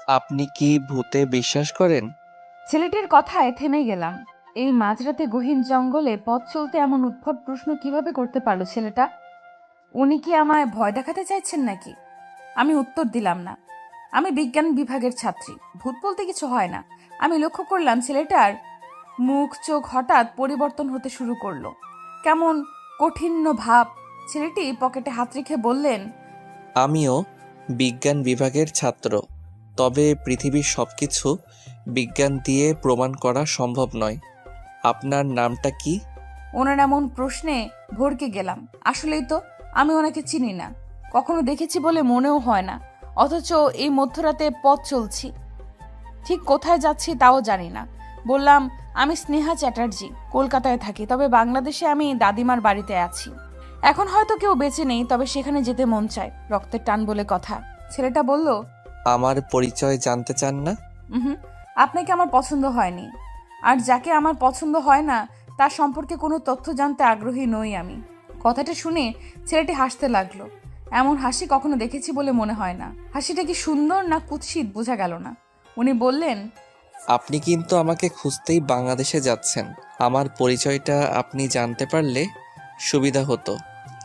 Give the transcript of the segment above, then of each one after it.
আপনি কি ভূতে বিশ্বাস করেন? ছেলেটির কথায় থেমে গেলাম। এই মাঝরাতে গহীন জঙ্গলে পথ চলতে এমন উদ্ভট প্রশ্ন কিভাবে করতে পারলো ছেলেটা? উনি কি আমায় ভয় দেখাতে চাইছেন নাকি? আমি উত্তর দিলাম না। আমি বিজ্ঞান বিভাগের ছাত্রী, ভূত বলতে কিছু হয় না। আমি লক্ষ্য করলাম ছেলেটার মুখ চোখ হঠাৎ পরিবর্তন হতে শুরু করলো। কেমন কঠিন্য ভাব। ছেলেটি পকেটে হাত রেখে বললেন, আমিও বিজ্ঞান বিভাগের ছাত্র। তবে পৃথিবীর সবকিছু বিজ্ঞান দিয়ে প্রমাণ করা সম্ভব নয়। আপনার নামটা কি? ওনার এমন প্রশ্নে ভড়কে গেলাম। আসলেই তো আমি ওনাকে চিনি না, কখনো দেখেছি বলে মনেও হয় না। অথচ এই মধ্যরাতে পথ চলছি, ঠিক কোথায় যাচ্ছি তাও জানি না। বললাম, আমি স্নেহা চ্যাটার্জি, কলকাতায় থাকি, তবে বাংলাদেশে আমি দাদিমার বাড়িতে আছি। এখন হয়তো কেউ বেঁচে নেই, তবে সেখানে যেতে মন চায়, রক্তের টান বলে কথা। ছেলেটা বলল, আমার পরিচয় জানতে চান না? হুম, আপনাকে আমার পছন্দ হয়নি, আর যাকে আমার পছন্দ হয় না তার সম্পর্কে কোনো তথ্য জানতে আগ্রহী নই আমি। কথাটা শুনে ছেলেটি হাসতে লাগলো। এমন হাসি কখনো দেখেছি বলে মনে হয় না। হাসিটা কি সুন্দর না কুৎসিত বোঝা গেল না। উনি বললেন, আপনি কিন্তু আমাকে খুঁজতেই বাংলাদেশে যাচ্ছেন। আমার পরিচয়টা আপনি জানতে পারলে সুবিধা হতো।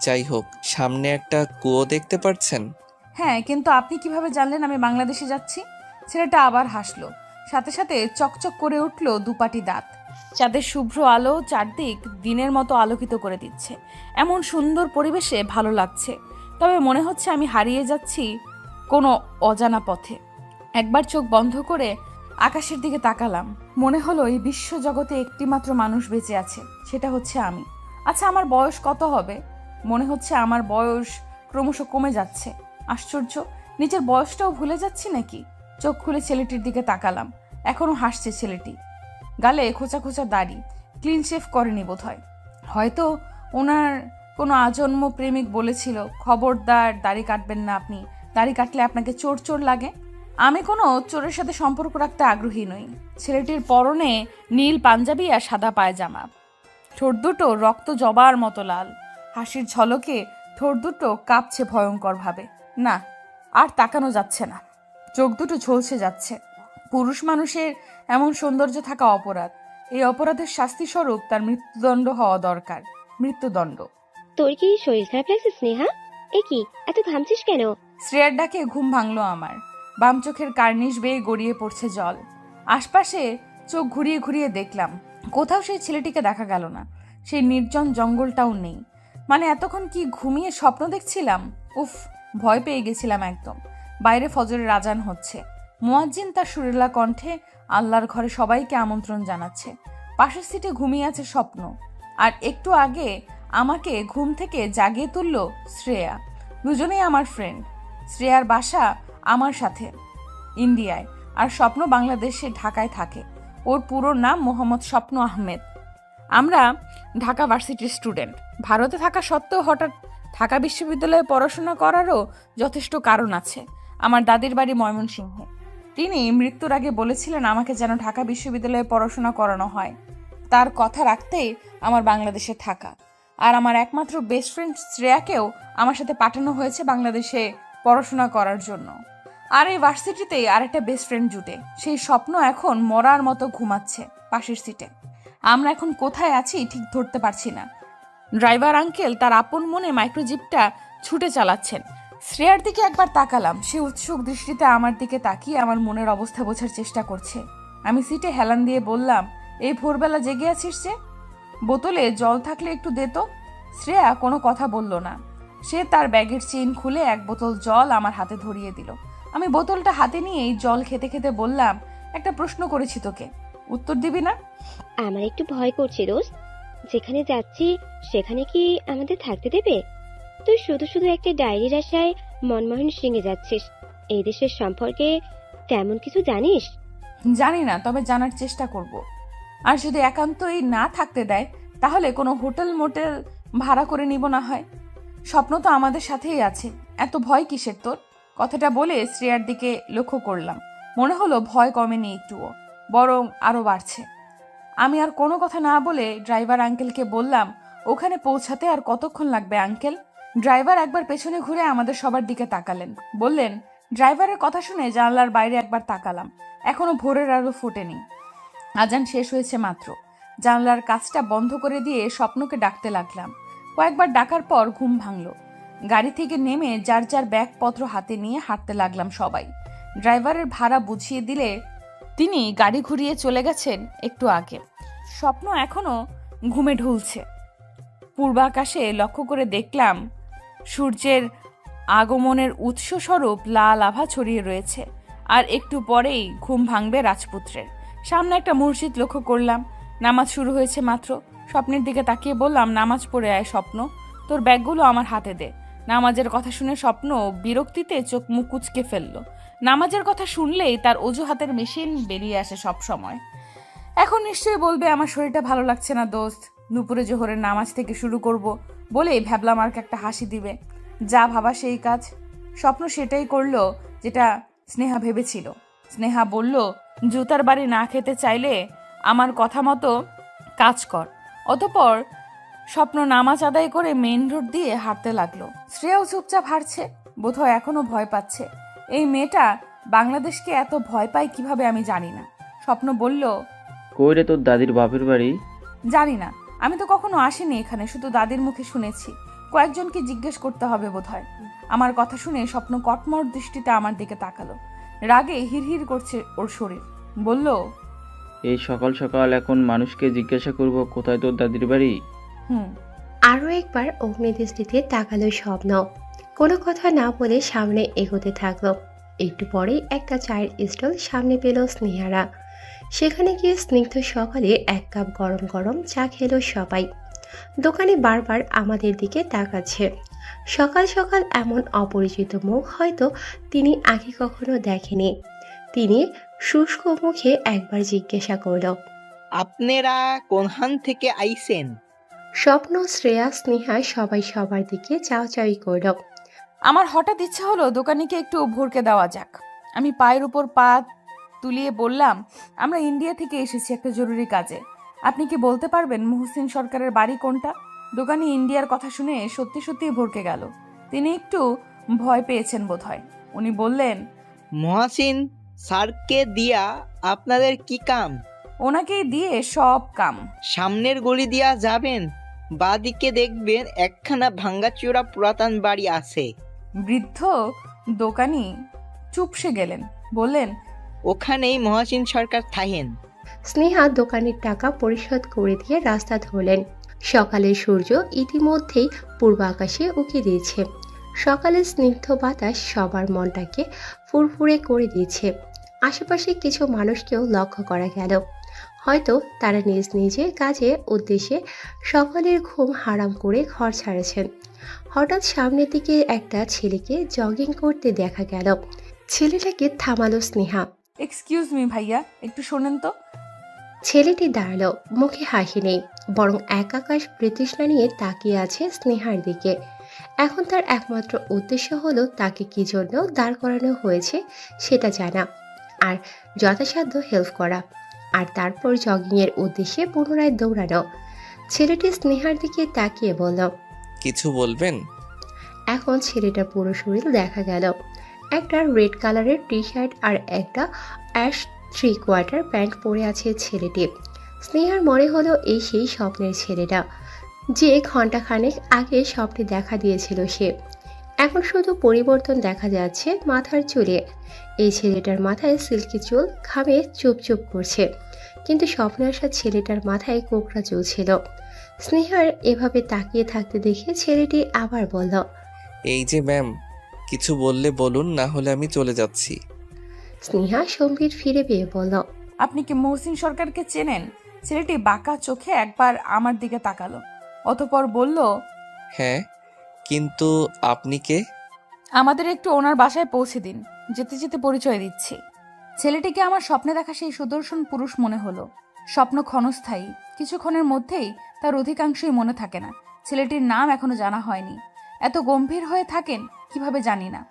যাই হোক, সামনে একটা কুয়ো দেখতে পাচ্ছেন? হ্যাঁ, কিন্তু আপনি কিভাবে জানলেন আমি বাংলাদেশে যাচ্ছি? ছেলেটা আবার হাসলো, সাথে সাথে চকচক করে উঠল দুপাটি দাঁত। চাঁদের শুভ্র আলো চারদিক দিনের মতো আলোকিত করে দিচ্ছে। এমন সুন্দর পরিবেশে ভালো লাগছে, তবে মনে হচ্ছে আমি হারিয়ে যাচ্ছি কোনো অজানা পথে। একবার চোখ বন্ধ করে আকাশের দিকে তাকালাম। মনে হলো এই বিশ্ব জগতে একটিমাত্র মানুষ বেঁচে আছে, সেটা হচ্ছে আমি। আচ্ছা, আমার বয়স কত হবে? মনে হচ্ছে আমার বয়স ক্রমশ কমে যাচ্ছে। আশ্চর্য, নিজের বয়সটাও ভুলে যাচ্ছি নাকি? চোখ খুলে ছেলেটির দিকে তাকালাম। এখনো হাসছে ছেলেটি, গালে খোঁচা খোঁচা দাড়ি, ক্লিন শেভ করেনি বোধহয়। হয়তো ওনার কোনো আজন্ম প্রেমিক বলেছিল, খবরদার দাড়ি কাটবেন না আপনি, দাড়ি কাটলে আপনাকে চোর চোর লাগে। আমি কোনো চোরের সাথে সম্পর্ক রাখতে আগ্রহী নই। ছেলেটির পরনে নীল পাঞ্জাবি আর সাদা পায়জামা, ঠোঁট দুটো রক্ত জবার মতো লাল। হাসির ঝলকে ঠোঁট দুটো কাঁপছে ভয়ঙ্কর ভাবে। না, আর তাকানো যাচ্ছে না, চোখ দুটো ঝলসে যাচ্ছে। পুরুষ মানুষের এমন সৌন্দর্য থাকা অপরাধ। এই অপরাধের শাস্তি স্বরূপ তার মৃত্যুদণ্ড হওয়া দরকার। মৃত্যুদণ্ড। তোর কি শরীর খারাপ লাগছে স্নেহা? এ কি, এত ঘামছিস কেন? শ্রেয়ার ডাকে ঘুম ভাঙলো আমার। বাম চোখের কার্নিশ বেয়ে গড়িয়ে পড়ছে জল। আশপাশে চোখ ঘুরিয়ে ঘুরিয়ে দেখলাম, কোথাও সেই ছেলেটিকে দেখা গেল না। সেই নির্জন জঙ্গলটাও নেই। মানে এতক্ষণ কি ঘুমিয়ে স্বপ্ন দেখছিলাম? উফ, ভয় পেয়ে গেছিলাম একদম। বাইরে ফজরের আজান হচ্ছে। মুয়াজ্জিন তার সুরেলা কণ্ঠে আল্লাহর ঘরে সবাইকে আমন্ত্রণ জানাচ্ছে। পাশের সিটে ঘুমিয়ে আছে স্বপ্ন, আর একটু আগে আমাকে ঘুম থেকে জাগিয়ে তুলল শ্রেয়া। দুজনেই আমার ফ্রেন্ড। শ্রেয়ার বাসা আমার সাথে ইন্ডিয়ায়, আর স্বপ্ন বাংলাদেশে ঢাকায় থাকে। ওর পুরো নাম মোহাম্মদ স্বপ্ন আহমেদ। আমরা ঢাকা ভার্সিটির স্টুডেন্ট। ভারতে থাকা সত্ত্বেও হঠাৎ ঢাকা বিশ্ববিদ্যালয়ে পড়াশোনা করারও যথেষ্ট কারণ আছে। আমার দাদির বাড়ি ময়মনসিংহে। তিনি মৃত্যুর আগে বলেছিলেন আমাকে যেন ঢাকা বিশ্ববিদ্যালয়ে পড়াশোনা করানো হয়। তার কথা রাখতেই আমার বাংলাদেশে থাকা। আর আমার একমাত্র বেস্ট ফ্রেন্ড শ্রেয়াকেও আমার সাথে পাঠানো হয়েছে বাংলাদেশে পড়াশোনা করার জন্য। আর এই ভার্সিটিতেই আরেকটা বেস্ট ফ্রেন্ড জুটে। সেই স্বপ্ন এখন মরার মতো ঘুমাচ্ছে পাশের সিটে। আমরা এখন কোথায় আছি ঠিক ধরতে পারছি না। ড্রাইভার আঙ্কেল তার আপন মনে মাইক্রোজিপটা ছুটে চালাচ্ছেন। শ্রেয়ার দিকে একবার তাকালাম। সে উৎসুক দৃষ্টিতে আমার দিকে তাকিয়ে আমার মনের অবস্থা বোঝার চেষ্টা করছে। আমি সিটে হেলান দিয়ে বললাম, এই ভোরবেলা জেগে আছিস যে? বোতলে জল থাকলে একটু দে তো। শ্রেয়া কোনো কথা বলল না। সে তার ব্যাগের চেইন খুলে এক বোতল জল আমার হাতে ধরিয়ে দিল। আমি বোতলটা হাতে নিয়েই জল খেতে খেতে বললাম, একটা প্রশ্ন করেছি তোকে, উত্তর দিবি না? আমার একটু ভয় করছে দোস্ত। যেখানে যাচ্ছি সেখানে কি আমাদের থাকতে দেবে? তুই শুধু শুধু একটা ডায়েরির আশায় মনমোহন সিংয়ে যাচ্ছিস। এই দেশের সম্পর্কে তেমন কিছু জানিস? জানি না, তবে জানার চেষ্টা করব। আর যদি একান্তই না থাকতে দেয়, তাহলে কোনো হোটেল মোটেল ভাড়া করে নিব না হয়। স্বপ্ন তো আমাদের সাথেই আছে, এত ভয় কিসের তোর? কথাটা বলে শ্রেয়ার দিকে লক্ষ্য করলাম। মনে হলো ভয় কমেনি একটুও, বরং আরো বাড়ছে। আমি আর কোনো কথা না বলে ড্রাইভার আঙ্কেলকে বললাম, ওখানে পৌঁছাতে আর কতক্ষণ লাগবে আঙ্কেল? ড্রাইভার একবার পেছনে ঘুরে আমাদের সবার দিকে তাকালেন, বললেন, ড্রাইভারের কথা শুনে জানলার বাইরে একবার তাকালাম। এখনো ভোরের আলো ফোটেনি, আজান শেষ হয়েছে মাত্র। জানলার কাজটা বন্ধ করে দিয়ে স্বপ্নকে ডাকতে লাগলাম। কয়েকবার ডাকার পর ঘুম ভাঙলো। গাড়ি থেকে নেমে যার যার ব্যাগপত্র হাতে নিয়ে হাঁটতে লাগলাম সবাই। ড্রাইভারের ভাড়া বুঝিয়ে দিলে তিনি গাড়ি ঘুরিয়ে চলে গেছেন একটু আগে। স্বপ্ন এখনো ঘুমে ঢুলছে। পূর্বাকাশে লক্ষ্য করে দেখলাম সূর্যের আগমনের উৎসস্বরূপ লাল আভা ছড়িয়ে রয়েছে। আর একটু পরেই ঘুম ভাঙবে রাজপুত্রের। সামনে একটা মসজিদ লক্ষ্য করলাম। নামাজ শুরু হয়েছে মাত্র। স্বপ্নের দিকে তাকিয়ে বললাম, নামাজ পড়ে আয় স্বপ্ন, তোর ব্যাগগুলো আমার হাতে দে। নামাজের কথা শুনে স্বপ্ন বিরক্তিতে চোখ মুখ কুঁচকে ফেলল। নামাজের কথা শুনলেই তার অজুহাতের মেশিন বেরিয়ে আসে সব সময়। এখন নিশ্চয়ই বলবে আমার শরীরটা ভালো লাগছে না দোস্ত, দুপুরে জোহরের নামাজ থেকে শুরু করব বলেই ভ্যাবলাম আর একটা হাসি দিবে। যা ভাবা সেই কাজ। স্বপ্ন সেটাই করলো যেটা স্নেহা ভেবেছিল। স্নেহা বলল, জুতার বাড়ি না খেতে চাইলে আমার কথা মতো কাজ কর। অতঃপর স্বপ্ন নামাজ আদায় করে মেইন রোড দিয়ে হাঁটতে লাগলো। শ্রেয়াও চুপচাপ হাঁটছে, বোধহয় এখনো ভয় পাচ্ছে। এই মেয়েটা বাংলাদেশকে এত ভয় পায় কিভাবে আমি জানি না। স্বপ্ন বলল, কই রে তোর দাদির বাপের বাড়ি? জানি না, আমি তো কখনো আসিনি এখানে, শুধু দাদির মুখে শুনেছি। কয়েকজনকে জিজ্ঞেস করতে হবে বোধহয়। আমার কথা শুনে স্বপ্ন কটমট দৃষ্টিতে আমার দিকে তাকালো। রাগে হিরহির করছে ওর শরীর। বলল, এই সকাল সকাল এখন মানুষকে জিজ্ঞাসা করব কোথায় তোর দাদির বাড়ি? হুম। আরও একবার অগ্নিদৃষ্টিতে তাকালো স্বপ্ন। কোনো কথা না বলে সামনে এগোতে থাকলো। একটু পরেই একটা চায়ের স্টল সামনে পেল স্নেহারা। সেখানে গিয়ে স্নিগ্ধ সকালে এক কাপ গরম গরম চা খেলো সবাই। দোকানে বারবার আমাদের দিকে তাকাচ্ছে। সকাল সকাল এমন অপরিচিত মুখ হয়তো তিনি আগে কখনো দেখেনি। তিনি শুষ্ক মুখে একবার জিজ্ঞাসা করল, আপনারা কোনখান থেকে আইছেন? স্বপ্ন, শ্রেয়া, স্নেহা সবাই সবার দিকে চাওয়াচাওয়ি করল। আমার হঠাৎ ইচ্ছা হলো দোকানিকে একটু ভরকে দেওয়া যাক। আমি পায়ের উপর পা তুলিয়ে বললাম, আমরা ইন্ডিয়া থেকে এসেছি একটা জরুরি কাজে। আপনি কি বলতে পারবেন মুহসিন সরকারের বাড়ি কোনটা? দোকানি ইন্ডিয়ার কথা শুনে সত্যি সত্যি ভরকে গেল। তিনি একটু ভয় পেয়েছেন বোধহয়। উনি বললেন, মহাসিন স্যারকে দিয়া আপনাদের কি কাম? ওনাকেই দিয়ে সব কাম। সামনের গলি দিয়া যাবেন, বাদিকে দেখবেন একখানা ভাঙ্গাচোরা পুরাতন বাড়ি আছে। বৃদ্ধ দোকানি চুপসে গেলেন, বললেন, ওখানেই মহাসিন সরকার থাকেন। স্নেহা দোকানের টাকা পরিশোধ করে দিয়ে রাস্তা ধরলেন। সকালের সূর্য ইতিমধ্যেই পূর্ব আকাশে উঁকি দিয়েছে। সকালের স্নিগ্ধ বাতাস সবার মনটাকে ফুরফুরে করে দিয়েছে। আশেপাশে কিছু মানুষকেও লক্ষ্য করা গেল। হয়তো তারা নিজ নিজের কাজে উদ্দেশ্যে সকালের ঘুম হারাম করে ঘর ছাড়েছেন। হঠাৎ সামনের দিকে একটা ছেলেকে জগিং করতে দেখা গেল। ছেলেটাকে থামালো স্নেহা। এক্সকিউজ মি ভাইয়া, একটু শোনেন তো। ছেলেটি দাঁড়ালো, মুখে হাসি নেই, বরং এক আকাশ বিতৃষ্ণা নিয়ে তাকিয়ে আছে স্নেহার দিকে। এখন তার একমাত্র উদ্দেশ্য হলো তাকে কি জন্য দাঁড় করানো হয়েছে সেটা জানা, আর যথাসাধ্য হেল্প করা, আর তারপর জগিংয়ের উদ্দেশ্যে পুনরায় দৌড়ানো। ছেলেটি স্নেহার দিকে তাকিয়ে বলল, কিছু বলবেন? এখন ছেলেটার পুরো শরীর দেখা গেল। একটা রেড কালারের টি শার্ট আর একটা অ্যাশ 3/4 প্যান্ট পরে আছে ছেলেটি। স্নেহার মনে হলো এই সেই স্বপ্নের ছেলেটা, যে ঘন্টাখানেক আগে স্বপ্নে দেখা দিয়েছিল সে। এখন শুধু পরিবর্তন দেখা যাচ্ছে মাথার চুলে। এই ছেলেটার মাথায় সিল্কি চুল ঘামে চুপ চুপ করছে, কিন্তু স্বপ্নে আসা ছেলেটার মাথায় কোকড়া চুল ছিল। স্নেহার এভাবে তাকিয়ে থাকতে দেখে ছেলেটি আবার বলল, এই যে ম্যাম, কিছু বললে বলুন, না হলে আমি চলে যাচ্ছি। স্নেহা সম্বিত ফিরে পেয়ে বলল, আপনি কি মহসিন সরকারকে চেনেন? ছেলেটি বাঁকা চোখে একবার আমার দিকে তাকালো, অতঃপর বলল, হ্যাঁ, কিন্তু আপনি কে? আমাদের একটু ওনার বাসায় পৌঁছে দিন, যেতে যেতে পরিচয় দিচ্ছি। ছেলেটিকে আমার স্বপ্নে দেখা সেই সুদর্শন পুরুষ মনে হলো। স্বপ্ন ক্ষণস্থায়ী, কিছুক্ষণের মধ্যেই তার অধিকাংশই মনে থাকে না। ছেলেটির নাম এখনো জানা হয়নি। এত গম্ভীর হয়ে থাকেন কিভাবে জানি না।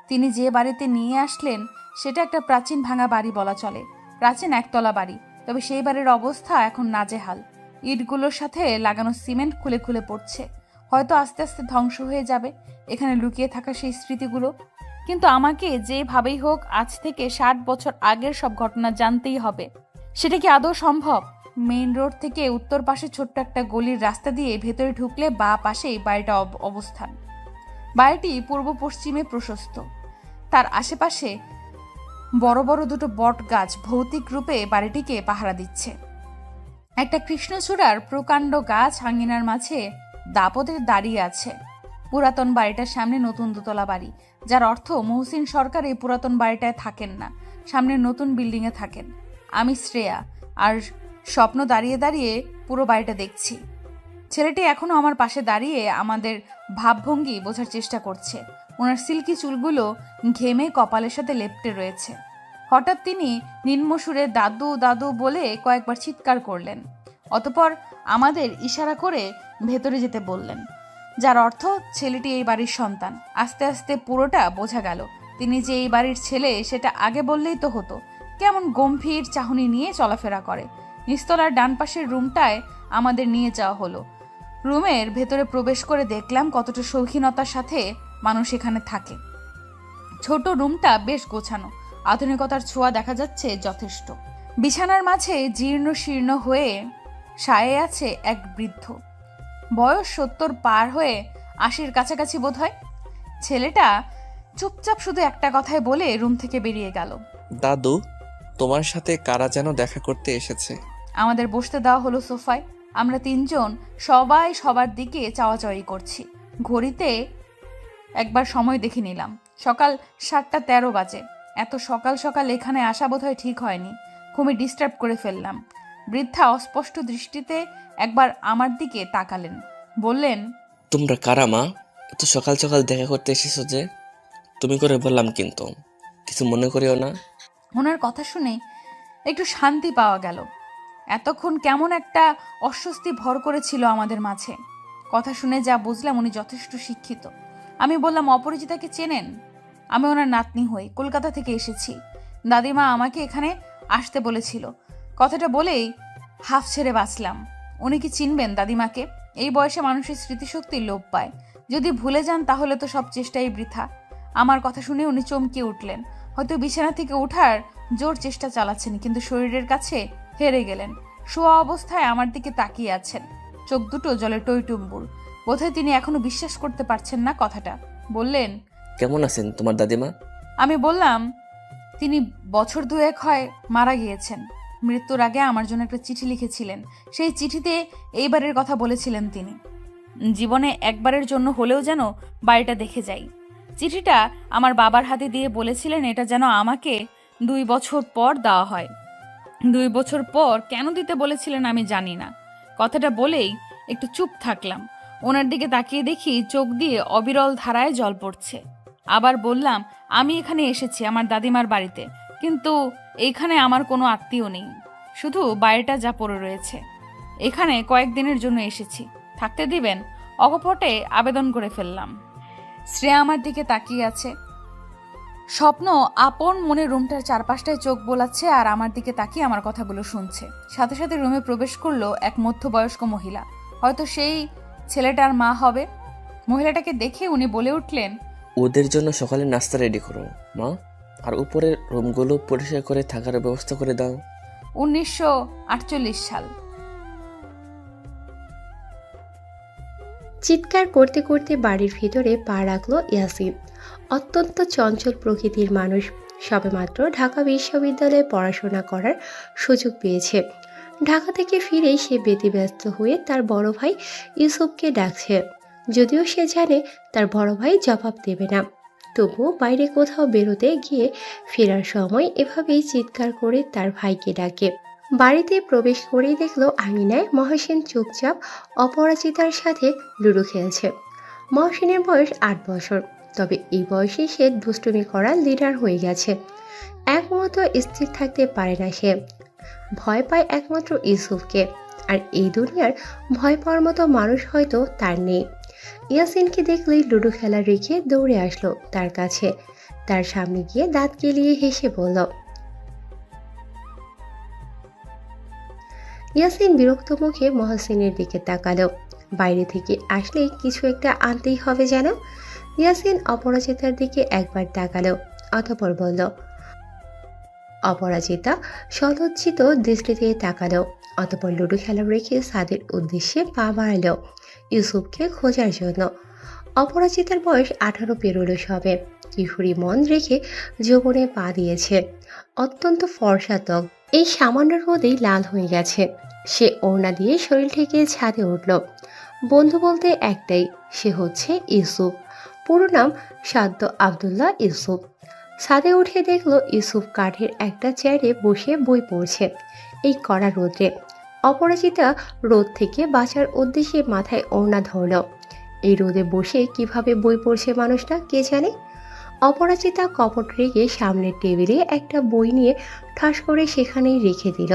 তিনি যে বাড়িতে নিয়ে আসলেন সেটা একটা প্রাচীন ভাঙা বাড়ি বলা চলে। প্রাচীন একতলা বাড়ি, তবে সেই বাড়ির অবস্থা এখন নাজেহাল। ইটগুলোর সাথে লাগানো সিমেন্ট খুলে খুলে পড়ছে, হয়তো আস্তে আস্তে ধ্বংস হয়ে যাবে। এখানে লুকিয়ে থাকা সেই স্মৃতিগুলো। কিন্তু আমাকে যেভাবেই হোক আজ থেকে 60 বছর আগের সব ঘটনা জানতেই হবে। সেটা কি আদৌ সম্ভব? মেইন রোড থেকে উত্তর পাশে ছোট্ট একটা গলির রাস্তা দিয়ে ভেতরে ঢুকলে বাঁ পাশেই বাড়িটা অবস্থান। বাড়িটি পূর্ব পশ্চিমে প্রশস্ত। তার আশেপাশে বড় বড় দুটো বট গাছ ভৌতিক রূপে বাড়িটিকে পাহারা দিচ্ছে। একটা কৃষ্ণচূড়ার প্রকাণ্ড গাছ আঙিনার মাঝে দাপটে দাঁড়িয়ে আছে। পুরাতন বাড়িটার সামনে নতুন দোতলা বাড়ি, যার অর্থ মহসিন সরকার এই পুরাতন বাড়িটায় থাকেন না, সামনে নতুন বিল্ডিংয়ে থাকেন। আমি শ্রেয়া আর স্বপ্ন দাঁড়িয়ে দাঁড়িয়ে পুরো বাড়িটা দেখছি। ছেলেটি এখনো আমার পাশে দাঁড়িয়ে আমাদের ভাবভঙ্গি বোঝার চেষ্টা করছে। ওনার সিল্কি চুলগুলো ঘেমে কপালের সাথে লেপ্টে রয়েছে। হঠাৎ তিনি নিম্ন সুরে দাদু দাদু বলে কয়েকবার চিৎকার করলেন। অতঃপর আমাদের ইশারা করে ভেতরে যেতে বললেন, যার অর্থ ছেলেটি এই বাড়ির সন্তান। আস্তে আস্তে পুরোটা বোঝা গেল তিনি যে এই বাড়ির ছেলে সেটা আগে বললেই তো হতো। কেমন গম্ভীর চাহনি নিয়ে চলাফেরা করে। নিস্তলার ডান পাশের রুমটায় আমাদের নিয়ে যাওয়া হলো। রুমের ভেতরে প্রবেশ করে দেখলাম কতটা শৌখিনতার সাথে মানুষ এখানে থাকে। ছোট রুমটা বেশ গোছানো, আধুনিকতার ছোঁয়া দেখা যাচ্ছে যথেষ্ট। বিছানার মাঝে জীর্ণ শীর্ণ হয়ে শায়ে আছে এক বৃদ্ধ, বয়স 70 পার হয়ে 80-র কাছাকাছি বোধ হয়। ছেলেটা চুপচাপ শুধু একটা কথাই বলে রুম থেকে বেরিয়ে গেল। দাদু, তোমার সাথে কারা যেন দেখা করতে এসেছে। আমাদের বসতে দেওয়া হলো সোফায়। আমরা তিনজন সবাই সবার দিকে চাওয়াচাওয়ি করছি। ঘড়িতে একবার সময় দেখে নিলাম, সকাল 7:13 বাজে। এত সকাল সকাল এখানে আসা বোধহয় ঠিক হয়নি। ঘুমে ডিস্টার্ব করে ফেললাম। বৃদ্ধা অস্পষ্ট দৃষ্টিতে একবার আমার দিকে তাকালেন, বললেন, তোমরা কারা মা? এত সকাল সকাল দেখা করতে এসেছো যে? তুমি করে বললাম, কিন্তু কিছু মনে করিও না। ওনার কথা শুনে একটু শান্তি পাওয়া গেল। এতক্ষণ কেমন একটা অস্বস্তি ভর করেছিল আমাদের মাঝে। কথা শুনে যা বুঝলাম উনি যথেষ্ট শিক্ষিত। আমি বললাম, অপরিচিতাকে চেনেন? আমি ওনার নাতনি হই, কলকাতা থেকে এসেছি। দাদিমা আমাকে এখানে আসতে বলেছিল। কথাটা বলেই হাফ ছেড়ে বাঁচলাম। উনি কি চিনবেন দাদিমাকে? এই বয়সে মানুষের স্মৃতিশক্তি লোপ পায়। যদি ভুলে যান তাহলে তো সব চেষ্টাই বৃথা। আমার কথা শুনে উনি চমকে উঠলেন। হয়তো বিছানা থেকে ওঠার জোর চেষ্টা চালাচ্ছেন, কিন্তু শরীরের কাছে হেরে গেলেন। শোয়া অবস্থায় আমার দিকে তাকিয়ে আছেন, চোখ দুটো জলে টইটুম্বুর। বোধহয় তিনি এখনো বিশ্বাস করতে পারছেন না কথাটা। বললেন, কেমন আছেন তোমার দাদিমা? আমি বললাম, তিনি বছর 2-1 হয় মারা গিয়েছেন। মৃত্যুর আগে আমার জন্য একটা চিঠি লিখেছিলেন। সেই চিঠিতে এইবারের কথা বলেছিলেন তিনি। জীবনে একবারের জন্য হলেও যেন বাড়িটা দেখে যাই। চিঠিটা আমার বাবার হাতে দিয়ে বলেছিলেন এটা যেন আমাকে 2 বছর পর দেওয়া হয়। 2 বছর পর কেন দিতে বলেছিলেন আমি জানি না। কথাটা বলেই একটু চুপ থাকলাম। ওনার দিকে তাকিয়ে দেখি চোখ দিয়ে অবিরল ধারায় জল পড়ছে। আবার বললাম, আমি এখানে এসেছি আমার দাদিমার বাড়িতে, কিন্তু এইখানে আমার কোনো আত্মীয় নেই, শুধু বাড়িটা যা পড়ে রয়েছে। এখানে কয়েকদিনের জন্য এসেছি, থাকতে দিবেন? অকপটে আবেদন করে ফেললাম। শ্রেয়া আমার দিকে তাকিয়ে আছে। স্বপ্ন আপন মনে রুমটার চারপাশটায় চোখ বোলাচ্ছে আর আমার দিকে তাকিয়ে আমার কথাগুলো শুনছে। সাথে সাথে রুমে প্রবেশ করলো এক মধ্যবয়স্ক মহিলা, হয়তো সেই ছেলেটার মা হবে। মহিলাটাকে দেখে উনি বলে উঠলেন, ওদের জন্য সকালে নাস্তা রেডি করো মা, আর উপরের রুমগুলো পরিষ্কার করে থাকার ব্যবস্থা করে দাও। 1948 সাল। চিৎকার করতে করতে বাড়ির ভিতরে পা রাখলো ইয়াসিন। অত্যন্ত চঞ্চল প্রকৃতির মানুষ, সবেমাত্র ঢাকা বিশ্ববিদ্যালয়ে পড়াশোনা করার সুযোগ পেয়েছে। ঢাকা থেকে ফিরেই সে ব্যতিব্যস্ত হয়ে তার বড় ভাই ইউসুফকে ডাকছে। যদিও সে জানে তার বড় ভাই জবাব দেবে না, তবুও বাইরে কোথাও বেরোতে গিয়ে ফেরার সময় এভাবেই চিৎকার করে তার ভাইকে ডাকে। বাড়িতে প্রবেশ করেই দেখলো আঙিনায় মহসিন চুপচাপ অপরাজিতার সাথে লুডো খেলছে। মহসিনের বয়স 8 বছর, তবে এই বয়সে সে দুষ্টুমি করার লিডার হয়ে গেছে। এক মুহূর্ত স্থির থাকতে পারে না সে। ভয় পায় একমাত্র ইউসুফকে, আর এই দুনিয়ার ভয় পাওয়ার মতো মানুষ হয়তো তার নেই। ইয়াসিনকে দেখলেই লুডো খেলা রেখে দৌড়ে আসলো তার কাছে। তার সামনে গিয়ে দাঁত কেলিয়ে হেসে বলল। ইয়াসিন বিরক্ত মুখে মহসিনের দিকে তাকালো। বাইরে থেকে আসলেই কিছু একটা আনতেই হবে যেন। ইয়াসিন অপরাজিতার দিকে একবার তাকালো, অতঃপর বলল। অপরাজিতা সলজ্জিত দৃষ্টিতে তাকালো, অতঃপর লুডো খেলা রেখে সাদের উদ্দেশ্যে পা বাড়ালো ইউসুফকে খোঁজার জন্য। অপরাজিতার বয়স 18 পেরোলো সবে। কিশোরী মন রেখে যৌবনে পা দিয়েছে। অত্যন্ত ফর্সা ত্বক, এই সামান্য রোদেই লাল হয়ে গেছে। সে ওড়না দিয়ে শরীর থেকে ছাদে উঠল। বন্ধু বলতে একটাই, সে হচ্ছে ইউসুফ। পুরো নাম সাদ্দ আব্দুল্লাহ ইউসুফ। ছাদে উঠে দেখলো ইউসুফ কাঠের একটা চেয়ারে বসে বই পড়ছে এই কড়া রোদে। অপরাজিতা রোদ থেকে বাঁচার উদ্দেশ্যে মাথায় ওড়না ধরল। এই রোদে বসে কিভাবে বই পড়ছে মানুষটা কে জানে। অপরাজিতা কপট রেখে সামনের টেবিলে একটা বই নিয়ে ঠাস করে সেখানেই রেখে দিল।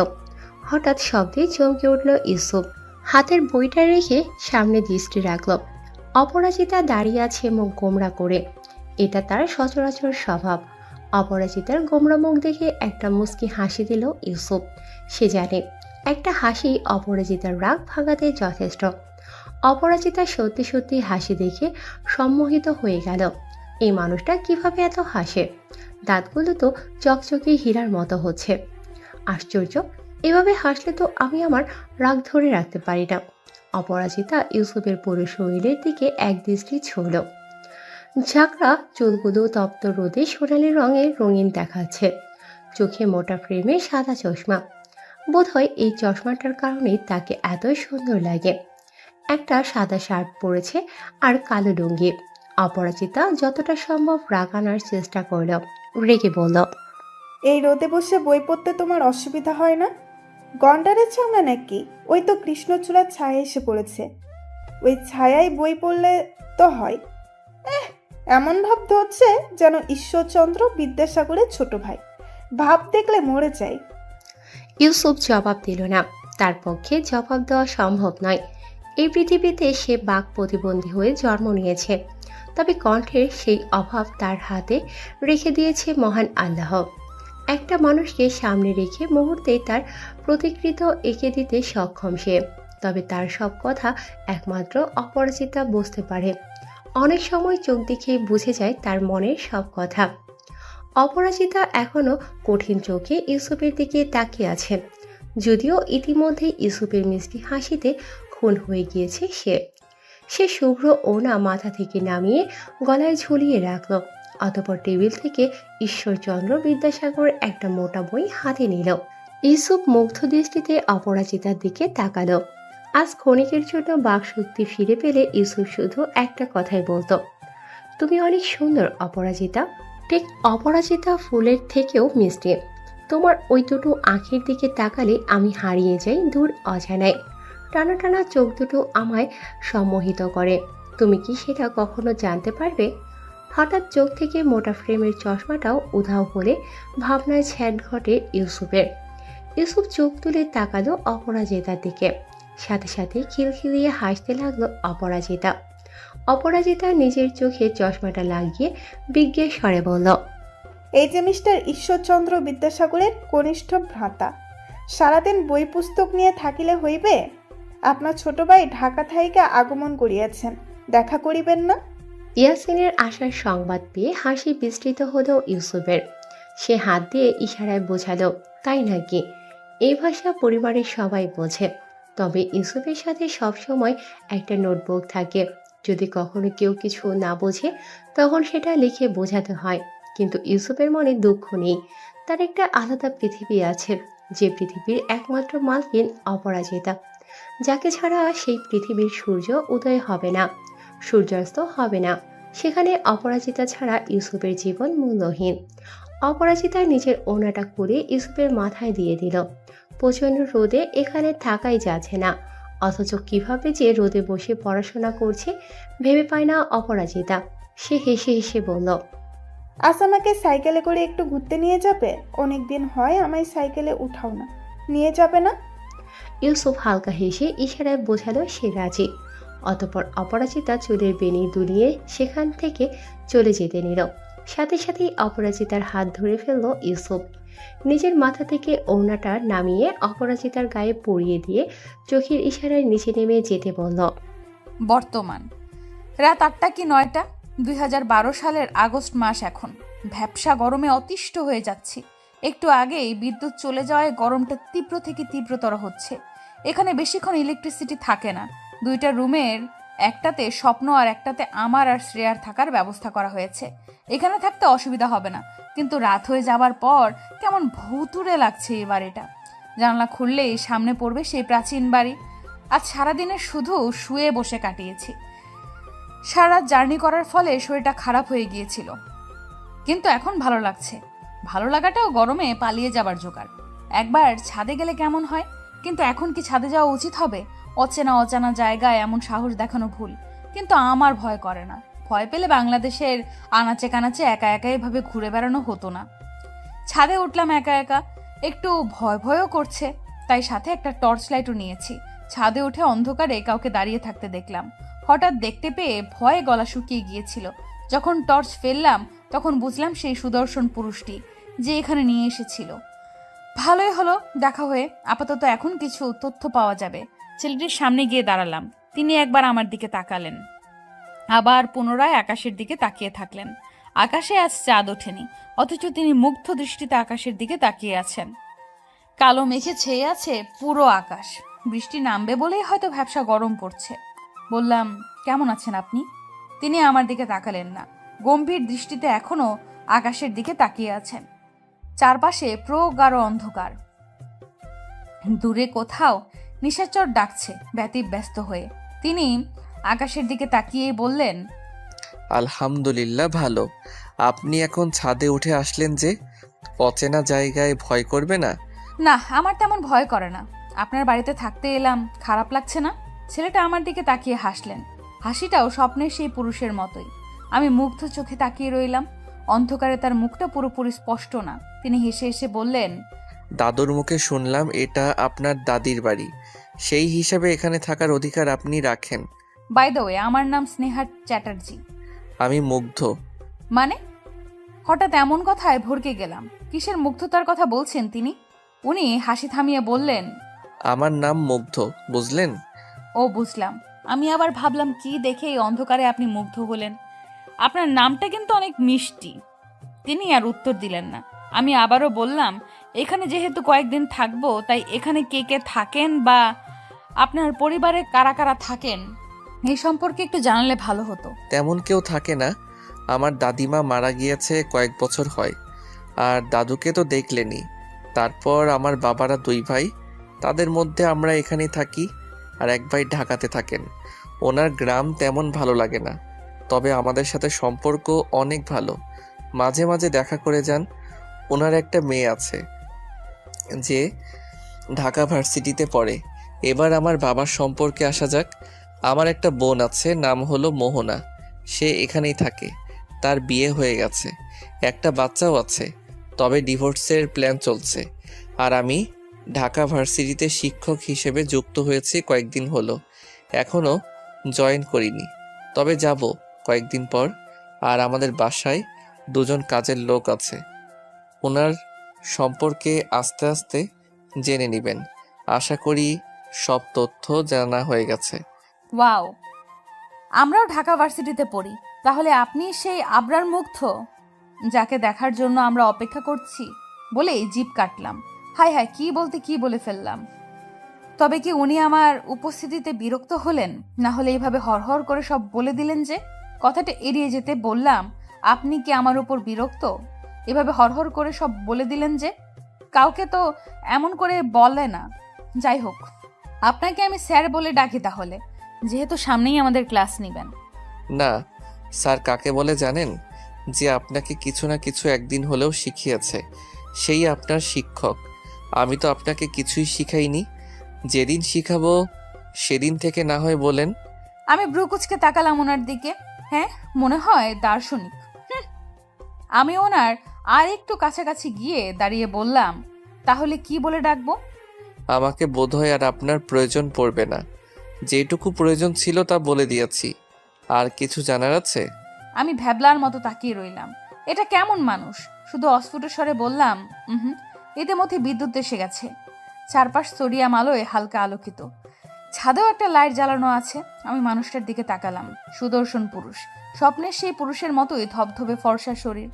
হঠাৎ শব্দে চমকে উঠল ইউসুফ। হাতের বইটা রেখে সামনে দৃষ্টি রাখল। অপরাজিতা দাঁড়িয়ে আছে মুখ গোমড়া করে। এটা তার সচরাচর স্বভাব। অপরাজিতার গোমড়া মুখ দেখে একটা মুচকি হাসি দিল ইউসুফ। সে জানে একটা হাসি অপরাজিতার রাগ ভাঙাতে যথেষ্ট। অপরাজিতা সত্যি সত্যি হাসি দেখে সম্মোহিত হয়ে গেল। এই মানুষটা কিভাবে এত হাসে? দাঁতগুলো তো চকচকে হীরার মতো হচ্ছে। আশ্চর্য, এভাবে হাসলে তো আমি আমার রাগ ধরে রাখতে পারি না। অপরাজিতা ইউসুফের পুরো শরীরের দিকে এক দৃষ্টি ছুঁল। ঝাঁকড়া চুলগুলো তপ্ত রোদে সোনালি রঙের রঙিন দেখাচ্ছে। চোখে মোটা ফ্রেমে সাদা চশমা। বোধহয় এই চশমাটার কারণেই তাকে এত সুন্দর লাগে। একটা সাদা শার্ট পরেছে আর কালো লুঙ্গি। অপরাজিতা যতটা সম্ভব রাগ আনার চেষ্টা করল। রেগে বলল, এই রোদে বসে বই পড়তে তোমার অসুবিধা হয় না? গন্ডারের চামড়া নাকি? ওই তো কৃষ্ণচূড়ার ছায়া এসে পড়েছে, ওই ছায়ায় বই পড়লে তো হয়। এমন ভাব ধরছে যেন ঈশ্বরচন্দ্র বিদ্যাসাগরের ছোট ভাই। ভাব দেখলে মরে যায়। ইউসুফ জবাব দিল না। তার পক্ষে জবাব দেওয়া সম্ভব নয়। এই পৃথিবীতে সে বাক প্রতিবন্ধী হয়ে জন্ম নিয়েছে, তবে কণ্ঠের সেই অভাব তার হাতে রেখে দিয়েছে মহান আল্লাহ। একটা মানুষকে সামনে রেখে মুহূর্তেই তার প্রতিকৃত এঁকে দিতে সক্ষম সে। তবে তার সব কথা একমাত্র অপরাজিতা বুঝতে পারে। অনেক সময় চোখ দেখেই বুঝে যায় তার মনের সব কথা। অপরাজিতা এখনো কঠিন চোখে ইউসুফের দিকে তাকিয়ে আছে, যদিও ইতিমধ্যে ইউসুফের মিষ্টি হাসিতে খুন হয়ে গিয়েছে সে শুভ্র ওড়না মাথা থেকে নামিয়ে গলায় ঝুলিয়ে রাখল। অতঃপর টেবিল থেকে ঈশ্বরচন্দ্র বিদ্যাসাগরের একটা মোটা বই হাতে নিল। ইউসুফ মুগ্ধ দৃষ্টিতে অপরাজিতার দিকে তাকালো। আজ ক্ষণিকের জন্য বাকশক্তি ফিরে পেলে ইউসুফ শুধু একটা কথাই বলতো, তুমি অনেক সুন্দর অপরাজিতা। ঠিক অপরাজিতা ফুলের থেকেও মিষ্টি। তোমার ওই দুটো আঁখের দিকে তাকালে আমি হারিয়ে যাই দূর অজানায়। টানা টানা চোখ দুটো আমায় সম্মোহিত করে। তুমি কি সেটা কখনো জানতে পারবে? হঠাৎ চোখ থেকে মোটা ফ্রেমের চশমাটাও উধাও হলে ভাবনায় ছ্যাদ ঘটে ইউসুফের। ইউসুফ চোখ তুলে তাকালো অপরাজিতার দিকে। সাথে সাথে খিলখিলিয়ে হাসতে লাগলো অপরাজিতা। অপরাজিতা নিজের চোখে চশমাটা লাগিয়ে বিজ্ঞের স্বরে বলল, এই যে মিস্টার ঈশ্বরচন্দ্র বিদ্যাসাগরের কনিষ্ঠ ভ্রাতা, সারাদিন বই পুস্তক নিয়ে থাকিলে হইবে? আপনার ছোট ভাই ঢাকা থাইকা আগমন করিয়াছেন, দেখা করিবেন না? ইয়াসিনের আসার সংবাদ পেয়ে হাসি বিস্তৃত হলো ইউসুফের। সে হাত দিয়ে ইশারায় বোঝালো, তাই নাকি? এই ভাষা পরিবারের সবাই বোঝে। তবে ইউসুফের সাথে সবসময় একটা নোটবুক থাকে। যদি কখনো কেউ কিছু না বোঝে তখন সেটা লিখে বোঝাতে হয়। কিন্তু ইউসুফের মনে দুঃখ নেই। তার একটা আলাদা পৃথিবী আছে, যে পৃথিবীর একমাত্র মালকিন অপরাজিতা, যাকে ছাড়া সেই পৃথিবীর সূর্য উদয় হবে না, সূর্যাস্ত হবে না। সেখানে অপরাজিতা ছাড়া ইউসুফের জীবন মূল্যহীন। অপরাজিতা নিজের ওড়নাটা খুলে ইউসুফের মাথায় দিয়ে দিল। প্রচণ্ড রোদে এখানে থাকাই যাচ্ছে না, অথচ কিভাবে যে রোদে বসে পড়াশোনা করছে ভেবে পায় না অপরাজিতা। সে হেসে হেসে বলল, আজ আমাকে সাইকেলে করে একটু ঘুরতে নিয়ে যাবে? অনেক দিন হয় আমায় সাইকেলে উঠাও না, নিয়ে যাবে না? ইউসুফ হালকা হেসে ইশারায় বোঝালো সে রাজি। অতঃপর অপরাজিতা চুলের বেনি দুলিয়ে সেখান থেকে চলে যেতে নিল। সাথে সাথেই অপরাজিতার হাত ধরে ফেলল ইউসুফ। নিজের মাথা থেকে ওড়নাটা নামিয়ে অপরাজিতার গায়ে পরিয়ে দিয়ে চোখের ইশারায় নিচে নেমে যেতে বলল। বর্তমান রাত 8টা কি 9টা, 2012 সালের আগস্ট মাস এখন। ভ্যাপসা গরমে অতিষ্ঠ হয়ে যাচ্ছি। একটু আগেই বিদ্যুৎ চলে যাওয়ায় গরমটা তীব্র থেকে তীব্রতর হচ্ছে। এখানে বেশিক্ষণ ইলেকট্রিসিটি থাকে না। 2টা রুমের একটাতে স্বপ্ন আর একটাতে আমার আর শ্রেয়ার থাকার ব্যবস্থা করা হয়েছে। এখানে থাকতে অসুবিধা হবে না, কিন্তু রাত হয়ে যাবার পর কেমন ভুতুড়ে লাগছে এই বাড়িটা। জানলা খুললেই সামনে পড়বে সেই প্রাচীন বাড়ি। আজ সারাদিনে শুধু শুয়ে বসে কাটিয়েছি। সারা জার্নি করার ফলে শরীরটা খারাপ হয়ে গিয়েছিল, কিন্তু এখন ভালো লাগছে। ভালো লাগাটাও গরমে পালিয়ে যাবার জোগাড়। একবার ছাদে গেলে কেমন হয়, কিন্তু এখন কি ছাদে যাওয়া উচিত হবে? অচেনা অজানা জায়গায় এমন সাহস দেখানো ভুল, কিন্তু আমার ভয় করে না। ভয় পেলে বাংলাদেশের আনাচে কানাচে একা একা এভাবে ঘুরে বেড়ানো হতো না। ছাদে উঠলাম একা একা, একটু ভয় ভয়ও করছে, তাই সাথে একটা টর্চ লাইটও নিয়েছি। ছাদে উঠে অন্ধকারে কাউকে দাঁড়িয়ে থাকতে দেখলাম। হঠাৎ দেখতে পেয়ে ভয়ে গলা শুকিয়ে গিয়েছিল। যখন টর্চ ফেললাম তখন বুঝলাম সেই সুদর্শন পুরুষটি যে এখানে নিয়ে এসেছিল। ভালোই হলো দেখা হয়ে। আপাতত এখন কিছু তথ্য পাওয়া যাবে। ছেলেটির সামনে গিয়ে দাঁড়ালাম। তিনি একবার আমার দিকে তাকালেন, আবার পুনরায় আকাশের দিকে তাকিয়ে থাকলেন। আকাশে আজ চাঁদ ওঠেনি, অথচ তিনি মুগ্ধ দৃষ্টিতে আকাশের দিকে তাকিয়ে আছেন। কালো মেঘে ছেয়ে আছে পুরো আকাশ। বৃষ্টি নামবে বলেই হয়তো ভ্যাপসা গরম পড়ছে। বললাম, কেমন আছেন আপনি? তিনি আমার দিকে তাকালেন না, গম্ভীর দৃষ্টিতে এখনো আকাশের দিকে তাকিয়ে আছেন। চারপাশে প্রগাঢ় অন্ধকার। দূরে কোথাও নিশাচর ডাকছে ব্যতিব্যস্ত হয়ে। তিনি আকাশের দিকে তাকিয়েই বললেন, আলহামদুলিল্লাহ ভালো। আপনি এখন ছাদে উঠে আসলেন যে, অচেনা জায়গায় ভয় করবে না? না, আমার তেমন ভয় করে না। আপনার বাড়িতে থাকতে এলাম, খারাপ লাগছে না? ছেলেটা আমার দিকে তাকিয়ে হাসলেন। হাসিটাও স্বপ্নের সেই পুরুষের মতোই। আমি মুগ্ধ চোখে তাকিয়ে রইলাম। অন্ধকারে তার মুখটা পুরোপুরি স্পষ্ট না। তিনি হেসে হেসে বললেন, দাদুর মুখে শুনলাম এটা আপনার দাদির বাড়ি, সেই হিসাবে এখানে থাকার অধিকার আপনি রাখেন। বাই দ্য ওয়ে, আমার নাম স্নেহা চ্যাটার্জি। আমি মুগ্ধ। মানে? হঠাৎ এমন কথায় ভরকে গেলাম। কিসের মুগ্ধতার কথা বলছেন তিনি? উনি হাসি থামিয়ে বললেন, আমার নাম মুগ্ধ, বুঝলেন? ও বুঝলাম। আমি আবার ভাবলাম কি দেখে এই অন্ধকারে আপনি মুগ্ধ হলেন। আপনার নামটা কিন্তু অনেক মিষ্টি। তিনি আর উত্তর দিলেন না। আমি আবারও বললাম, এখানে যেহেতু কয়েকদিন থাকবো, তাই এখানে কে কে থাকেন বা আপনার পরিবারে কারা কারা থাকেন এই সম্পর্কে একটু জানালে ভালো হতো। তেমন কেউ থাকে না। আমার দাদিমা মারা গিয়েছে কয়েক বছর হয়, আর দাদুকে তো দেখলেনি। তারপর আমার বাবারা 2 ভাই, তাদের মধ্যে আমরা এখানেই থাকি, আর এক ভাই ঢাকাতে থাকেন। ওনার গ্রাম তেমন ভালো লাগে না, তবে আমাদের সাথে সম্পর্ক অনেক ভালো। মাঝে মাঝে দেখা করে যান। ওনার একটা মেয়ে আছে যে ঢাকা ভার্সিটিতে পড়ে। এবার আমার বাবার সম্পর্কে আসা যাক। আমার একটা বোন আছে, নাম হলো মোহনা। সে এখানেই থাকে। তার বিয়ে হয়ে গেছে, একটা বাচ্চাও আছে, তবে ডিভোর্সের প্ল্যান চলছে। আর আমি ঢাকা ভার্সিটিতে শিক্ষক হিসেবে যুক্ত হয়েছি কয়েকদিন হলো। এখনও জয়েন করিনি, তবে যাব কয়েকদিন পর। আর আমাদের বাসায় 2 জন কাজের লোক আছে। ওনার সম্পর্কে আস্তে আস্তে জেনে নেবেন। আশা করি সব তথ্য জানা হয়ে গেছে। ওয়াও, আমরাও ঢাকা ভার্সিটিতে পড়ি। তাহলে আপনি সেই আবরার মুগ্ধ যাকে দেখার জন্য আমরা অপেক্ষা করছি? বলেই জিভ কাটলাম। হায় হায়, কি বলতে কি বলে ফেললাম। তবে কি উনি আমার উপস্থিতিতে বিরক্ত হলেন? না হলে এইভাবে হরহর করে সব বলে দিলেন যে? কথাটা এড়িয়ে যেতে বললাম, আপনি কি আমার উপর বিরক্ত? এভাবে হরহর করে সব বলে দিলেন যে? কাউকে তো এমন করে বলে না। যাই হোক, আপনাকে আমি স্যার বলে ডাকি তাহলে, যেহেতু সামনেই আমাদের ক্লাস নেবেন। না, স্যার কাকে বলে জানেন? যে আপনাকে কিছু না কিছু একদিন হলেও শিখিয়েছে, সেই আপনার শিক্ষক। আমি তো আপনাকে কিছুই শিখাইনি। যেদিন শিখাবো সেদিন থেকে না হয় বলেন। আমি ব্রুকুচকে তাকালাম ওনার দিকে। হ্যাঁ, মনে হয় দার্শনিক। আমি ওনার আর একটু কাছাকাছি গিয়ে দাঁড়িয়ে বললাম, তাহলে কি বলে ডাকবো? আমাকে বোধহয় আর আপনার প্রয়োজন পড়বে না। যেটুকু প্রয়োজন ছিল তা বলে দিয়েছি। আর কিছু জানার আছে? আমি ভ্যাবলার মতো তাকিয়ে রইলাম। এটা কেমন মানুষ? শুধু অস্ফুট স্বরে বললাম, ইতিমধ্যে বিদ্যুৎ এসে গেছে। চারপাশ সোডিয়াম আলোয় হালকা আলোকিত। ছাদেও একটা লাইট জ্বালানো আছে। আমি মানুষটার দিকে তাকালাম। সুদর্শন পুরুষ, স্বপ্নের সেই পুরুষের মতোই ধবধবে ফর্সা শরীর।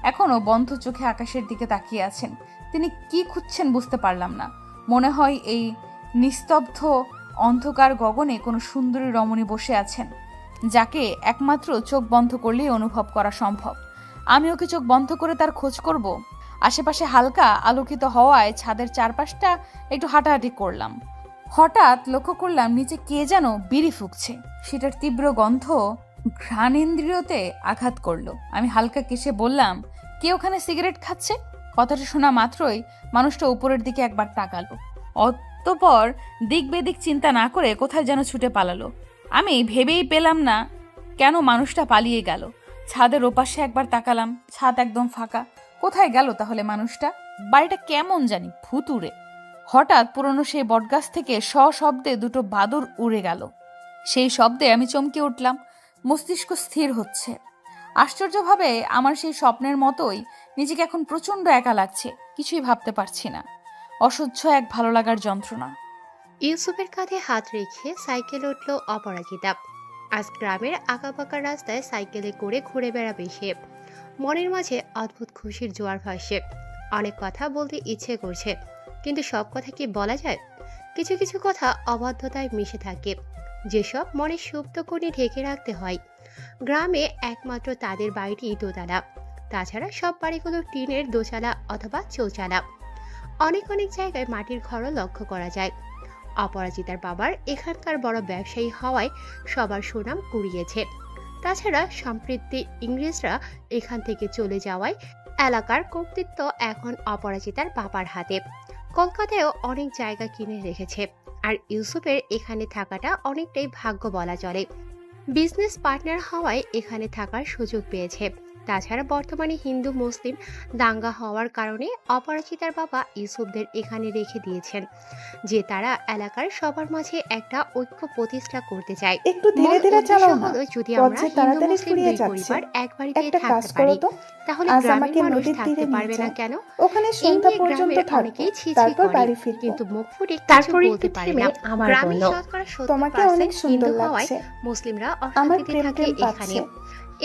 এখনো বন্ধ চোখে আকাশের দিকে তাকিয়ে আছেন। তিনি কি খুঁজছেন বুঝতে পারলাম না। মনে হয় এই নিস্তব্ধ অন্ধকার গগনে কোনো সুন্দরী রমণী বসে আছেন, যাকে একমাত্র চোখ বন্ধ করলেই অনুভব করা সম্ভব। আমি ওকে চোখ বন্ধ করে তার খোঁজ করব। আশেপাশে হালকা আলোকিত হওয়ায় ছাদের চারপাশটা একটু হাঁটাহাঁটি করলাম। হঠাৎ লক্ষ্য করলাম নিচে কে যেন বিড়ি ফুঁকছে। সেটার তীব্র গন্ধ ঘ্রাণেন্দ্রিয়তে আঘাত করলো। আমি হালকা কেশে বললাম, কে ওখানে সিগারেট খাচ্ছে? কথাটা শোনা মাত্রই মানুষটা উপরের দিকে একবার তাকালো, অতঃপর দিক বেদিক চিন্তা না করে কোথায় যেন ছুটে পালালো। আমি ভেবেই পেলাম না কেন মানুষটা পালিয়ে গেল। ছাদের ওপাশে একবার তাকালাম, ছাদ একদম ফাঁকা। কোথায় গেল তাহলে মানুষটা? বাড়িটা কেমন জানি ভুতুড়ে। হঠাৎ পুরনো সেই বটগাছ থেকে সশব্দে দুটো বাদুড় উড়ে গেল। সেই শব্দে আমি চমকে উঠলাম। মস্তিষ্ক স্থির হচ্ছে। আশ্চর্যভাবে আমার সেই স্বপ্নের মতোই নিজেকে এখন প্রচন্ড একা লাগছে। কিছুই ভাবতে পারছি না। অসহ্য এক ভালো লাগার যন্ত্রণা। ইউসুফের কাঁধে হাত রেখে সাইকেলে উঠল অপরাজিতা। আজ গ্রামের আঁকাবাঁকা রাস্তায় সাইকেলে করে ঘুরে বেড়াবে সে। মনের মাঝে অদ্ভুত খুশির জোয়ার ভাসছে। অনেক কথা বলতে ইচ্ছে করছে, কিন্তু সব কথা কি বলা যায়? কিছু কিছু কথা অবাধ্যতায় মিশে থাকে, যেসব মনে সুপ্ত করে ঢেকে রাখতে হয়। গ্রামে একমাত্র তাদের বাড়িটি দোতলা, তাছাড়া সব বাড়িগুলো টিনের দোচালা অথবা চৌচালা। অনেক অনেক জায়গায় মাটির ঘরও লক্ষ্য করা যায়। অপরাজিতার বাবার এখানকার বড় ব্যবসায়ী হওয়ায় সবার সুনাম কুড়িয়েছে। তাছাড়া সম্প্রতি ইংরেজরা এখান থেকে চলে যাওয়ায় এলাকার কর্তৃত্ব এখন অপরাজিতার বাবার হাতে। কলকাতায়ও অনেক জায়গা কিনে রেখেছে। আর ইউসুফের এখানে থাকাটা অনেকটাই ভাগ্য বলা চলে। বিজনেস পার্টনার হওয়ায় এখানে থাকার সুযোগ পেয়েছে। তাছাড়া বর্তমানে হিন্দু মুসলিম দাঙ্গা হওয়ার কারণে অপরাজিতার বাবা ইউসুফদের এখানে রেখে দিয়েছেন, যে তারা এলাকার সবার মাঝে একটা ঐক্য প্রতিষ্ঠা করতে চায়। একটু ধীরে ধীরে চালাও না, যদি পথ আমরা যে হিন্দু তাড়াতাড়ি মুসলিম ফুরিয়ে দুই যাচ্ছে। পরিবার এক বাড়িতে একটা কাজ থাকতে করো পারি, তো, তাহলে আজ গ্রামের আমাকে মানুষ নদীর থাকতে তীরে পারবে নিয়ে না যাও। কেন? ওখানে এই সন্ধ্যা নিয়ে পর্যন্ত গ্রামের থাকবো, অনেকেই ছি ছি তারপর করে, বাড়ি ফিরবো। কিন্তু মুখ ফুটে কিছু তারপর বলতে একটু পারে থেমে না। আবার গ্রামে বলল, শতকরা তোমাকে 70% অনেক সুন্দর হিন্দু হওয়ায় লাগছে। মুসলিমরা আমার অশান্তিতে প্রেম থাকে প্রেম এখানে। পাচ্ছে।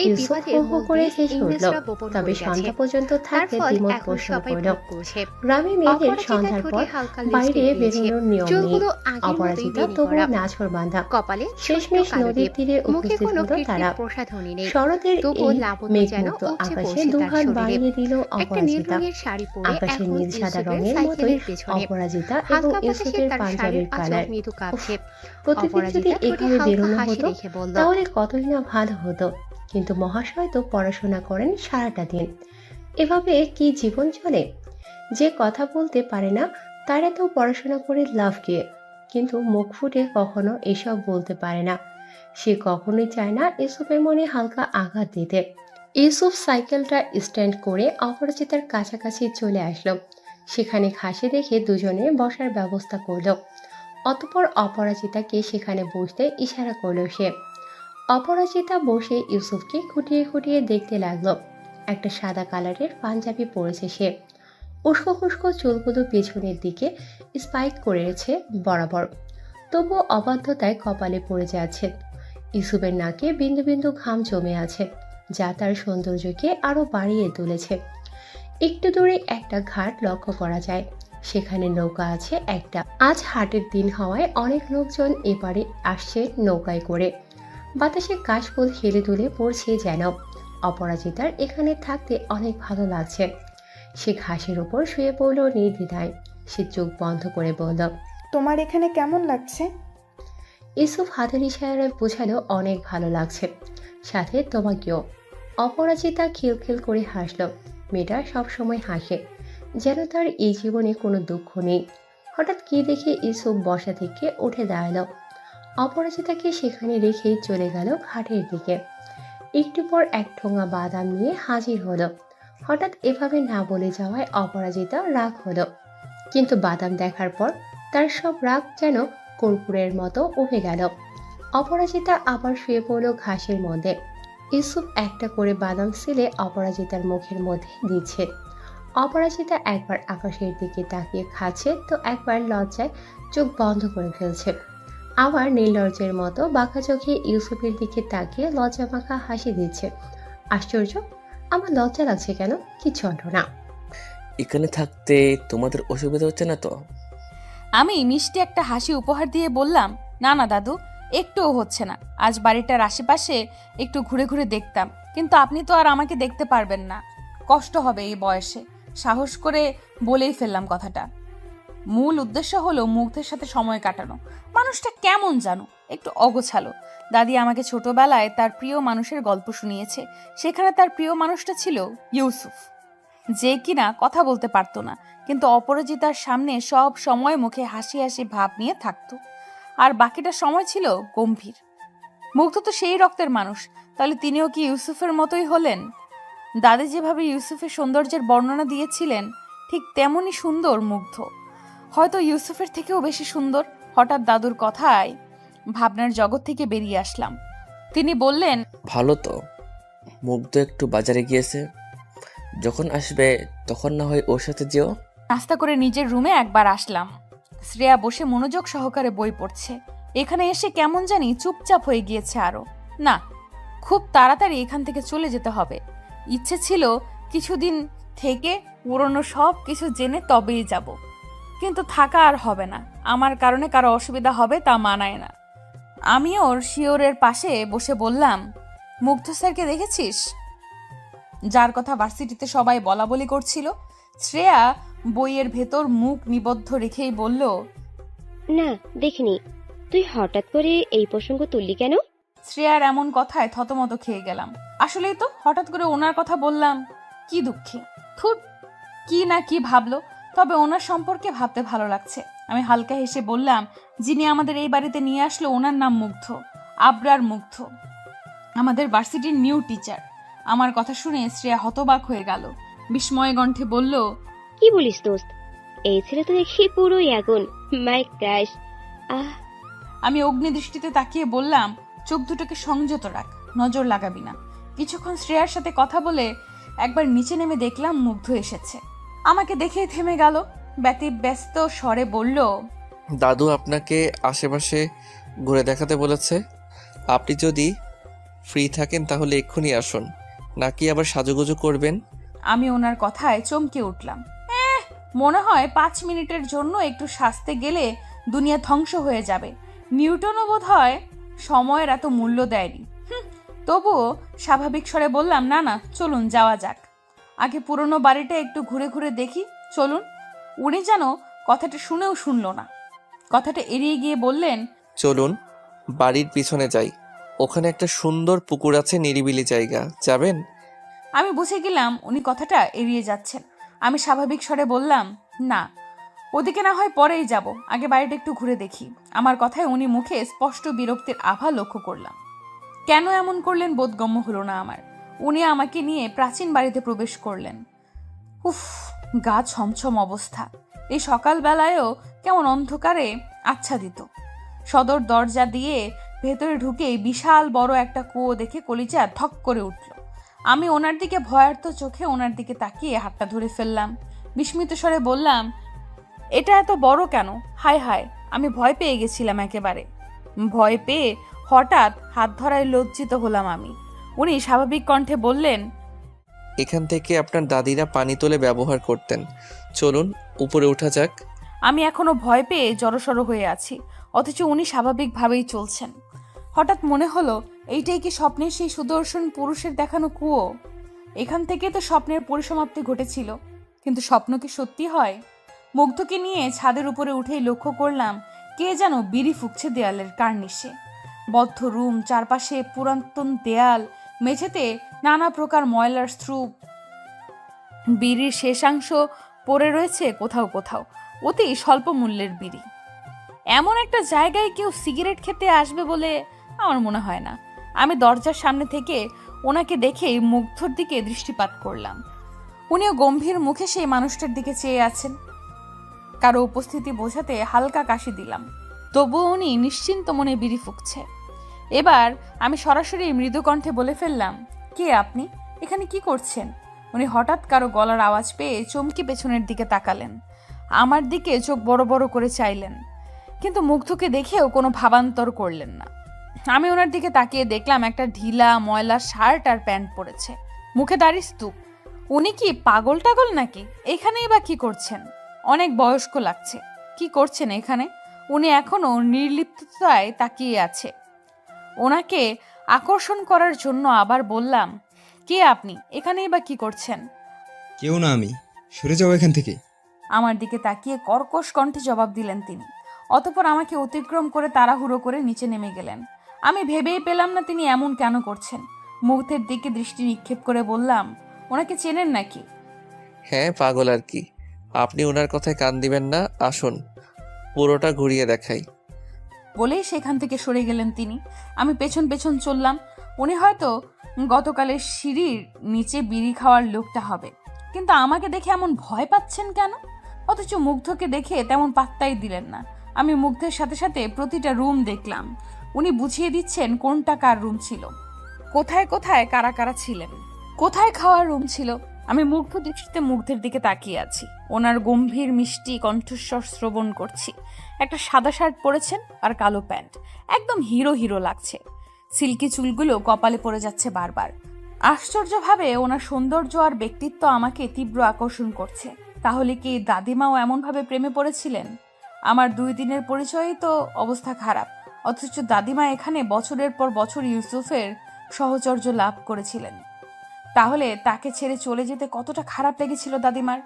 এই ইউসুফ বিবাদের হো হো মূল করে বীজ হেসে উঠল। ইংরেজরা বপন তবে করে গেছে। সন্ধ্যা পর্যন্ত তার থাকতে ফল দ্বিমত এখন পোষণ সবাই করল। ভোগ করছে। গ্রামে মেয়েদের অপরাজিতা সন্ধ্যার ঠোঁটে পর হালকা বাইরে লিপস্টিক দিয়েছে। বেরোনোর নিয়ম নেই। চুলগুলো আগের মতোই অপরাজিতা বেনি তবুও করা, নাছোড় বাঁধা। কপালে ছোট্ট শেষমেশ কালো নদীর টিপ। তীরে মুখে উপস্থিত কোনো হলো তারা। কীর্তির প্রসাধনী নেই, শরতের তবুও এই লাবণ্য যেন মেঘমুক্ত উপচে আকাশে পড়ছে তার দুহাত শরীরে। বাড়িয়ে দিল একটা নীল অপরাজিতা। রঙের শাড়ি পরে আকাশের এখন নীল সাদা ইউসুফের রঙের মতোই সাইকেলের পেছনে। অপরাজিতা এবং হালকা বাতাসে ইউসুফের তার শাড়ির পাঞ্জাবির আঁচল কালার। মৃদু কাঁপছে। প্রতিদিন যদি অপরাজিতা ঠোঁটে এভাবে হালকা বেরোনো হাসি হতো রেখে বলল, তাহলে কতই না ভালো হতো। কিন্তু মহাশয় তো পড়াশোনা করেন সারাটা দিন, এভাবে কি জীবন চলে? যে কথা বলতে পারে না তারা তো পড়াশোনা করে লাভ কি? কিন্তু মুখ ফুটে কখনো এসব বলতে পারে না। সে কখনোই চায় না ইউসুফের মনে হালকা আঘাত দিতে। ইউসুফ সাইকেলটা স্ট্যান্ড করে অপরাজিতার কাছাকাছি চলে আসলো। সেখানে ঘাসে দেখে দুজনে বসার ব্যবস্থা করলো। অতঃপর অপরাজিতাকে সেখানে বসতে ইশারা করলো সে। অপরাজিতা বসে ইউসুফকে খুঁটিয়ে খুঁটিয়ে দেখতে লাগলো। একটা সাদা কালারের পাঞ্জাবি পরেছে সে। উস্কো খুস্কো চুলগুলো পেছনের দিকে স্পাইক করেছে বরাবর, তবুও অবাধ্যতায় কপালে পড়ে যাচ্ছে। ইউসুফের নাকে বিন্দু বিন্দু ঘাম জমে আছে, যা তার সৌন্দর্যকে আরো বাড়িয়ে তুলেছে। একটু দূরে একটা ঘাট লক্ষ্য করা যায়, সেখানে নৌকা আছে একটা। আজ হাটের দিন হওয়ায় অনেক লোকজন এপারে আসছে নৌকায় করে। বাতাসে কাশফুল হেলে দুলে পড়ছে যেন। অপরাজিতার এখানে থাকতে অনেক ভালো লাগছে। সে ঘাসের উপর শুয়ে পড়ল নির্দ্বিধায়। সে চোখ বন্ধ করে বলল, তোমার এখানে কেমন লাগছে? ইউসুফ হাতের ইশারায় বোঝালো অনেক ভালো লাগছে, সাথে তোমাকেও। অপরাজিতা খিলখিল করে হাসল। মেয়েটা সবসময় হাসে, যেন তার এই জীবনে কোনো দুঃখ নেই। হঠাৎ কি দেখে ইউসুফ বসা থেকে উঠে দাঁড়ালো। অপরাজিতাকে সেখানে রেখে চলে গেল ঘাটের দিকে। একটু পর এক ঠোঙা বাদাম নিয়ে হাজির হলো। হঠাৎ এভাবে না বলে যাওয়ায় অপরাজিতা রাগ হলো, কিন্তু বাদাম দেখার পর তার সব রাগ যেন কর্পূরের মতো উঠে গেল। অপরাজিতা আবার শুয়ে পড়ল ঘাসের মধ্যে। ইউসুফ একটা করে বাদাম সিলে অপরাজিতার মুখের মধ্যে দিচ্ছে। অপরাজিতা একবার আকাশের দিকে তাকিয়ে খাচ্ছে, তো একবার লজ্জায় চোখ বন্ধ করে ফেলছে। আবার নির্লজ্জের মতো বাঁকা চোখে ইউসুফের দিকে তাকিয়ে লজ্জামাখা হাসি দিচ্ছে। আশ্চর্য, আমার লজ্জা লাগছে কেন? কিচ্ছু হলো না। এখানে থাকতে তোমাদের অসুবিধা হচ্ছে না তো? আমি মিষ্টি একটা হাসি উপহার দিয়ে বললাম, না না দাদু, একটুও হচ্ছে না। আজ বাড়িটার আশেপাশে একটু ঘুরে ঘুরে দেখতাম, কিন্তু আপনি তো আর আমাকে দেখতে পারবেন না, কষ্ট হবে এই বয়সে। সাহস করে বলেই ফেললাম কথাটা। মূল উদ্দেশ্য হলো মুগ্ধের সাথে সময় কাটানো। মানুষটা কেমন জানো, একটু অগোছালো। দাদি আমাকে ছোটবেলায় তার প্রিয় মানুষের গল্প শুনিয়েছে। সেখানে তার প্রিয় মানুষটা ছিল ইউসুফ, যে কিনা কথা বলতে পারতো না, কিন্তু অপরাজিতার সামনে সব সময় মুখে হাসি হাসি ভাব নিয়ে থাকতো, আর বাকিটা সময় ছিল গম্ভীর। মুগ্ধ তো সেই রক্তের মানুষ, তাহলে তিনিও কি ইউসুফের মতোই হলেন? দাদি যেভাবে ইউসুফের সৌন্দর্যের বর্ণনা দিয়েছিলেন, ঠিক তেমনই সুন্দর মুগ্ধ, হয়তো ইউসুফের থেকেও বেশি সুন্দর। হঠাৎ দাদুর কথায় ভাবনার জগৎ থেকে বেরিয়ে আসলাম। তিনি বললেন, ভালো তো, মুগ্ধ একটু বাজারে গিয়েছে, যখন আসবে তখন না হয় ওর সাথে যেও। নাস্তা করে নিজের রুমে একবার আসলাম। শ্রেয়া বসে মনোযোগ সহকারে বই পড়ছে। এখানে এসে কেমন জানি চুপচাপ হয়ে গিয়েছে আরো। না, খুব তাড়াতাড়ি এখান থেকে চলে যেতে হবে। ইচ্ছে ছিল কিছুদিন থেকে পুরনো সব কিছু জেনে তবেই যাব, কিন্তু থাকা আর হবে না। আমার কারণে কারো অসুবিধা হবে তা মানায় না। আমি ওর শিওরের পাশে বসে বললাম, মুগ্ধ স্যারকে দেখেছিস, যার কথা ভার্সিটিতে সবাই বলা বলি করছিল? শ্রেয়া বইয়ের ভেতর মুখ নিবদ্ধ রেখেই বলল, না, দেখিনি। তুই হঠাৎ করে এই প্রসঙ্গ তুললি কেন? শ্রেয়ার এমন কথায় থতমত খেয়ে গেলাম। আসলেই তো হঠাৎ করে ওনার কথা বললাম, কি দুঃখে। খুব কি না কি ভাবলো, তবে ওনার সম্পর্কে ভাবতে ভালো লাগছে। আমি হালকা হেসে বললাম, যিনি আমাদের এই বাড়িতে নিয়ে আসলো ওনার নাম মুগ্ধ, আবরার মুগ্ধ, আমাদের ভার্সিটির নিউ টিচার। আমার কথা শুনে শ্রেয়া হতবাক হয়ে গেল, বিস্ময় কণ্ঠে বলল, কি বলিস দোস্ত? এই ছেলে তো দেখি পুরোই আগুন, মাই ক্রাশ। আহ, আমি অগ্নিদৃষ্টিতে তাকিয়ে বললাম, চোখ দুটোকে সংযত রাখ, নজর লাগাবি না। কিছুক্ষণ শ্রেয়ার সাথে কথা বলে একবার নিচে নেমে দেখলাম মুগ্ধ এসেছে। আমাকে দেখেই থেমে গেল, ব্যতিব্যস্ত স্বরে বলল, দাদু আপনাকে আশেপাশে ঘুরে দেখাতে বলেছে। আপনি যদি ফ্রি থাকেন তাহলে এক্ষুনি আসুন, নাকি আবার সাজুগুজু করবেন? আমি ওনার কথায় চমকে উঠলাম। মনে হয় 5 মিনিটের জন্য একটু সাজতে গেলে দুনিয়া ধ্বংস হয়ে যাবে। নিউটনও বোধ হয় সময়ের এত মূল্য দেয়নি। তবুও স্বাভাবিক স্বরে বললাম, না না, চলুন যাওয়া যাক, আগে পুরনো বাড়িটা একটু ঘুরে ঘুরে দেখি, চলুন। উনি যেন কথাটা শুনেও শুনল না, কথাটা এড়িয়ে গিয়ে বললেন, চলুন বাড়ির পিছনে যাই, ওখানে একটা সুন্দর পুকুর আছে, নিরিবিলি জায়গা, যাবেন? আমি বুঝে গেলাম উনি কথাটা এড়িয়ে যাচ্ছেন। আমি স্বাভাবিক স্বরে বললাম, না, ওদিকে না হয় পরেই যাব, আগে বাড়িটা একটু ঘুরে দেখি। আমার কথায় উনি মুখে স্পষ্ট বিরক্তির আভা লক্ষ্য করলাম। কেন এমন করলেন বোধগম্য হলো না আমার। উনি আমাকে নিয়ে প্রাচীন বাড়িতে প্রবেশ করলেন। উফ, গা ছমছম অবস্থা। এই সকালবেলায়ও কেমন অন্ধকারে আচ্ছাদিত। সদর দরজা দিয়ে ভেতরে ঢুকে বিশাল বড় একটা কুয়ো দেখে কলিজা ধক করে উঠল। আমি ওনার দিকে ভয়ার্ত চোখে ওনার দিকে তাকিয়ে হাতটা ধরে ফেললাম। বিস্মিত স্বরে বললাম, এটা এত বড় কেন? হায় হায়, আমি ভয় পেয়ে গেছিলাম একেবারে। ভয় পেয়ে হঠাৎ হাত ধরায় লজ্জিত হলাম আমি। উনি স্বাভাবিক কণ্ঠে বললেন, এখান থেকে আপনার দাদিরা পানি তুলে ব্যবহার করতেন, চলুন উপরে ওঠা যাক। আমি এখনো ভয় পেয়ে জড়সড় হয়ে আছি, অথচ উনি স্বাভাবিকভাবেই চলছেন। হঠাৎ মনে হলো, এইটাই কি স্বপ্নের সেই সুদর্শন পুরুষের দেখানো কুয়ো? এখান থেকে তো স্বপ্নের পরিসমাপ্তি ঘটেছিল, কিন্তু স্বপ্ন কি সত্যি হয়? মুগ্ধকে নিয়ে ছাদের উপরে উঠেই লক্ষ্য করলাম, কে যেন বিড়ি ফুঁকছে দেয়ালের কার্নিশে। বদ্ধ রুম, চারপাশে পুরাতন দেয়াল, মেঝেতে নানা প্রকার ময়লার স্তূপ, বিড়ির শেষাংশ পড়ে রয়েছে কোথাও কোথাও, অতি স্বল্প মূল্যের বিড়ি। এমন একটা জায়গায় কেউ সিগারেট খেতে আসবে বলে আমার মনে হয় না। আমি দরজার সামনে থেকে ওনাকে দেখেই মুগ্ধর দিকে দৃষ্টিপাত করলাম। উনিও গম্ভীর মুখে সেই মানুষটার দিকে চেয়ে আছেন। কারো উপস্থিতি বোঝাতে হালকা কাশি দিলাম, তবুও উনি নিশ্চিন্ত মনে বিড়ি ফুঁকছে। এবার আমি সরাসরি মৃদু কণ্ঠে বলে ফেললাম, কে আপনি? এখানে কি করছেন? উনি হঠাৎ কারো গলার আওয়াজ পেয়ে চমকে পেছনের দিকে তাকালেন, আমার দিকে চোখ বড় বড় করে চাইলেন। কিন্তু মুগ্ধকে দেখেও কোনো ভাবান্তর করলেন না। আমি ওনার দিকে তাকিয়ে দেখলাম একটা ঢিলা ময়লা শার্ট আর প্যান্ট পরেছে, মুখে দাড়ি স্তূপ। উনি কি পাগল টাগল নাকি? এখানেই বা কি করছেন? অনেক বয়স্ক লাগছে। কি করছেন এখানে? উনি এখনো নির্লিপ্ততায় তাকিয়ে আছে। ওনাকে আকর্ষণ করার জন্য আবার বললাম, কে আপনি? এখানেই বা কি করছেন? কেউ না আমি, সরে যাও এখান থেকে। আমার দিকে তাকিয়ে কর্কশ কণ্ঠে জবাব দিলেন তিনি। অতঃপর আমাকে অতিক্রম করে তাড়াহুড়ো করে নিচে নেমে গেলেন। আমি ভেবেই পেলাম না তিনি এমন কেন করছেন। মুগ্ধের দিকে দৃষ্টি নিক্ষেপ করে বললাম, ওনাকে চেনেন নাকি? হ্যাঁ, পাগল আর কি। আপনি ওনার কথায় কান দিবেন না, আসুন পুরোটা ঘুরিয়ে দেখাই। বলেই সেখান থেকে সরে গেলেন তিনি। আমি পেছন পেছন চললাম। উনি হয়তো গতকালের সিঁড়ির নিচে বিড়ি খাওয়ার লোকটা হবে, কিন্তু আমাকে দেখে এমন ভয় পাচ্ছেন কেন? অথচ মুগ্ধকে দেখে তেমন পাত্তাই দিলেন না। আমি মুগ্ধের সাথে সাথে প্রতিটা রুম দেখলাম। উনি বুঝিয়ে দিচ্ছেন কোনটা কার রুম ছিল, কোথায় কোথায় কারা কারা ছিলেন, কোথায় খাওয়ার রুম ছিল। আমি মুগ্ধ দৃষ্টিতে মুগ্ধের দিকে তাকিয়ে আছি। ওনার গম্ভীর মিষ্টি কণ্ঠস্বর শ্রবণ করছি। একটা সাদা শার্ট পরেছেন আর কালো প্যান্ট, একদম হিরো হিরো লাগছে। সিল্কি চুলগুলো কপালে পড়ে যাচ্ছে বারবার। আশ্চর্যভাবে ওনার সৌন্দর্য আর ব্যক্তিত্ব আমাকে তীব্র আকর্ষণ করছে। তাহলে কি দাদিমাও এমনভাবে প্রেমে পড়েছিলেন? আমার 2 দিনের পরিচয়ই তো অবস্থা খারাপ, অথচ দাদিমা এখানে বছরের পর বছর ইউসুফের সহচর্য লাভ করেছিলেন। তাহলে তাকে ছেড়ে চলে যেতে কতটা খারাপ লেগেছিল দাদিমার।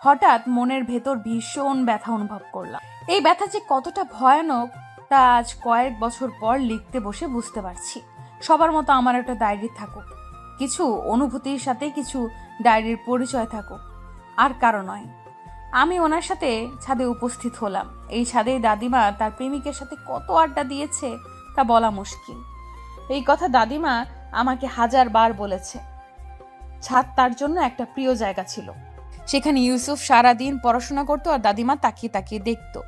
হঠাৎ মনের ভেতর ভীষণ ব্যথা অনুভব করলাম। এই ব্যথা যে কতটা ভয়ানক তা আজ কয়েক বছর পর লিখতে বসে বুঝতে পারছি। সবার মতো আমার একটা ডায়েরি থাকুক, কিছু অনুভূতির সাথে কিছু ডায়েরির পরিচয় থাকুক, আর কারো নয়। আমি ওনার সাথে ছাদে উপস্থিত হলাম। এই ছাদেই দাদিমা তার প্রেমিকের সাথে কত আড্ডা দিয়েছে তা বলা মুশকিল। এই কথা দাদিমা আমাকে 1000 বার বলেছে। ছাদ তার জন্য একটা প্রিয় জায়গা ছিল। সেখানে ইউসুফ সারাদিন পড়াশোনা করতো আর দাদিমা তাকিয়ে তাকিয়ে দেখতো।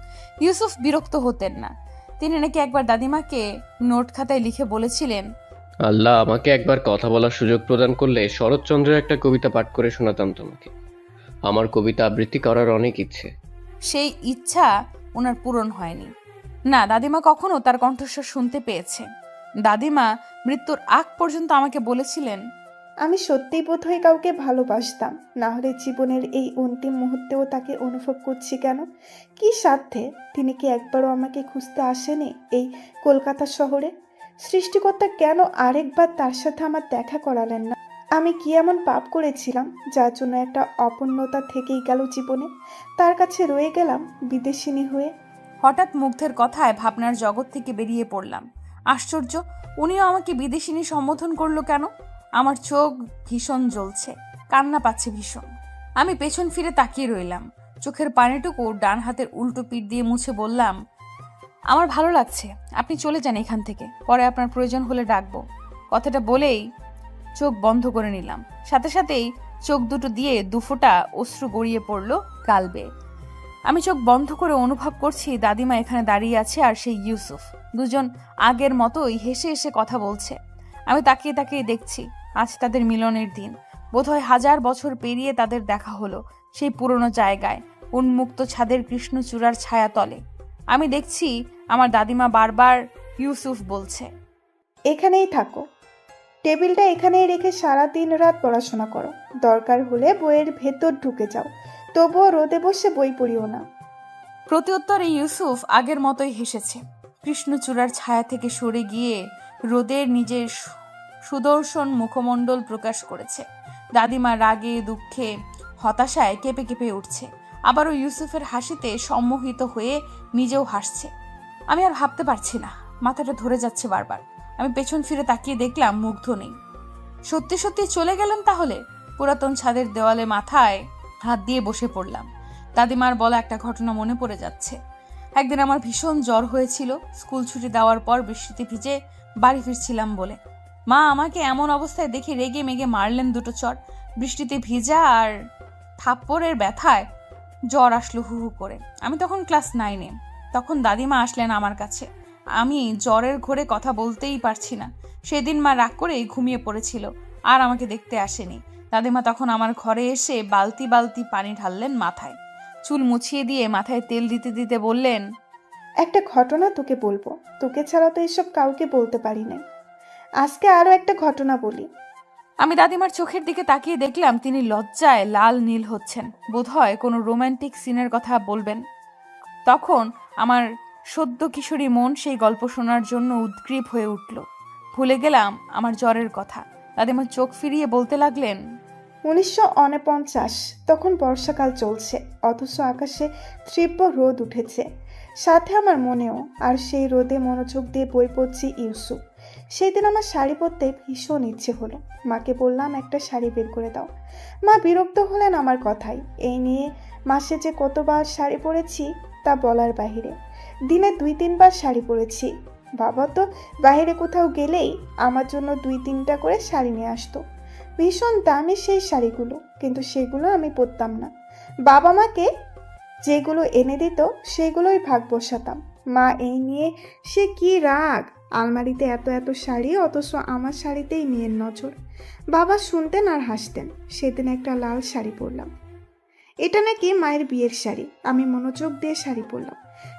ইউসুফ বিরক্ত হতেন না। তিনি নাকি একবার দাদিমাকে নোট খাতায় লিখে বলেছিলেন, আল্লাহ আমাকে একবার কথা বলার সুযোগ প্রদান করলে শরৎচন্দ্রের একটা কবিতা পাঠ করে শোনাতাম তোমাকে। আমার কবিতা আবৃত্তি করার অনেক ইচ্ছে। সেই ইচ্ছা ওনার পূরণ হয়নি। না, দাদিমা কখনো তার কণ্ঠস্বর শুনতে পেয়েছে। দাদিমা মৃত্যুর আগ পর্যন্ত আমাকে বলেছিলেন, আমি সত্যিই বোধহয় কাউকে ভালোবাসতাম, না হলে জীবনের এই অন্তিম মুহূর্তেও তাকে অনুভব করছি কেন? কি স্বার্থে? তিনি কি একবারও আমাকে খুঁজতে আসেনি এই কলকাতা শহরে? সৃষ্টিকর্তা কেন আরেকবার তার সাথে আমার দেখা করালেন না? আমি কি এমন পাপ করেছিলাম যার জন্য একটা অপূর্ণতা থেকেই গেল জীবনে? তার কাছে রয়ে গেলাম বিদেশিনী হয়ে। হঠাৎ মুগ্ধের কথায় ভাবনার জগৎ থেকে বেরিয়ে পড়লাম। আশ্চর্য, উনিও আমাকে বিদেশিনী সম্বোধন করলো কেন? আমার চোখ ভীষণ জ্বলছে, কান্না পাচ্ছে ভীষণ। আমি পেছন ফিরে তাকিয়ে রইলাম। চোখের পানিটুকু ডান হাতের উল্টো পিঠ দিয়ে মুছে বললাম, আমার ভালো লাগছে, আপনি চলে যান এখান থেকে, পরে আপনার প্রয়োজন হলে ডাকবো। কথাটা বলেই চোখ বন্ধ করে নিলাম। সাথে সাথেই চোখ দুটো দিয়ে 2 ফোঁটা অশ্রু গড়িয়ে পড়ল গাল বেয়ে। আমি চোখ বন্ধ করে অনুভব করছি দাদিমা এখানে দাঁড়িয়ে আছে আর সেই ইউসুফ। দুজন আগের মতোই হেসে হেসে কথা বলছে। আমি তাকিয়ে তাকিয়ে দেখছি। আজ তাদের মিলনের দিন। বোধহয় 1000 বছর পেরিয়ে তাদের দেখা হলো সেই পুরনো জায়গায়, উন্মুক্ত ছাদের কৃষ্ণচূড়ার ছায়া তলে। আমি দেখছি আমার দাদিমা বারবার ইউসুফ বলছে, এখানেই থাকো, টেবিলটা এখানেই রেখে সারা দিন রাত পড়াশোনা করো, দরকার হলে বইয়ের ভেতর ঢুকে যাও, তবুও রোদে বসে বই পড়িও না। প্রত্যুত্তরে ইউসুফ আগের মতোই হেসেছে। কৃষ্ণচূড়ার ছায়া থেকে সরে গিয়ে রোদের নিজের সুদর্শন মুখমণ্ডল প্রকাশ করেছে। দাদিমা রাগে, দুঃখে, হতাশায় কেঁপে কেঁপে উঠছে। আবারও ইউসুফের হাসিতে সম্মোহিত হয়ে নিজেও হাসছে। আমি আর ভাবতে পারছি না, মাথাটা ধরে যাচ্ছে বারবার। আমি পেছন ফিরে তাকিয়ে দেখলাম মুগ্ধ নেই। সত্যি সত্যি চলে গেলেন তাহলে? পুরাতন ছাদের দেওয়ালে মাথায় হাত দিয়ে বসে পড়লাম। দাদিমার বলা একটা ঘটনা মনে পড়ে যাচ্ছে। একদিন আমার ভীষণ জ্বর হয়েছিল। স্কুল ছুটি দেওয়ার পর বৃষ্টিতে ভিজে বাড়ি ফিরছিলাম বলে মা আমাকে এমন অবস্থায় দেখে রেগে মেগে মারলেন 2টো চড়। বৃষ্টিতে ভিজা আর থাপ্পড়ের ব্যথায় জ্বর আসলো হু হু করে। আমি তখন ক্লাস 9-এ। তখন দাদিমা আসলেন আমার কাছে। আমি জ্বরের ঘোরে কথা বলতেই পারছি না। সেদিন মা রাগ করেই ঘুমিয়ে পড়েছিল আর আমাকে দেখতে আসেনি। দাদিমা তখন আমার ঘরে এসে বালতি বালতি পানি ঢাললেন মাথায়, চুল মুছিয়ে দিয়ে মাথায় তেল দিতে দিতে বললেন, একটা ঘটনা তোকে বলবো, তোকে ছাড়া তো এসব কাউকে বলতে পারি না। আজকে আরো একটা ঘটনা বলি। আমি দাদিমার চোখের দিকে তাকিয়ে দেখলাম তিনি লজ্জায় লাল নীল হচ্ছেন। বোধহয় কোনো রোমান্টিক সিনের কথা বলবেন। তখন আমার সদ্য কিশোরী মন সেই গল্প শোনার জন্য উদ্গ্রীব হয়ে উঠল। ভুলে গেলাম আমার জ্বরের কথা। দাদিমা চোখ ফিরিয়ে বলতে লাগলেন, 1949, তখন বর্ষাকাল চলছে, অথচ আকাশে তীব্র রোদ উঠেছে, সাথে আমার মনেও। আর সেই রোদে মনোযোগ দিয়ে বই পড়ছি ইউসুফ। সেই দিন আমার শাড়ি পরতে ভীষণ ইচ্ছে হলো। মাকে বললাম একটা শাড়ি বের করে দাও। মা বিরক্ত হলেন আমার কথাই। এই নিয়ে মাসে যে কতবার শাড়ি পরেছি তা বলার বাহিরে। দিনে 2-3 বার শাড়ি পরেছি। বাবা তো বাইরে কোথাও গেলেই আমার জন্য 2-3টা করে শাড়ি নিয়ে আসতো। ভীষণ দামি সেই শাড়িগুলো, কিন্তু সেগুলো আমি পরতাম না। বাবা মাকে যেগুলো এনে দিত সেগুলোই ভাগ বসাতাম। মা এই নিয়ে সে কি রাগ, আলমারিতে এত এত শাড়ি, অথচ আমার শাড়িতেই মেয়ের নজর। বাবা শুনতেন আর হাসতেন। সেদিন একটা লাল শাড়ি পরলাম। এটা নাকি মায়ের বিয়ের শাড়ি। আমি মনোযোগ দিয়ে শাড়ি পরলাম।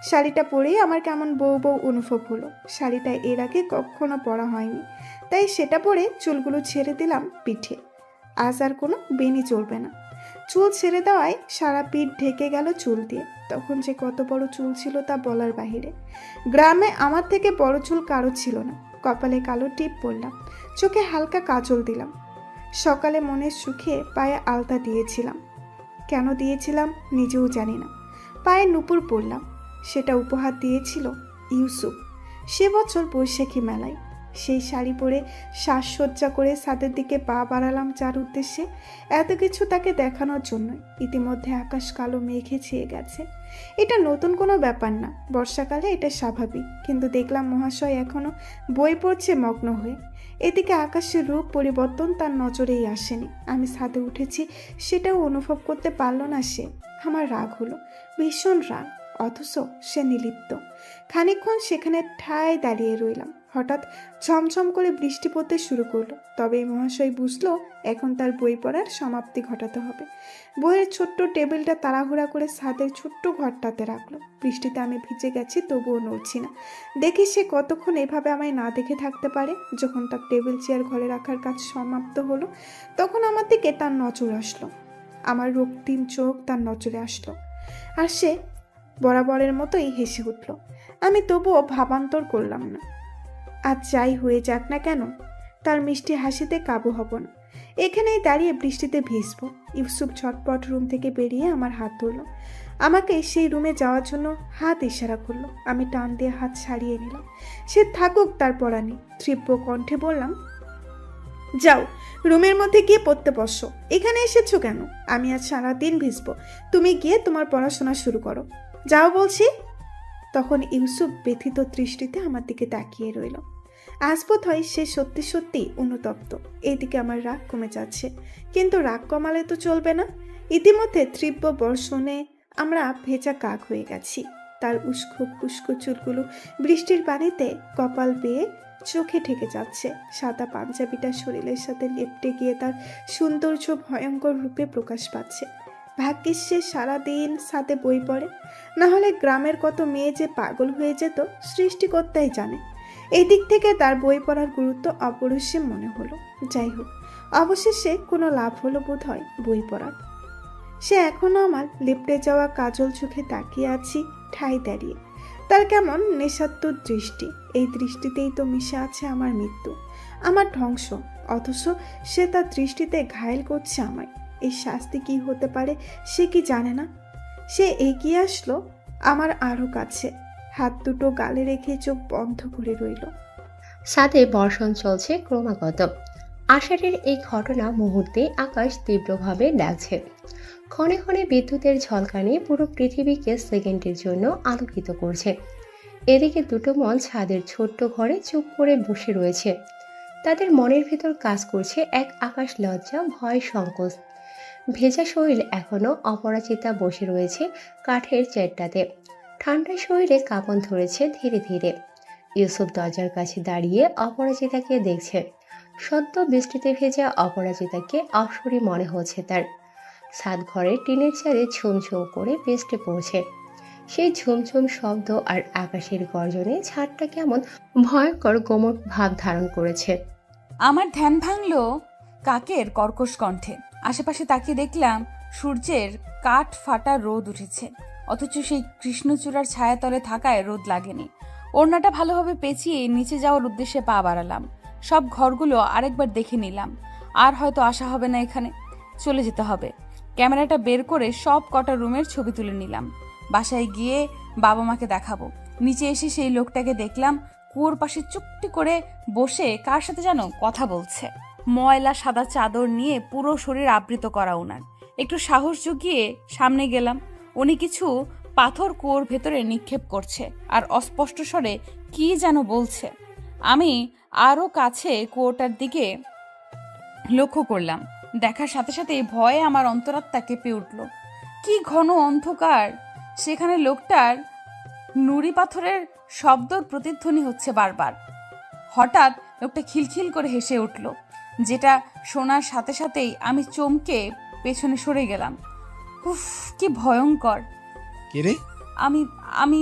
শাড়িটা পরেই আমার কেমন বউ বউ অনুভব হলো। শাড়িটা এর আগে কখনো পরা হয়নি, তাই সেটা পরে চুলগুলো ছেড়ে দিলাম পিঠে। আজ আর কোনো বেনি চলবে না। চুল ছেড়ে দেওয়ায় সারা পিঠ ঢেকে গেল চুল দিয়ে। তখন যে কত বড় চুল ছিল তা বলার বাহিরে। গ্রামে আমার থেকে বড় চুল কারো ছিল না। কপালে কালো টিপ পরলাম, চোখে হালকা কাজল দিলাম। সকালে মনের সুখে পায়ে আলতা দিয়েছিলাম। কেন দিয়েছিলাম নিজেও জানি না। পায়ে নুপুর পরলাম, সেটা উপহার দিয়েছিল ইউসুফ সে বছর বৈশাখী মেলায়। সেই শাড়ি পরে সাজসজ্জা করে ছাদের দিকে পা বাড়ালাম যার উদ্দেশ্যে, এত কিছু তাকে দেখানোর জন্য। ইতিমধ্যে আকাশ কালো মেঘে ছেয়ে গেছে। এটা নতুন কোনো ব্যাপার না, বর্ষাকালে এটা স্বাভাবিক। কিন্তু দেখলাম মহাশয় এখনো বই পড়ছে মগ্ন হয়ে। এদিকে আকাশের রূপ পরিবর্তন তার নজরেই আসেনি। আমি ছাদে উঠেছি সেটাও অনুভব করতে পারল না সে। আমার রাগ হলো, ভীষণ রাগ, অথচ সে নিলিপ্ত। খানিকক্ষণ সেখানে ঠায় দাঁড়িয়ে রইলাম। হঠাৎ ঝমঝম করে বৃষ্টি পড়তে শুরু করলো। তবেই মহাশয় বুঝলো এখন তার বই পড়ার সমাপ্তি ঘটাতে হবে। বইয়ের ছোট্ট টেবিলটা তাড়াহুড়া করে ছাদের ছোট্ট ঘরটাতে রাখলো। বৃষ্টিতে আমি ভিজে গেছি, তবুও নড়ছি না। দেখি সে কতক্ষণ এভাবে আমায় না দেখে থাকতে পারে। যখন তার টেবিল চেয়ার ঘরে রাখার কাজ সমাপ্ত হলো, তখন আমার দিকে তার নজর আসলো। আমার রক্তিম চোখ তার নজরে আসলো, আর সে বরাবরের মতোই হেসে উঠল। আমি তবুও ভাবান্তর করলাম না। আজ যাই হয়ে যাক না কেন, তার মিষ্টি হাসিতে কাবু হব না। এখানেই দাঁড়িয়ে বৃষ্টিতে ভিজবো। ইউসুফ ঝটপট রুম থেকে বেরিয়ে আমার হাত ধরল। আমাকে সেই রুমে যাওয়ার জন্য হাত ইশারা করলো। আমি টান দিয়ে হাত ছাড়িয়ে নিলাম। সে থাকুক, তার পড়া নেই। তীব্র কণ্ঠে বললাম, যাও রুমের মধ্যে গিয়ে পড়তে বসো। এখানে এসেছো কেন? আমি আজ সারাদিন ভিজবো। তুমি গিয়ে তোমার পড়াশোনা শুরু করো, যাও বলছি। তখন ইউসুফ ব্যথিত দৃষ্টিতে আমার দিকে তাকিয়ে রইল। আজ বোধ হয় সে সত্যি সত্যি অনুতপ্ত। এইদিকে আমার রাগ কমে যাচ্ছে, কিন্তু রাগ কমালে তো চলবে না। ইতিমধ্যে তীব্র বর্ষণে আমরা ভেজা কাক হয়ে গেছি। তার উস্কো উস্কো চুলগুলো বৃষ্টির পানিতে কপাল বেয়ে চোখে ঠেকে যাচ্ছে। সাদা পাঞ্জাবিটা শরীরের সাথে লেপটে গিয়ে তার সৌন্দর্য ভয়ঙ্কর রূপে প্রকাশ পাচ্ছে। ভাগ্যিস সে সারাদিন সাথে বই পড়ে, না হলে গ্রামের কত মেয়ে যে পাগল হয়ে যেত সৃষ্টিকর্তাই জানে। এই দিক থেকে তার বই পড়ার গুরুত্ব অপরিসীম মনে হলো। যাই হোক, অবশেষে কোনো লাভ হলো বোধ হয় বই পড়ার। সে এখনো আমার লিপটে যাওয়া কাজল চোখে তাকিয়ে আছি ঠাই দাঁড়িয়ে। তার কেমন নেশাত্মক দৃষ্টি, এই দৃষ্টিতেই তো মিশে আছে আমার মৃত্যু, আমার ধ্বংস। অথচ সে তার দৃষ্টিতে ঘায়েল করছে আমায়। এই শাস্তি কি হতে পারে সে কি জানে না। সে এগিয়ে আসলো আমার আরো কাছে, হাত দুটো গালে রেখে চোখ বন্ধ করে রইল। সাথে বর্ষণ চলছে ক্রমাগত। আষাঢ়ের এই ঘটনা মুহূর্তে আকাশ তীব্রভাবে ডাকছে। ক্ষণে ক্ষণে বিদ্যুতের ঝলকানি পুরো পৃথিবীকে সেকেন্ডের জন্য আলোকিত করছে। এদিকে দুটো মন ছাদের ছোট্ট ঘরে চুপ করে বসে রয়েছে। তাদের মনের ভেতর কাজ করছে এক আকাশ লজ্জা, ভয়, সংকোচ। ভেজা শরীর এখনো অপরাজিতা বসে রয়েছে কাঠের চেয়ারটাতে। ঠান্ডা শরীরে কাঁপন ধরেছে ধীরে ধীরে। ইউসুফ দরজার কাছে দাঁড়িয়ে অপরাজিতাকে দেখছে। সদ্য বৃষ্টিতে ভেজা অপরাজিতাকে অপসরী মনে হচ্ছে তার। ছাদ ঘরের টিনের চালে ঝুমঝুম করে বৃষ্টি পড়ছে। সেই ঝুমঝুম শব্দ আর আকাশের গর্জনে ছাদটা কেমন ভয়ঙ্কর গোমট ভাব ধারণ করেছে। আমার ধ্যান ভাঙল কাকের কর্কশ কণ্ঠে। আশেপাশে তাকিয়ে দেখলাম সূর্যের কাঠ ফাটা রোদ উঠেছে, অথচ সেই কৃষ্ণচূড়ার ছায়াতলে থাকায় রোদ লাগেনি। ওড়নাটা ভালোভাবে পেঁচিয়ে নিচে যাওয়ার উদ্দেশ্যে পা বাড়ালাম। সব ঘরগুলো আরেকবার দেখে নিলাম। আর হয়তো আসা হবে না এখানে, চলে যেতে হবে। ক্যামেরাটা বের করে সব কটা রুমের ছবি তুলে নিলাম। বাসায় গিয়ে বাবা মাকে দেখাবো। নিচে এসে সেই লোকটাকে দেখলাম কুয়োর পাশে চুপটি করে বসে কার সাথে যেন কথা বলছে। ময়লা সাদা চাদর নিয়ে পুরো শরীর আবৃত করা ওনার। একটু সাহস জুগিয়ে সামনে গেলাম। উনি কিছু পাথর কুয়োর ভেতরে নিক্ষেপ করছে আর অস্পষ্ট স্বরে কি যেন বলছে। আমি আরো কাছে কুয়োটার দিকে লক্ষ্য করলাম। দেখার সাথে সাথে ভয়ে আমার অন্তরাত্মা কেঁপে উঠল। কি ঘন অন্ধকার! সেখানে লোকটার নুড়ি পাথরের শব্দর প্রতিধ্বনি হচ্ছে বারবার। হঠাৎ লোকটা খিলখিল করে হেসে উঠল, যেটা শোনার সাথে সাথেই আমি চমকে পেছনে সরে গেলাম। উফ, কি ভয়ঙ্কর! কে রে? আমি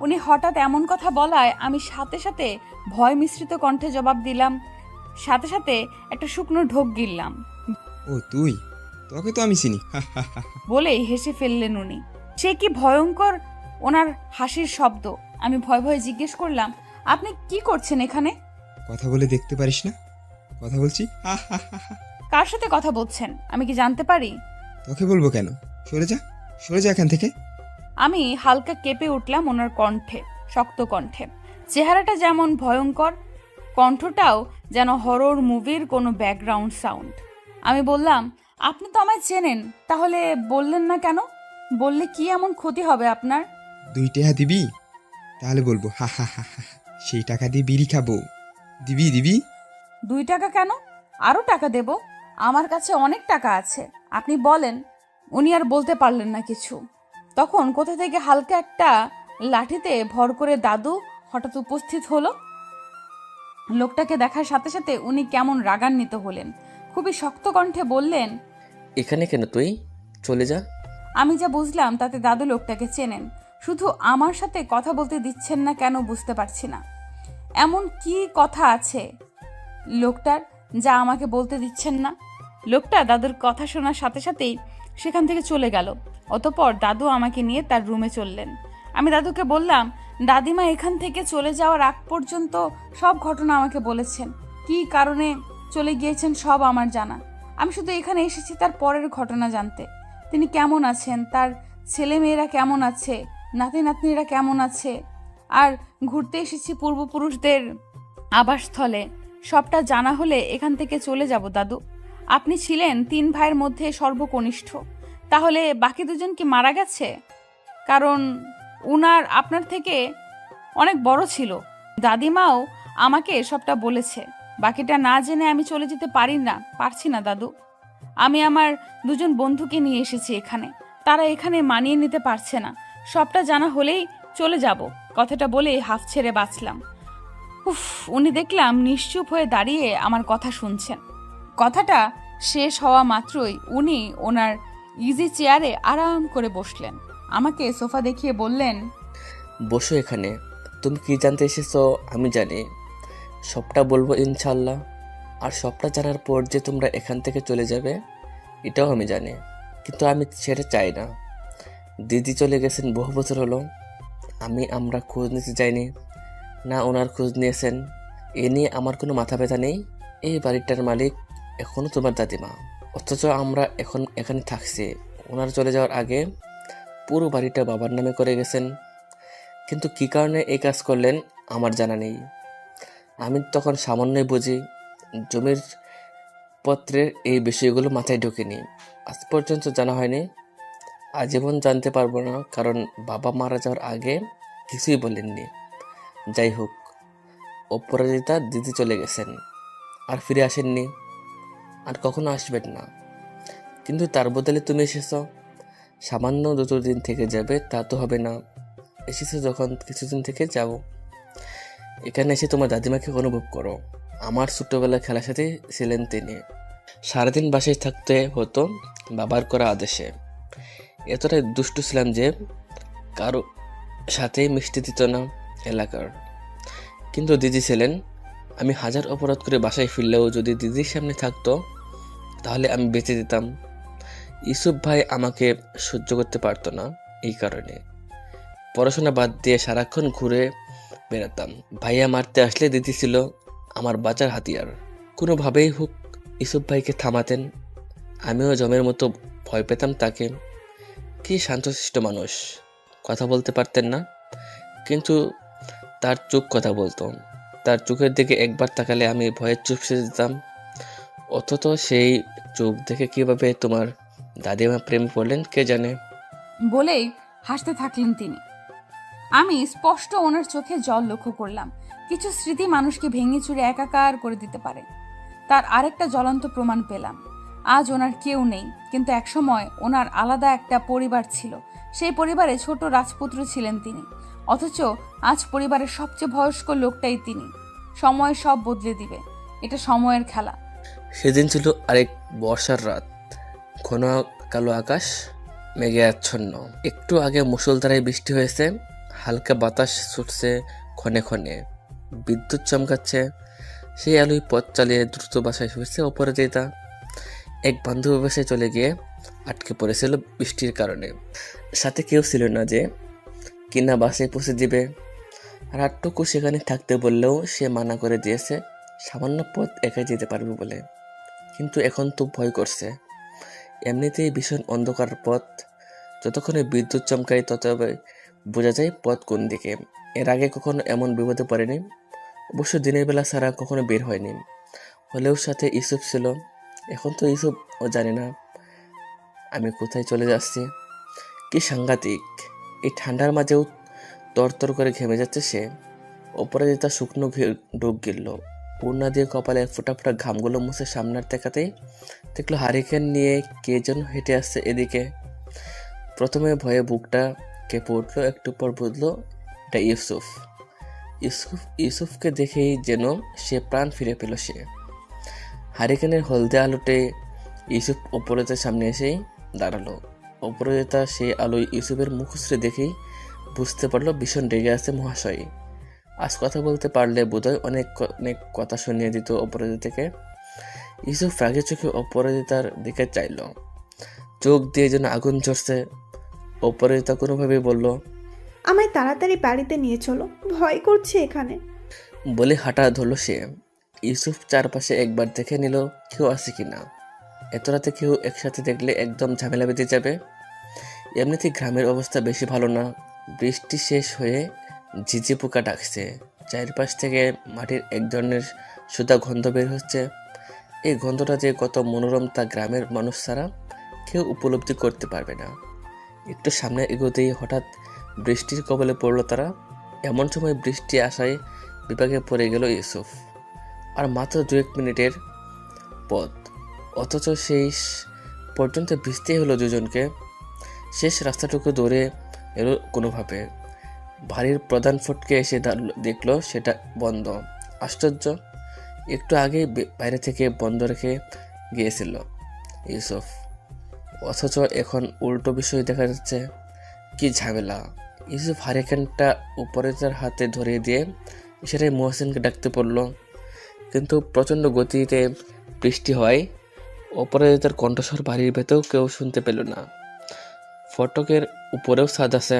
উনি হঠাৎ এমন কথা বলায় আমি সাথে সাথে ভয় মিশ্রিত কণ্ঠে জবাব দিলাম, সাথে সাথে একটা শুকনো ঢোক গিললাম। ও তুই? তোকে তো আমি চিনি। বলেই হেসে ফেললেন উনি। সে কি ভয়ঙ্কর ওনার হাসির শব্দ! আমি ভয় ভয়ে জিজ্ঞেস করলাম, আপনি কি করছেন এখানে? কথা বলে দেখতে পারিস না? কথা বলছি। কার সাথে কথা বলছেন আমি কি জানতে পারি? তোকে বলবো কেন? সরে যা, সরে যা এখান থেকে। আমি হালকা কেঁপে উঠলাম ওনার কণ্ঠে, শক্ত কণ্ঠে। চেহারাটা যেমন ভয়ঙ্কর, কণ্ঠটাও যেন হরর মুভির কোনো ব্যাকগ্রাউন্ড সাউন্ড। আমি বললাম, আপনি তো আমায় চেনেন, তাহলে বললেন না কেন? বললে কি এমন ক্ষতি হবে আপনার? 2 টাকা দিবি? তাহলে বলবো। সেই টাকা দিয়ে বিড়ি খাবো। দিবি? 2 টাকা কেন? আরো টাকা দেব, আমার কাছে অনেক টাকা আছে, আপনি বলেন। উনি আর বলতে পারলেন না কিছু। তখন কোথা থেকে হালকা একটা লাঠিতে ভর করে দাদু হঠাৎ উপস্থিত হলো। লোকটাকে দেখার সাথে সাথে উনি কেমন রাগান্বিত হলেন। খুবই শক্ত কণ্ঠে বললেন, এখানে কেন তুই? চলে যা। আমি যা বুঝলাম তাতে দাদু লোকটাকে চেনেন, শুধু আমার সাথে কথা বলতে দিচ্ছেন না কেন বুঝতে পারছি না। এমন কি কথা আছে লোকটার যা আমাকে বলতে দিচ্ছেন না? লোকটা দাদুর কথা শোনার সাথে সাথেই সেখান থেকে চলে গেল। অতঃপর দাদু আমাকে নিয়ে তার রুমে চললেন। আমি দাদুকে বললাম, দাদিমা এখান থেকে চলে যাওয়ার আগ পর্যন্ত সব ঘটনা আমাকে বলেছেন। কি কারণে চলে গিয়েছেন সব আমার জানা। আমি শুধু এখানে এসেছি তার পরের ঘটনা জানতে। তিনি কেমন আছেন, তার ছেলে মেয়েরা কেমন আছে, নাতি নাতনিরা কেমন আছে, আর ঘুরতে এসেছি পূর্বপুরুষদের আবাসস্থলে। সবটা জানা হলে এখান থেকে চলে যাব দাদু। আপনি ছিলেন 3 ভাইয়ের মধ্যে সর্বকনিষ্ঠ, তাহলে বাকি 2জন কি মারা গেছে? কারণ উনার আপনার থেকে অনেক বড় ছিল। দাদিমাও আমাকে সবটা বলেছে। বাকিটা না জেনে আমি চলে যেতে পারছি না দাদু। আমি আমার 2জন বন্ধুকে নিয়ে এসেছি এখানে, তারা এখানে মানিয়ে নিতে পারছে না। সবটা জানা হলেই চলে যাব। কথাটা বলেই হাফ ছেড়ে বাঁচলাম। উফ, উনি দেখলাম নিশ্চুপ হয়ে দাঁড়িয়ে আমার কথা শুনছেন। কথাটা শেষ হওয়া মাত্রই উনি ওনার ইজি চেয়ারে আরাম করে বসলেন। আমাকে সোফা দেখিয়ে বললেন, বসো এখানে। তুমি কি জানতে এসেছো আমি জানি। সবটা বলবো ইনশাল্লাহ। আর সবটা জানার পর যে তোমরা এখান থেকে চলে যাবে এটাও আমি জানি, কিন্তু আমি সেটা চাই না। দিদি চলে গেছেন বহু বছর হলো। আমরা খোঁজ নিতে যাইনি, না ওনার খোঁজ নিয়েছেন। এ নিয়ে আমার কোনো মাথা ব্যথা নেই। এই বাড়িটার মালিক এখনও তোমার দাদিমা, অথচ আমরা এখন এখানে থাকছি। ওনার চলে যাওয়ার আগে পুরো বাড়িটা বাবার নামে করে গেছেন, কিন্তু কী কারণে এই কাজ করলেন আমার জানা নেই। আমি তখন সামান্যই বুঝি। জমির পত্রের এই বিষয়গুলো মাথায় ঢোকেনি, আজ পর্যন্ত জানা হয়নি, আজীবন জানতে পারবো না, কারণ বাবা মারা যাওয়ার আগে কিছুই বলেননি। যাই হোক, অপরাজিতা দিদি চলে গেছেন, আর ফিরে আসেননি, আর কখনো আসবেন না। কিন্তু তার বদলে তুমি এসেছ। সামান্য 2 দিন থেকে যাবে তা তো হবে না। এসেছো যখন কিছুদিন থেকে যাও। এখানে এসে তোমার দাদিমাকে অনুভব করো। আমার ছোট্টবেলায় খেলার সাথে ছিলেন তিনি। সারাদিন বাসায় থাকতে হতো বাবার করা আদেশে। এতটাই দুষ্টু ছিলাম যে সাথে মিষ্টি দিত না এলাকার। কিন্তু দিদি ছিলেন। আমি হাজার অপরাধ করে বাসায় ফিরলেও যদি দিদির সামনে থাকতো তাহলে আমি বেঁচে দিতাম। ইউসুফ ভাই আমাকে সহ্য করতে পারতো না, এই কারণে পড়াশোনা বাদ দিয়ে সারাক্ষণ ঘুরে বেড়াতাম। ভাইয়া মারতে আসলে দিদি ছিল আমার বাঁচার হাতিয়ার। কোনোভাবেই হোক ইউসুফ ভাইকে থামাতেন। আমিও জমের মতো ভয় পেতাম তাকে। কি শান্তশিষ্ট মানুষ, কথা বলতে পারতেন না, কিন্তু তার চোখ কথা বলতো। তার চোখের দিকে একবার তাকালে আমি ভয়ে চুপসে যেতাম। অথচ সেই চোখ দেখে কিভাবে তোমার দাদিমা প্রেমে পড়লেন কে জানে। বলেই হাসতে থাকলেন তিনি। আমি স্পষ্ট ওনার চোখে জল লক্ষ্য করলাম। কিছু স্মৃতি মানুষকে ভেঙে চুরে একাকার করে দিতে পারে। তার আরেকটা জ্বলন্ত প্রমাণ পেলাম। আজ ওনার কেউ নেই, কিন্তু একসময় ওনার আলাদা একটা পরিবার ছিল। সেই পরিবারে ছোট রাজপুত্র ছিলেন তিনি। অথচ আজ পরিবারের সবচেয়ে বয়স্ক লোকটাই তিনি। সময় সব বদলে দিবে, এটা সময়ের খেলা। সেদিন ছিল আরেক বর্ষার রাত। ঘন কালো আকাশ, মেঘে আচ্ছন্ন। একটু আগে মুষলধারায় বৃষ্টি হয়েছে। হালকা বাতাস ছুটছে ক্ষণে ক্ষণে, বিদ্যুৎ চমকাচ্ছে। সেই আলোয় পথ চালিয়ে দ্রুত বাসায় ফিরছে অপরাজিতা। এক বান্ধবী বাসায় চলে গিয়ে আটকে পড়েছিল বৃষ্টির কারণে। সাথে কেউ ছিল না যে কিনা বাসায় পৌঁছে দিবে। রাতটুকু সেখানে থাকতে বললেও সে মানা করে দিয়েছে, সামান্য পথ একাই যেতে পারবে বলে। কিন্তু এখন তো ভয় করছে। এমনিতেই ভীষণ অন্ধকার পথ। যতক্ষণে বিদ্যুৎ চমকায় ততক্ষণে বোঝা যায় পথ কোন দিকে। এর আগে কখনো এমন বিপদে পড়েনি। অবশ্য দিনের বেলা ছাড়া কখনো বের হয়নি। হলেও সাথে ইউসুফ ছিল। এখন তো ইউসুফ ও জানে না আমি কোথায় চলে যাচ্ছি। কি সাংঘাতিক! এই ঠান্ডার মাঝেও তরতর করে ঘেমে যাচ্ছে সে। অপরাজিতা শুকনো ঢোক গিলল। ওড়না দিয়ে কপালে ফোটা ফোটা ঘামগুলো মুছে সামনের দেখাতেই দেখলো হারিকেন নিয়ে কে যেন হেঁটে আসছে এদিকে। প্রথমে ভয়ে বুকটা কেঁপে উঠলো, একটু পর বুঝলো এটা ইউসুফ। ইউসুফকে দেখেই যেন সে প্রাণ ফিরে পেল। সে হারিকেনের হলদে আলোতে ইউসুফ অপরাজিতার সামনে এসেই দাঁড়ালো। অপরাজিতা সেই আলোয় ইউসুফের মুখশ্রী দেখেই বুঝতে পারলো ভীষণ রেগে আছে মহাশয়। আজ কথা বলতে পারলে বোধহয় অনেক অনেক কথা শুনিয়ে দিত অপরাজিতাকে। ইউসুফ রাগে চোখে অপরাজিতার দিকে চাইল, চোখ দিয়ে যেন আগুন ঝরছে। অপরাজিতা কোনোভাবেই বলল, আমায় তাড়াতাড়ি বাড়িতে নিয়ে চলো, ভয় করছে এখানে। বলে হাঁটা ধরল সে। ইউসুফ চারপাশে একবার দেখে নিল কেউ আছে কিনা। এত রাতে কেউ একসাথে দেখলে একদম ঝামেলা বেঁধে যাবে। এমনিতেই গ্রামের অবস্থা বেশি ভালো না। বৃষ্টি শেষ হয়ে ঝিঝি পোকা ডাকছে। চারপাশ থেকে মাটির এক ধরনের সুদা গন্ধ বের হচ্ছে। এই গন্ধটা যে কত মনোরম তা গ্রামের মানুষ ছাড়া কেউ উপলব্ধি করতে পারবে না। একটু সামনে এগোতেই হঠাৎ বৃষ্টির কবলে পড়ল তারা। এমন সময় বৃষ্টি আসায় বিপাকে পড়ে গেল ইউসুফ। আর মাত্র 2-1 মিনিটের পথ, অথচ সেই পর্যন্ত ভিজতেই হলো দুজনকে। শেষ রাস্তাটুকু দৌড়ে এলো কোনোভাবে। বাড়ির প্রধান ফটকে এসে দেখলো সেটা বন্ধ। আশ্চর্য, একটু আগে বাইরে থেকে বন্ধ রেখে গিয়েছিল ইউসুফ, অথচ এখন উল্টো বিষয় দেখা যাচ্ছে। কি ঝামেলা! ইউসুফ হারিকেনটা উপরে তার হাতে ধরিয়ে দিয়ে সেটাই মহসিনকে ডাকতে পড়লো। কিন্তু প্রচণ্ড গতিতে বৃষ্টি হওয়ায় অপরাজিতার কণ্ঠস্বর বাড়ির ভেতরেও কেউ শুনতে পেল না। ফটকের উপরেও ছাদ আছে,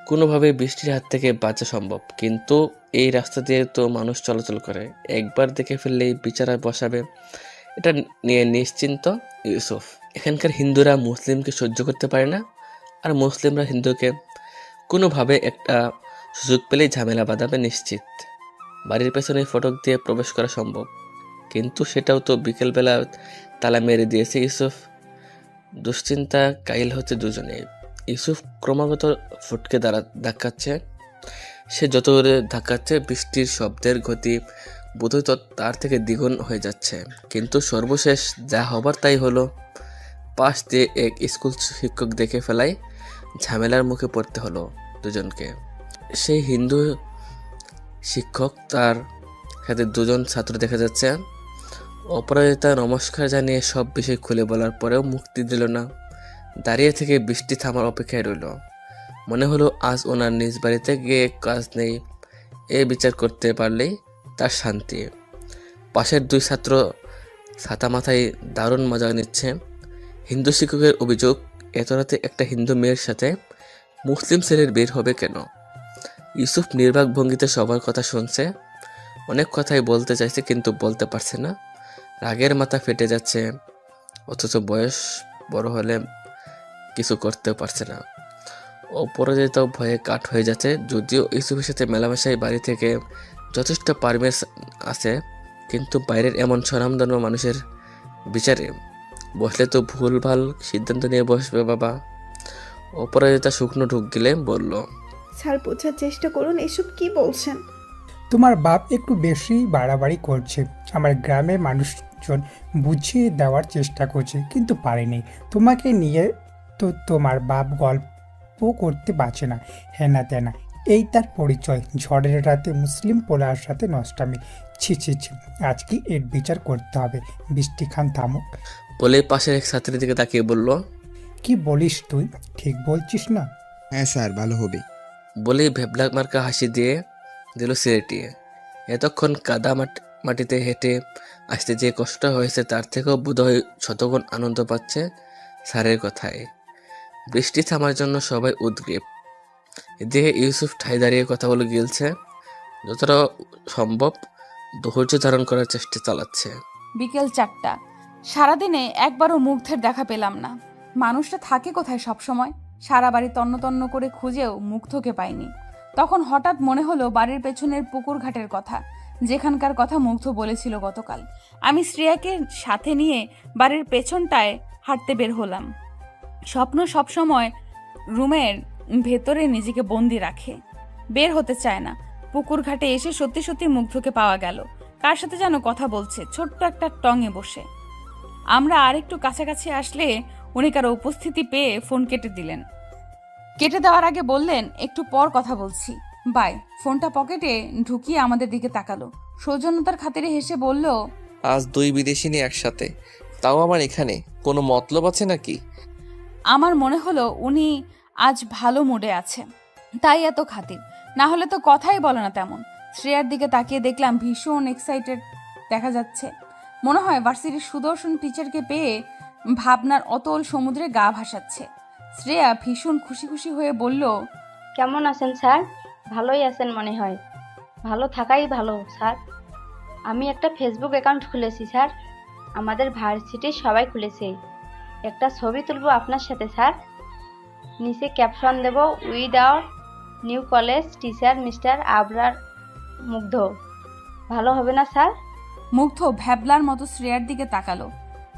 কোনোভাবে বৃষ্টির হাত থেকে বাঁচা সম্ভব। কিন্তু এই রাস্তা দিয়ে তো মানুষ চলাচল করে, একবার দেখে ফেললেই বিচারা বসাবে, এটা নিয়ে নিশ্চিন্ত ইউসুফ। এখানকার হিন্দুরা মুসলিমকে সহ্য করতে পারে না, আর মুসলিমরা হিন্দুকে কোনোভাবে একটা সুযোগ পেলেই ঝামেলা বাঁধাবে নিশ্চিত। বাড়ির পেছনে ফটক দিয়ে প্রবেশ করা সম্ভব, কিন্তু সেটাও তো বিকেলবেলা তালা মেরে দিয়েছে ইউসুফ। দুশ্চিন্তা কাইল হচ্ছে দুজনে। ইউসুফ ক্রমাগত ফটকে ধাক্কাচ্ছে। সে যত দূরে ধাক্কাচ্ছে বৃষ্টির শব্দের গতি বোধহয় তার থেকে দ্বিগুণ হয়ে যাচ্ছে। কিন্তু সর্বশেষ যা হবার তাই হলো। পাশ দিয়ে এক স্কুল শিক্ষক দেখে ফেলায় ঝামেলার মুখে পড়তে হলো দুজনকে। সেই হিন্দু শিক্ষক, তার সাথে দুজন ছাত্র দেখা যাচ্ছে। অপরাজিতা নমস্কার জানিয়ে সব বিষয় খুলে বলার পরেও মুক্তি দিল না। দাঁড়িয়ে থেকে বৃষ্টি থামার অপেক্ষায় রইল। মনে হলো আজ ওনার নিজ বাড়িতে গিয়ে কাজ নেই, এ বিচার করতে পারলেই তার শান্তি। পাশের দুই ছাত্র ছাতা মাথায় দারুণ মজা নিচ্ছে। হিন্দু শিক্ষকের অভিযোগ, এত রাতে একটা হিন্দু মেয়ের সাথে মুসলিম ছেলের বের হবে কেন? ইউসুফ নির্বাক ভঙ্গিতে সবার কথা শুনছে। অনেক কথাই বলতে চাইছে কিন্তু বলতে পারছে না। রাগের মাথা ফেটে যাচ্ছে, অথচ বয়স বড় হলে কিছু করতেও পারছে না। অপরাজিত ভয়ে কাঠ হয়ে যাচ্ছে। যদিও ইউসুফের সাথে মেলামেশায় বাড়ি থেকে যথেষ্ট পারমিট আছে, কিন্তু বাইরের এমন স্বনামধন্য মানুষের বিচারে বসলে তো ভুলভাল সিদ্ধান্ত নিয়ে বসবে বাবা। অপরাজিতা শুকনো ঢুক গিলে বলল, স্যার বোঝার চেষ্টা করুন, এসব কি বলছেন? তোমার বাপ একটু বেশি বাড়াবাড়ি করছে। আমার গ্রামের মানুষজন বুঝিয়ে দেওয়ার চেষ্টা করছে কিন্তু পারেনি। তোমাকে নিয়ে তো তোমার বাপ গল্প করতে পারছে না, হেনা তেনা। এই তার পরিচয়, ঝড়ের রাতে মুসলিম পোলার সাথে নষ্টামি। ছি ছি ছি, আজকে এর বিচার করতে হবে। বৃষ্টি খান থামুক বলে পাশের এক ছাত্রের দিকে তাকিয়ে বলল, কি বলিস তুই, ঠিক বলছিস না? হ্যাঁ স্যার, ভালো হবে। বলেই ভেবলা মার্কা হাসি দিয়ে দিল সিলেটিয়ে। এতক্ষণ কাদা মাটিতে হেঁটে আসতে যে কষ্ট হয়েছে তার থেকেও বোধহয় শতগুণ আনন্দ পাচ্ছে স্যারের কথায়। বৃষ্টি থামার জন্য সবাই উদ্গ্রীব। এদিকে ইউসুফ ঠাই দাঁড়িয়ে কথাগুলো গিলছে, যতটা সম্ভব ধৈর্য ধারণ করার চেষ্টা চালাচ্ছে। বিকেল 4টা। সারাদিনে একবারও মুগ্ধের দেখা পেলাম না। মানুষটা থাকে কোথায় সব সময়? সারা বাড়ি তন্ন তন্ন করে খুঁজেও মুগ্ধকে পাইনি। তখন হঠাৎ মনে হলো বাড়ির পেছনের পুকুর ঘাটের কথা, যেখানকার কথা মুগ্ধ বলেছিল গতকাল। আমি শ্রেয়াকে সাথে নিয়ে বাড়ির পেছনটায় হাঁটতে বের হলাম। স্বপ্ন সবসময় রুমের ভেতরে নিজেকে বন্দি রাখে, বের হতে চায় না। পুকুর ঘাটে এসে সত্যি সত্যি মুগ্ধকে পাওয়া গেল। কার সাথে যেন কথা বলছে, ছোট্ট একটা টঙে বসে। আমরা আরেকটু কাছাকাছি আসলে উনি কারো উপস্থিতি পেয়ে ফোন কেটে দিলেন। কেটে দেওয়ার আগে বললেন, একটু পর কথা বলছি, বাই। ফোনটা পকেটে ঢুকিয়ে আমাদের দিকে তাকালো। সৌজন্যতার খাতিরে হেসে বলল, আজ দুই বিদেশিনী একসাথে, তাও আমার এখানে, কোনো মতলব আছে নাকি? আমার মনে হলো উনি আজ ভালো মুডে আছে, তাই এত খাতির, না হলে তো কথাই বলে না তেমন। শ্রেয়ার দিকে তাকিয়ে দেখলাম ভীষণ এক্সাইটেড দেখা যাচ্ছে। মনে হয় ভার্সিটির সুদর্শন টিচারকে পেয়ে ভাবনার অতল সমুদ্রে গা ভাসাচ্ছে। শ্রেয়া ভীষণ খুশি খুশি হয়ে বলল, কেমন আছেন স্যার? ভালোই আছেন মনে হয়। ভালো থাকাই ভালো স্যার। আমি একটা ফেসবুক অ্যাকাউন্ট খুলেছি স্যার, আমাদের ভার্সিটির সবাই খুলেছে। একটা ছবি তুলবো আপনার সাথে স্যার, নিচে ক্যাপশন দেব, with our new college teacher mister Abrar Mugdho. ভালো হবে না স্যার? মুগ্ধ ভ্যাবলার মতো শ্রেয়ার দিকে তাকালো।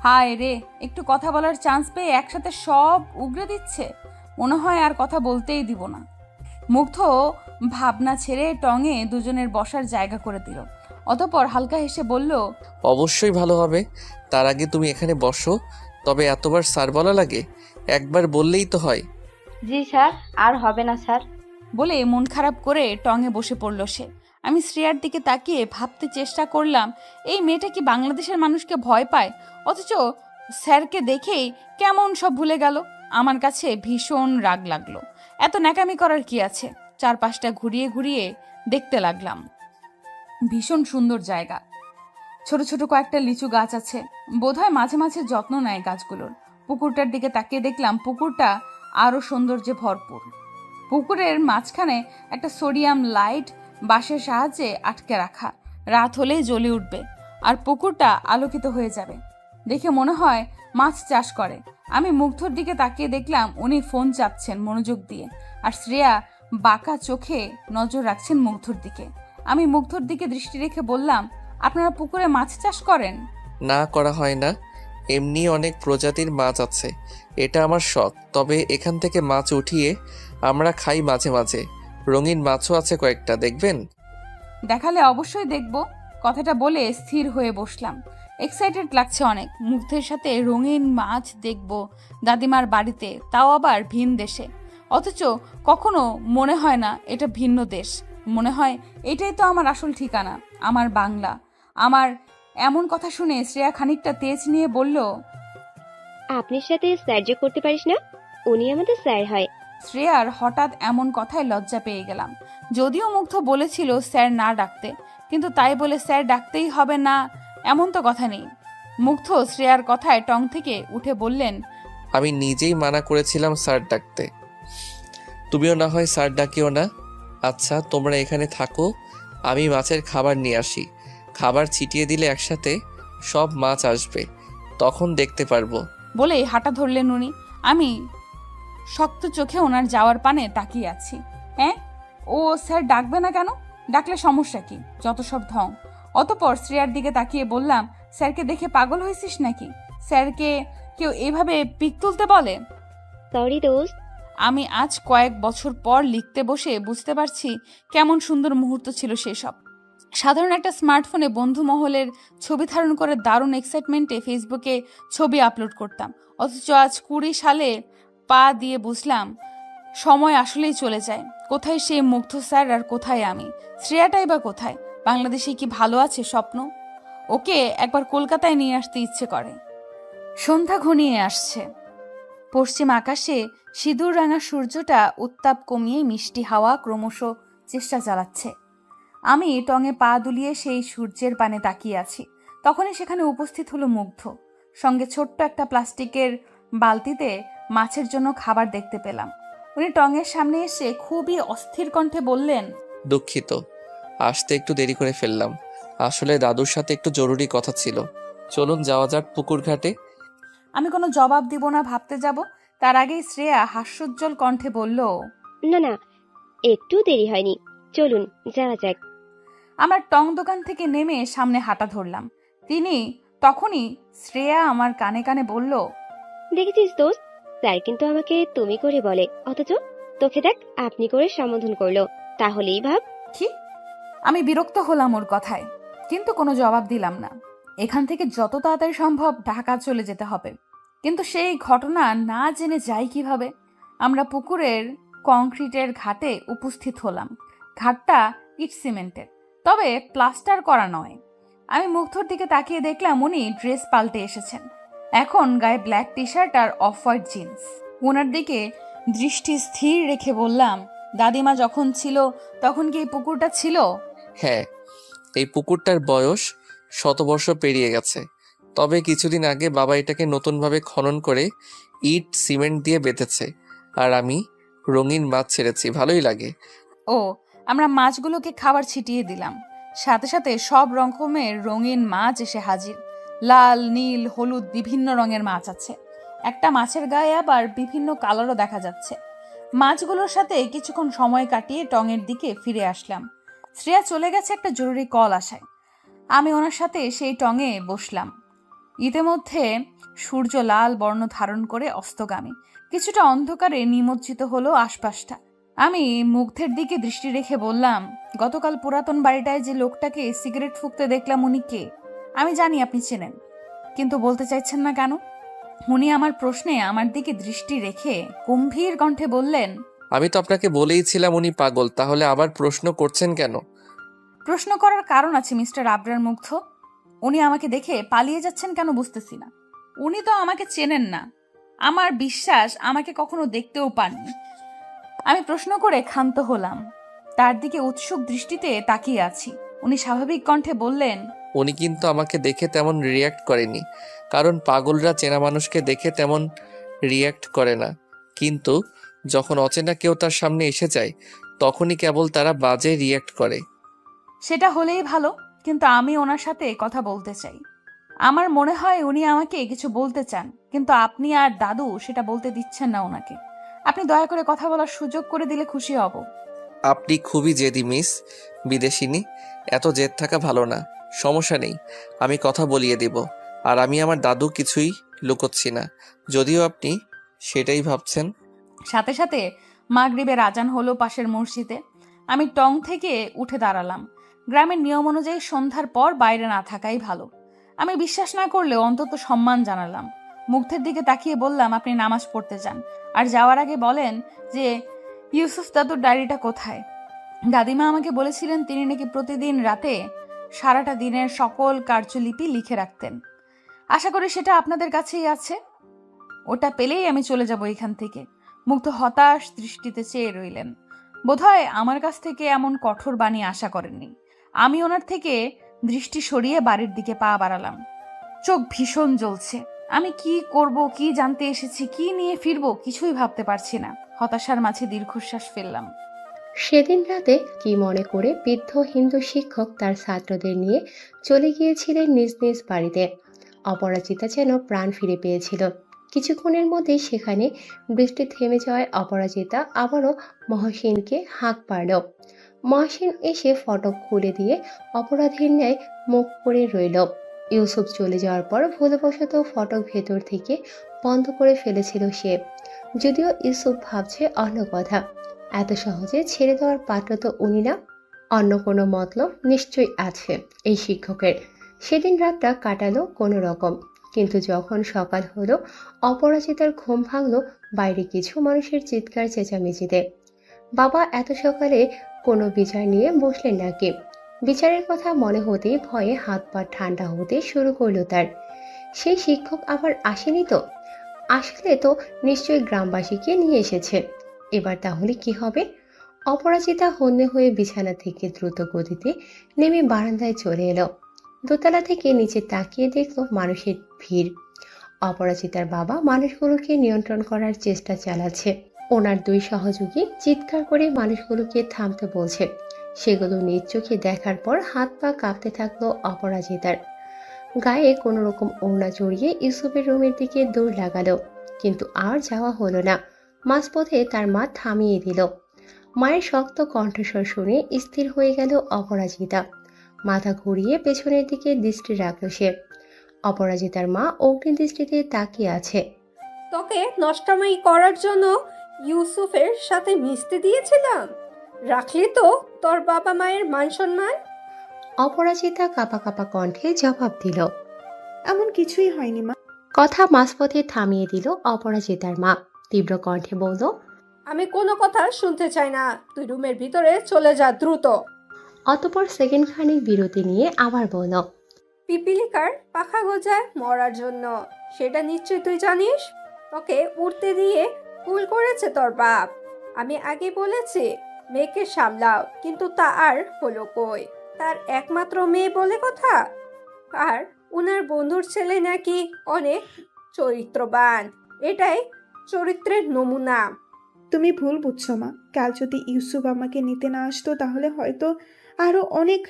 হায় রে, একটু কথা বলার চান্স পেয়ে একসাথে সব উগরে দিচ্ছে। মনে হয় আর কথা বলতেই দিব না। মুগ্ধ ভাবনা ছেড়ে টঙে দুজনের বসার জায়গা করে দিল। অতঃপর হালকা হেসে বলল, অবশ্যই ভালো হবে। তার আগে তুমি এখানে বসো। তবে এতবার স্যার বলা লাগে? একবার বললেই তো হয়। জি স্যার, আর হবে না স্যার। বলে মন খারাপ করে টঙে বসে পড়ল সে। আমি শ্রেয়ার দিকে তাকিয়ে ভাবতে চেষ্টা করলাম, এই মেয়েটা কি বাংলাদেশের মানুষকে ভয় পায়, অথচ স্যারকে দেখেই কেমন সব ভুলে গেল। আমার কাছে ভীষণ রাগ লাগলো। এত ন্যাকামি করার কি আছে? চারপাশটা ঘুরিয়ে ঘুরিয়ে দেখতে লাগলাম। ভীষণ সুন্দর জায়গা, ছোট ছোট কয়েকটা লিচু গাছ আছে, বোধহয় মাঝে মাঝে যত্ন নেয় গাছগুলোর। পুকুরটার দিকে তাকিয়ে দেখলাম পুকুরটা আরো সৌন্দর্যে ভরপুর। পুকুরের মাঝখানে একটা সোডিয়াম লাইট বাঁশের সাহায্যে আটকে রাখা, রাত হলেই জ্বলে উঠবে আর পুকুরটা আলোকিত হয়ে যাবে। দেখে মনে হয় মাছ চাষ করে। আমি মুগ্ধর দিকে তাকিয়ে দেখলাম উনি ফোন চাপছেন মনোযোগ দিয়ে, আর শ্রেয়া বাঁকা চোখে নজর রাখছেন মুগ্ধর দিকে। আমি মুগ্ধর দিকে দৃষ্টি রেখে বললাম, আপনারা পুকুরে মাছ চাষ করেন? না, করা হয় না। এমনি অনেক প্রজাতির মাছ আছে, এটা আমার শখ। তবে এখান থেকে মাছ উঠিয়ে আমরা খাই মাঝে মাঝে। রঙিন মাছও আছে কয়েকটা, দেখবেন? দেখালে অবশ্যই দেখব। কথাটা বলে স্থির হয়ে বসলাম। এক্সাইটেড লাগছে অনেক। মুগ্ধের সাথে রঙিন মাছ দেখব দাদিমার বাড়িতে, তাও আবার ভিন দেশে। অথচ কখনো মনে হয় না এটা ভিন্ন দেশ, মনে হয় এটাই তো আমার আসল ঠিকানা, আমার বাংলা। আমার এমন কথা শুনে শ্রেয়া খানিকটা তেজ নিয়ে বলল, আপনার সাথে স্যার যে করতে পারিস না, উনি আমাদের স্যার হয়। শ্রেয়ার হঠাৎ এমন কথায় লজ্জা পেয়ে গেলাম। যদিও মুগ্ধ বলেছিল স্যার না ডাকতে, কিন্তু তাই বলে স্যার ডাকতেই হবে না এমন তো কথা নেই। মুগ্ধ শ্রেয়ার কথায় টং থেকে উঠে বললেন, আমি নিজেই মানা করেছিলাম স্যার ডাকতে, তুমিও না হয় স্যার ডাকিও না। আচ্ছা তোমরা এখানে থাকো, আমি মাছের খাবার নিয়ে আসি। খাবার ছিটিয়ে দিলে একসাথে সব মাছ আসবে, তখন দেখতে পারবো। বলেই হাঁটা ধরলেন উনি। আমি শক্ত চোখে ওনার যাওয়ার পানে তাকিয়ে আছি। হ্যাঁ, ও স্যার ডাকবে না কেন? ডাকলে সমস্যা কি? যত সব ঢং। অতঃপর শ্রেয়ার দিকে তাকিয়ে বললাম, স্যারকে দেখে পাগল হয়েছিস নাকি? স্যারকে কেউ এভাবে পিক তুলতে বলে? সরি দোস্ত। আমি আজ কয়েক বছর পর লিখতে বসে বুঝতে পারছি কেমন সুন্দর মুহূর্ত ছিল সেসব। সাধারণ একটা স্মার্টফোনে বন্ধু মহলের ছবি ধারণ করে দারুণ এক্সাইটমেন্টে ফেসবুকে ছবি আপলোড করতাম, অথচ আজ 20 সালে পা দিয়ে বুঝলাম সময় আসলেই চলে যায়। কোথায় সে মুগ্ধ স্যার আর কোথায় আমি? শ্রেয়াটাই বা কোথায়? বাংলাদেশে কি ভালো আছে স্বপ্ন? ওকে একবার কলকাতায় নিয়ে আসতে ইচ্ছে করে। সন্ধ্যা ঘনিয়ে আসছে। পশ্চিম আকাশে সিঁদুর রাঙা সূর্যটা উত্তাপ কমিয়ে মিষ্টি হাওয়া ক্রমশ চেষ্টা চালাচ্ছে। আমি টঙে পা দুলিয়ে সেই সূর্যের পানে তাকিয়ে আছি। তখনই সেখানে উপস্থিত হলো মুগ্ধ। সঙ্গে ছোট্ট একটা প্লাস্টিকের বালতিতে মাছের জন্য খাবার দেখতে পেলাম। উনি টঙের সামনে এসে খুবই অস্থির কণ্ঠে বললেন, দুঃখিত, আসতে একটু দেরি করে ফেললাম। আসলে দাদুর সাথে একটু জরুরি কথা ছিল। চলুন যাওয়া যাক পুকুর ঘাটে। আমি কোনো জবাব দিব না ভাবতে যাব, তার আগেই শ্রেয়া হাস্যোজ্জ্বল কণ্ঠে বলল, না না, একটু দেরি হয়নি, চলুন যাওয়া যাক। আমরা টং দোকান থেকে নেমে সামনে হাঁটা ধরলাম। তখনই শ্রেয়া আমার কানে কানে বলল, দেখেছিস দোস্ত, স্যার কিন্তু আমাকে তুমি করে বলে, অথচ তোকে দেখ আপনি করে সম্বোধন করলো। তাহলেই ভাব। কি? আমি বিরক্ত হলাম ওর কথায়, কিন্তু কোনো জবাব দিলাম না। এখান থেকে যত তাড়াতাড়ি সম্ভব ঢাকা চলে যেতে হবে। কিন্তু সেই ঘটনা না জেনে যাই কিভাবে? আমরা পুকুরের কংক্রিটের ঘাটে উপস্থিত হলাম। ঘাটটা ইট সিমেন্টের, তবে প্লাস্টার করা নয়। আমি মুগ্ধর দিকে তাকিয়ে দেখলাম উনি ড্রেস পাল্টে এসেছেন। এখন গায়ে ব্ল্যাক টি শার্ট আর অফ হোয়াইট জিন্স। ওনার দিকে দৃষ্টি স্থির রেখে বললাম, দাদিমা যখন ছিল তখন কি এই পুকুরটা ছিল? হ্যাঁ, এই পুকুরটার বয়স 100 বর্ষ পেরিয়ে গেছে। তবে কিছুদিন আগে বাবা এটাকে নতুনভাবে খনন করে ইট সিমেন্ট দিয়ে বেঁধেছে। আর আমি রঙিন মাছ ছেড়েছি, ভালোই লাগে। ও, আমরা মাছগুলোকে খাবার ছিটিয়ে দিলাম। সাথে সাথে সব রকমের রঙিন মাছ এসে হাজির। লাল, নীল, হলুদ বিভিন্ন রঙের মাছ আছে। একটা মাছের গায়ে আবার বিভিন্ন কালারও দেখা যাচ্ছে। মাছগুলোর সাথে কিছুক্ষণ সময় কাটিয়ে টঙের দিকে ফিরে আসলাম। শ্রেয়া চলে গেছে একটা জরুরি কল আসায়। আমি ওনার সাথে সেই টঙে বসলাম। ইতিমধ্যে সূর্য লাল বর্ণ ধারণ করে অস্তগামী। কিছুটা অন্ধকারে নিমজ্জিত হলো আশপাশটা। আমি মুগ্ধের দিকে দৃষ্টি রেখে বললাম, গতকাল পুরাতন বাড়িটায় যে লোকটাকে সিগারেট ফুঁকতে দেখলাম উনি কে? আমি জানি আপনি চেনেন, কিন্তু বলতে চাইছেন না কেন? উনি আমার প্রশ্নে আমার দিকে দৃষ্টি রেখে গম্ভীর কণ্ঠে বললেন, আমি তো আপনাকে বলেইছিলাম উনি পাগল, তাহলে আবার প্রশ্ন করছেন কেন? প্রশ্ন করার কারণ আছে মিস্টার আবরার মুগ্ধ। উনি আমাকে দেখে পালিয়ে যাচ্ছেন কেন বুঝতেছি না। উনি তো আমাকে চেনেন না। আমার বিশ্বাস আমাকে কখনো দেখতেও পাননি। আমি প্রশ্ন করে ক্ষান্ত হলাম। তার দিকে উৎসুক দৃষ্টিতে তাকিয়ে আছি। উনি স্বাভাবিক কণ্ঠে বললেন, উনি কিন্তু আমাকে দেখে তেমন রিয়্যাক্ট করেনি, কারণ পাগলরা চেনা মানুষকে দেখে তেমন রিয়্যাক্ট করে না। কিন্তু যখন অচেনা কেউ তার সামনে এসে যায় তখনই কেবল তারা বাজে রিয়্যাক্ট করে। সেটা হলেই ভালো, কিন্তু আমি ওনার সাথে কথা বলতে চাই। আমার মনে হয় উনি আমাকে কিছু বলতে চান, কিন্তু আপনি আর দাদু সেটা বলতে দিচ্ছেন না ওনাকে। আপনি দয়া করে কথা বলার সুযোগ করে দিলে খুশি হব। আপনি খুবই জেদি মিস বিদেশিনী, এত জেদ থাকা ভালো না। সমস্যা নেই, আমি কথা বলিয়ে দিব। আর আমি আমার দাদু কিছুই লুকোচ্ছি না, যদিও আপনি সেটাই ভাবছেন। সাথে সাথে মাগরিবের আজান হলো পাশের মসজিদে। আমি টং থেকে উঠে দাঁড়ালাম। গ্রামের নিয়ম অনুযায়ী সন্ধ্যার পর বাইরে না থাকাই ভালো। আমি বিশ্বাস না করলেও অন্তত সম্মান জানালাম। মুগ্ধের দিকে তাকিয়ে বললাম, আপনি নামাজ পড়তে যান, আর যাওয়ার আগে বলেন যে ইউসুফ দাদুর ডায়েরিটা কোথায়। দাদিমা আমাকে বলেছিলেন তিনি নাকি প্রতিদিন রাতে সারাটা দিনের সকল কার্যলিপি লিখে রাখতেন। আশা করি সেটা আপনাদের কাছেই আছে। ওটা পেলেই আমি চলে যাব এখান থেকে। মুগ্ধ হতাশ দৃষ্টিতে চেয়ে রইলেন। বোধহয় আমার কাছ থেকে এমন কঠোর বাণী আশা করেননি। আমি ওনার থেকে দৃষ্টি সরিয়ে বাড়ির দিকে পা বাড়ালাম। চোখ ভীষণ জ্বলছে। আমি কি করব, কি জানতে এসেছি, কি নিয়ে ফিরবো, কিছুই ভাবতে পারছি না। হতাশার মাঝে দীর্ঘশ্বাস ফেললাম। সেদিন রাতে কি মনে করে বৃদ্ধ হিন্দু শিক্ষক তার ছাত্রদের নিয়ে চলে গিয়েছিলেন নিজ নিজ বাড়িতে। অপরাজিতা যেন প্রাণ ফিরে পেয়েছিল। কিছুক্ষণের মধ্যেই সেখানে বৃষ্টি থেমে যাওয়ায় অপরাজিতা আবারও মহসিনকে হাঁক পারল। মহসিন এসে ফটক খুলে দিয়ে অপরাধীর ন্যায় মুখ করে রইল। ইউসুফ চলে যাওয়ার পর ভুলবশত ফটক ভেতর থেকে বন্ধ করে ফেলেছিল সে। যদিও ইউসুফ ভাবছে অন্য কথা, এত সহজে ছেড়ে দেওয়ার পাত্র তো উনি না, অন্য কোনো মতলব নিশ্চয়ই আছে এই শিক্ষকের। সেদিন রাতটা কাটালো কোনো রকম, কিন্তু যখন সকাল হলো অপরাজিতার ঘুম ভাঙলো বাইরে কিছু মানুষের চিৎকার চেঁচামেচিতে। বাবা এত সকালে কোনো বিচার নিয়ে বসলেন নাকি? বিচারের কথা মনে হতেই ভয়ে হাত পা ঠান্ডা হতে শুরু করলো তার। সেই শিক্ষক আবার আসেনি তো? আসলে তো নিশ্চয়ই গ্রামবাসীকে নিয়ে এসেছে। এবার তাহলে কি হবে? অপরাজিতা হন্যে হয়ে বিছানা থেকে দ্রুত গতিতে নেমে বারান্দায় চলে এলো। দোতলা থেকে নিচে তাকিয়ে দেখলো মানুষের ভিড়। অপরাজিতার বাবা মানুষগুলোকে নিয়ন্ত্রণ করার চেষ্টা চালাচ্ছে। ওনার দুই সহযোগী চিৎকার করে মানুষগুলোকে থামতে বলছে। সেগুলো নিজ চোখে দেখার পর হাত পা কাঁপতে থাকলো অপরাজিতার। গায়ে কোনো রকম ওড়না জড়িয়ে ইউসুফের রুমের দিকে দৌড় লাগালো, কিন্তু আর যাওয়া হলো না। মাঝপথে তার মা থামিয়ে দিল। মায়ের শক্ত কণ্ঠস্বর শুনে স্থির হয়ে গেল অপরাজিতা। মাথা ঘুরিয়ে পেছনের দিকে দৃষ্টি রাখল সে। অপরাজিতার মা অগ্নি দৃষ্টিতে তাকিয়ে আছে। তোকে নষ্টামি করার জন্য ইউসুফের সাথে মিশতে দিয়েছিলাম, রাখলি তো তোর বাবা মায়ের মান সম্মান? অপরাজিতা কাঁপা কাঁপা কণ্ঠে জবাব দিল। এমন কিছুই হয়নি মা। কথা মাঝপথে থামিয়ে দিল অপরাজিতার মা। তীব্র কণ্ঠে বলল, আমি কোনো কথা শুনতে চাই না, তুই রুমের ভিতরে চলে যা দ্রুত। অতঃপর সেকেন্ড খানিক বিরতি নিয়ে আবার বলল, পিপিলিকার পাখা গজায় মরার জন্য, সেটা নিশ্চয়ই তুই জানিস। তোকে উড়তে দিয়ে ভুল করেছে তোর বাপ। আমি আগে বলেছি মেয়েকে সামলাও, কিন্তু তা আর হলো কই? তার একমাত্র মেয়ে বলে কথা। আর উনার বন্ধুর ছেলে নাকি অনেক চরিত্রবান, এটাই চরিত্রের নমুনা। তুমি ভুল বুঝছো মা। কাল যদি ইউসুফ আমাকে নিতে না আসতো তাহলে হয়তো আরো অনেক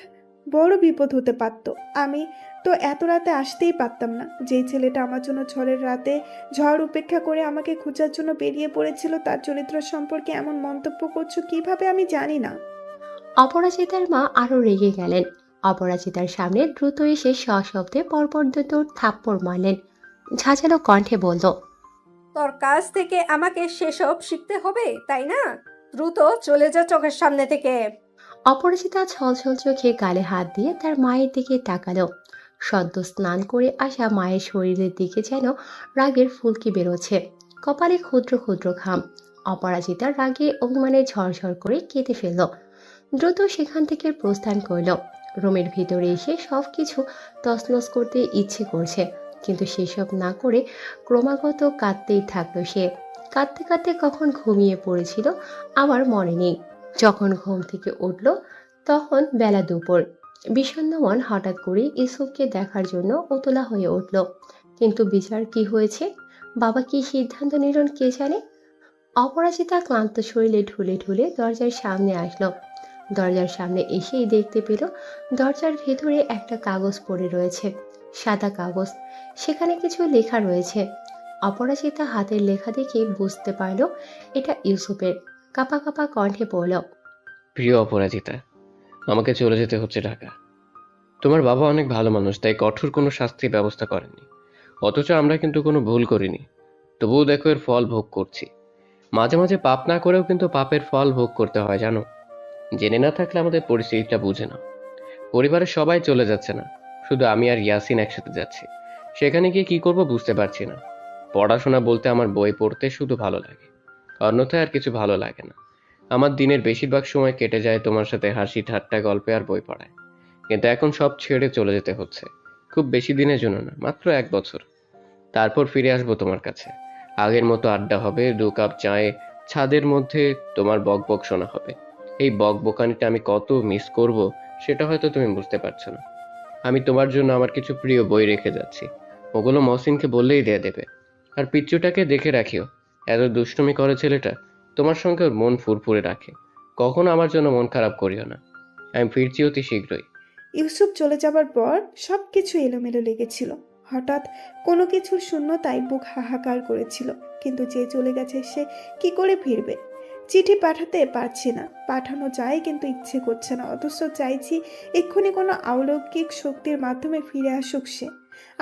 বড় বিপদ হতে পারতো। আমি তো এত রাতে আসতেই পারতাম না। যেই ছেলেটা আমার জন্য ঝড়ের রাতে ঝড় উপেক্ষা করে আমাকে খোঁজার জন্য বেরিয়ে পড়েছিল, তার চরিত্র সম্পর্কে এমন মন্তব্য করছো কিভাবে আমি জানি না। অপরাজিতার মা আরো রেগে গেলেন। অপরাজিতার সামনে দ্রুত এসে সশব্দে পরপর দুটো থাপ্পড় মারলেন। ঝাঁঝালো কণ্ঠে বলল, তোর কাছ থেকে আমাকে সেসব শিখতে হবে, তাই না? দ্রুত চলে যা চোখের সামনে থেকে। অপরাজিতা ছলছল চোখে গালে হাত দিয়ে তার মায়ের দিকে তাকালো। সদ্য স্নান করে আসা মায়ের শরীরের দিকে যেন রাগের ফুলকি বেরোচ্ছে, কপালে ক্ষুদ্র ক্ষুদ্র ঘাম। অপরাজিতার রাগে অভিমানে ঝরঝর করে কেঁদে ফেলল। দ্রুত সেখান থেকে প্রস্থান করল। রুমের ভিতরে এসে সবকিছু তছনছ করতে ইচ্ছে করছে, কিন্তু সেসব না করে ক্রমাগত কাঁদতেই থাকলো সে। কাঁদতে কাঁদতে কখন ঘুমিয়ে পড়েছিল আমার মনে নেই। যখন ঘুম থেকে উঠল তখন বেলা দুপুর। বিষণ্ণ মন হঠাৎ করে ইউসুফকে দেখার জন্য উতলা হয়ে উঠল। কিন্তু বিচার কি হয়েছে, বাবা কি সিদ্ধান্ত নিলেন কে জানে। অপরাজিতা ক্লান্ত শরীরে ঢুলে ঢুলে দরজার সামনে আসলো। দরজার সামনে এসেই দেখতে পেল দরজার ভেতরে একটা কাগজ পড়ে রয়েছে, সাদা কাগজ। সেখানে কিছু লেখা রয়েছে। অপরাজিতা হাতের লেখা দেখে বুঝতে পারল এটা ইউসুফের। কাঁপা কাঁপা কণ্ঠে বলল, প্রিয় অপরাজিতা, আমাকে চলে যেতে হচ্ছে ঢাকা। তোমার বাবা অনেক ভালো মানুষ, তাই কঠোর কোনো শাস্তির ব্যবস্থা করেননি। অথচ আমরা কিন্তু কোনো ভুল করিনি, তবুও দেখো এর ফল ভোগ করছি। মাঝে মাঝে পাপ না করেও কিন্তু পাপের ফল ভোগ করতে হয়, জানো? জেনে না থাকলে আমাদের পরিস্থিতিটা বুঝে নাও। পরিবারের সবাই চলে যাচ্ছে না, শুধু আমি আর ইয়াসিন একসাথে যাচ্ছি। সেখানে গিয়ে কি করব বুঝতে পারছি না। পড়াশোনা বলতে আমার বই পড়তে শুধু ভালো লাগে, অন্যথায় আর কিছু ভালো লাগে না। আমার দিনের বেশিরভাগ সময় কেটে যায় তোমার সাথে হাসি ঠাট্টা, গল্পে আর বই পড়ায়। কিন্তু এখন সব ছেড়ে চলে যেতে হচ্ছে। খুব বেশি দিনের জন্য না, মাত্র 1 বছর। তারপর ফিরে আসবো তোমার কাছে। আগের মতো আড্ডা হবে, 2 কাপ চায়ে ছাদের মধ্যে তোমার বকবক শোনা হবে। এই বকবকানিটা আমি কত মিস করব সেটা হয়তো তুমি বুঝতে পারছো না। আমি তোমার জন্য আমার কিছু প্রিয় বই রেখে যাচ্ছি, ওগুলো মহসিনকে বললেই দিয়ে দেবে। আর পিচ্চুটাকে দেখে রাখিও, এত দুষ্টুমি করে ছেলেটা, তোমার সঙ্গে ওর মন ফুরফুরে রাখে, কখনো আমার জন্য মন খারাপ করিও না। আমি ফিরছি অতি শীঘ্রই। ইউসুফ চলে যাবার পর সব কিছু এলোমেলো লেগেছিল। হঠাৎ কোনো কিছুর শূন্যতায় বুক হাহাকার করেছিল, কিন্তু যে চলে গেছে সে কি করে ফিরবে? চিঠি পাঠাতে পারছি না, পাঠানো যায় কিন্তু ইচ্ছে করছে না, অথচ চাইছি এক্ষুনি কোনো অলৌকিক শক্তির মাধ্যমে ফিরে আসুক সে।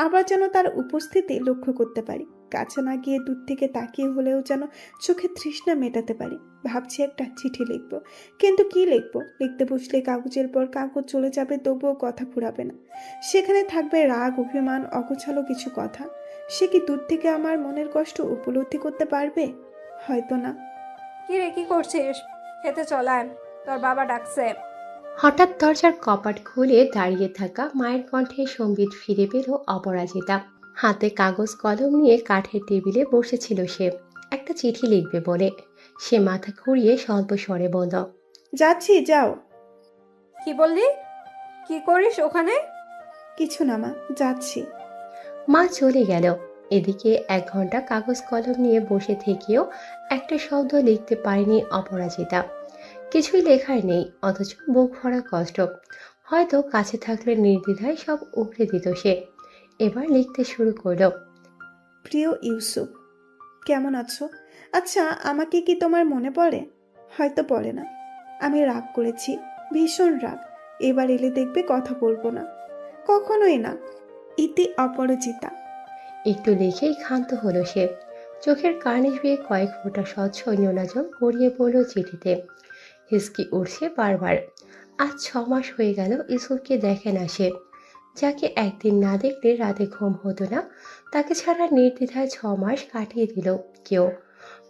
আবার যেন তার উপস্থিতি লক্ষ্য করতে পারি, কাছে না গিয়ে দূর থেকে তাকিয়ে হলেও যেন চোখে তৃষ্ণা মেটাতে পারি। ভাবছি একটা চিঠি লিখবো, কিন্তু কি লিখবো? লিখতে বসলে কাগজের পর কাগজ চলে যাবে, তবুও কথা ফুরাবে না। সেখানে থাকবে রাগ, অভিমান, অগোছালো কিছু কথা। সে কি দূর থেকে আমার মনের কষ্ট উপলব্ধি করতে পারবে? হয়তো না। কি রে, কি করছিস? খেতে চলায়, তোর বাবা ডাকছে। হঠাৎ দরজার কপাট খুলে দাঁড়িয়ে থাকা মায়ের কণ্ঠে সম্বিত ফিরে পেল অপরাজিতা। হাতে কাগজ কলম নিয়ে কাঠের টেবিলে বসেছিল সে, একটা চিঠি লিখবে বলে। সে মাথা ঘুরিয়ে স্বল্প স্বরে বলল, যাচ্ছি, যাও। কি বললি? কি করিস ওখানে? কিছু না মা, যাচ্ছি। মা চলে গেল। এদিকে 1 ঘন্টা কাগজ কলম নিয়ে বসে থেকেও একটা শব্দ লিখতে পারেনি অপরাজিতা। কিছুই লেখার নেই, অথচ বুক ভরা কষ্ট। হয়তো কাছে থাকলে নির্দ্বিধায় সব উগড়ে দিত সে। এবার লিখতে শুরু করলো। প্রিয় ইউসুফ, কেমন আছো? আচ্ছা, আমাকে কি তোমার মনে পড়ে? হয়তো পড়ে না। আমি রাগ করেছি, ভীষণ রাগ। এবার এলে দেখবে কথা বলবো না, কখনোই না। ইতি অপরাজিতা। একটু লিখেই ক্ষান্ত হলো সে। চোখের কার্নিশ বেয়ে কয়েক ফোঁটা স্বচ্ছ নোনা জল গড়িয়ে পড়ল চিঠিতে। হিসকি উঠছে বারবার। আজ 6 মাস হয়ে গেল ইউসুফকে দেখে না সে। যাকে একদিন না দেখলে রাতে ঘুম হতো না, তাকে ছাড়া নির্দ্বিধায় 6 মাস কাটিয়ে দিল কেউ।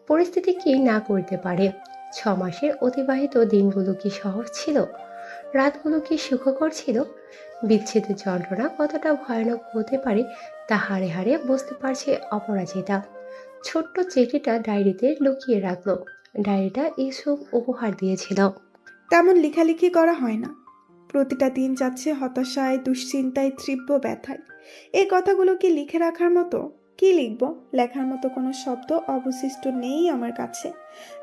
পরিস্থিতি কি না করতে পারে? 6 মাসের অতিবাহিত দিনগুলো কি সহজ ছিল? রাতগুলো কি সুখকর ছিল? বিচ্ছেদের যন্ত্রণা কতটা ভয়ানক হতে পারে তা হাড়ে হাড়ে বুঝতে পারছে অপরাজিতা। ছোট্ট চিঠিটা ডায়েরিতে লুকিয়ে রাখলো। ডায়েরিটা ইউসুফ উপহার দিয়েছিল। তেমন লেখালেখি করা হয় না। প্রতিটা দিন যাচ্ছে হতাশায়, দুশ্চিন্তায়, তীব্র ব্যথায়। এই কথাগুলো কি লিখে রাখার মতো? কি লিখব? লেখার মতো কোনো শব্দ অবশিষ্ট নেই আমার কাছে।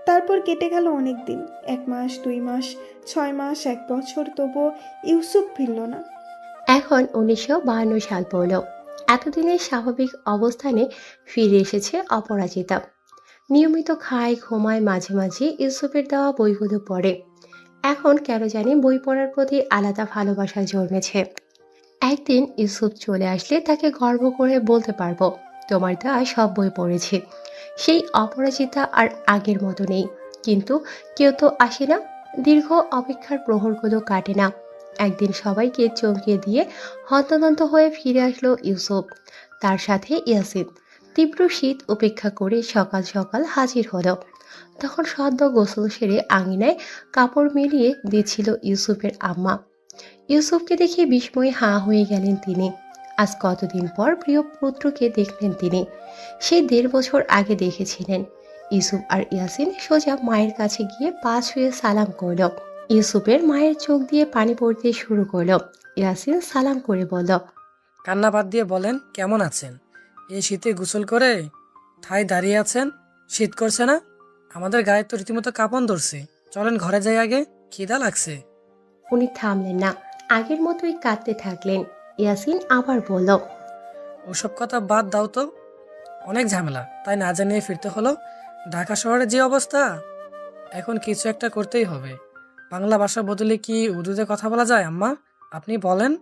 তারপর কেটে গেল অনেক দিন, 1 মাস, 2 মাস, 6 মাস, 1 বছর, তবুও ইউসুফ ফিরল না। এখন 1952 সাল পড়ল। এতদিনের স্বাভাবিক অবস্থানে ফিরে এসেছে অপরাজিতা। নিয়মিত খায়, ঘুমায়, মাঝে মাঝে ইউসুফের দেওয়া বইগুলো পড়ে। এখন কেন জানি বই পড়ার প্রতি আলাদা ভালোবাসা জন্মেছে। একদিন ইউসুফ চলে আসলে তাকে গর্ব করে বলতে পারবো, তোমার দেওয়া সব বই পড়েছি। সেই অপরাজিতা আর আগের মতো নেই। কিন্তু কেউ তো আসে না, দীর্ঘ অপেক্ষার প্রহরগুলো কাটে না। একদিন সবাইকে চমকে দিয়ে হন্তদন্ত হয়ে ফিরে আসলো ইউসুফ, তার সাথে ইয়াসিন। তীব্র শীত উপেক্ষা করে সকাল সকাল হাজির হলো। তখন সদ্য গোসল সেরে আঙিনায় কাপড় মিলিয়ে দিচ্ছিল ইউসুফের আম্মা। ইউসুফকে দেখে বিস্ময়ে হাঁ হয়ে গেলেন তিনি। আজ কতদিন পর প্রিয় পুত্রকে দেখলেন তিনি। সেই 1.5 বছর আগে দেখেছিলেন। ইউসুফ আর ইয়াসিন সোজা মায়ের কাছে গিয়ে পা ছুঁয়ে সালাম করল। ইউসুফের মায়ের চোখ দিয়ে পানি পড়তে শুরু করলো। ইয়াসিন সালাম করে বলল, কান্না বাদ দিয়ে বলেন কেমন আছেন? এই শীতে গোসল করে ঠায় দাঁড়িয়ে আছেন, শীত করছে না? আমাদের গায়ে তো রীতিমতো কাঁপন ধরছে, চলেন ঘরে যাই, আগে খিদা লাগছে। উনি থামলেন না, আগের মতোই কাঁদতে থাকলেন। ইয়াসিন আবার বলল, ওসব কথা বাদ দাও তো, অনেক ঝামেলা, তাই না জানিয়ে ফিরতে হলো। ঢাকা শহরে যে অবস্থা, এখন কিছু একটা করতেই হবে। বাংলা ভাষা বদলে কি উর্দুতে কথা বলা যায় আম্মা? আপনি বলেন।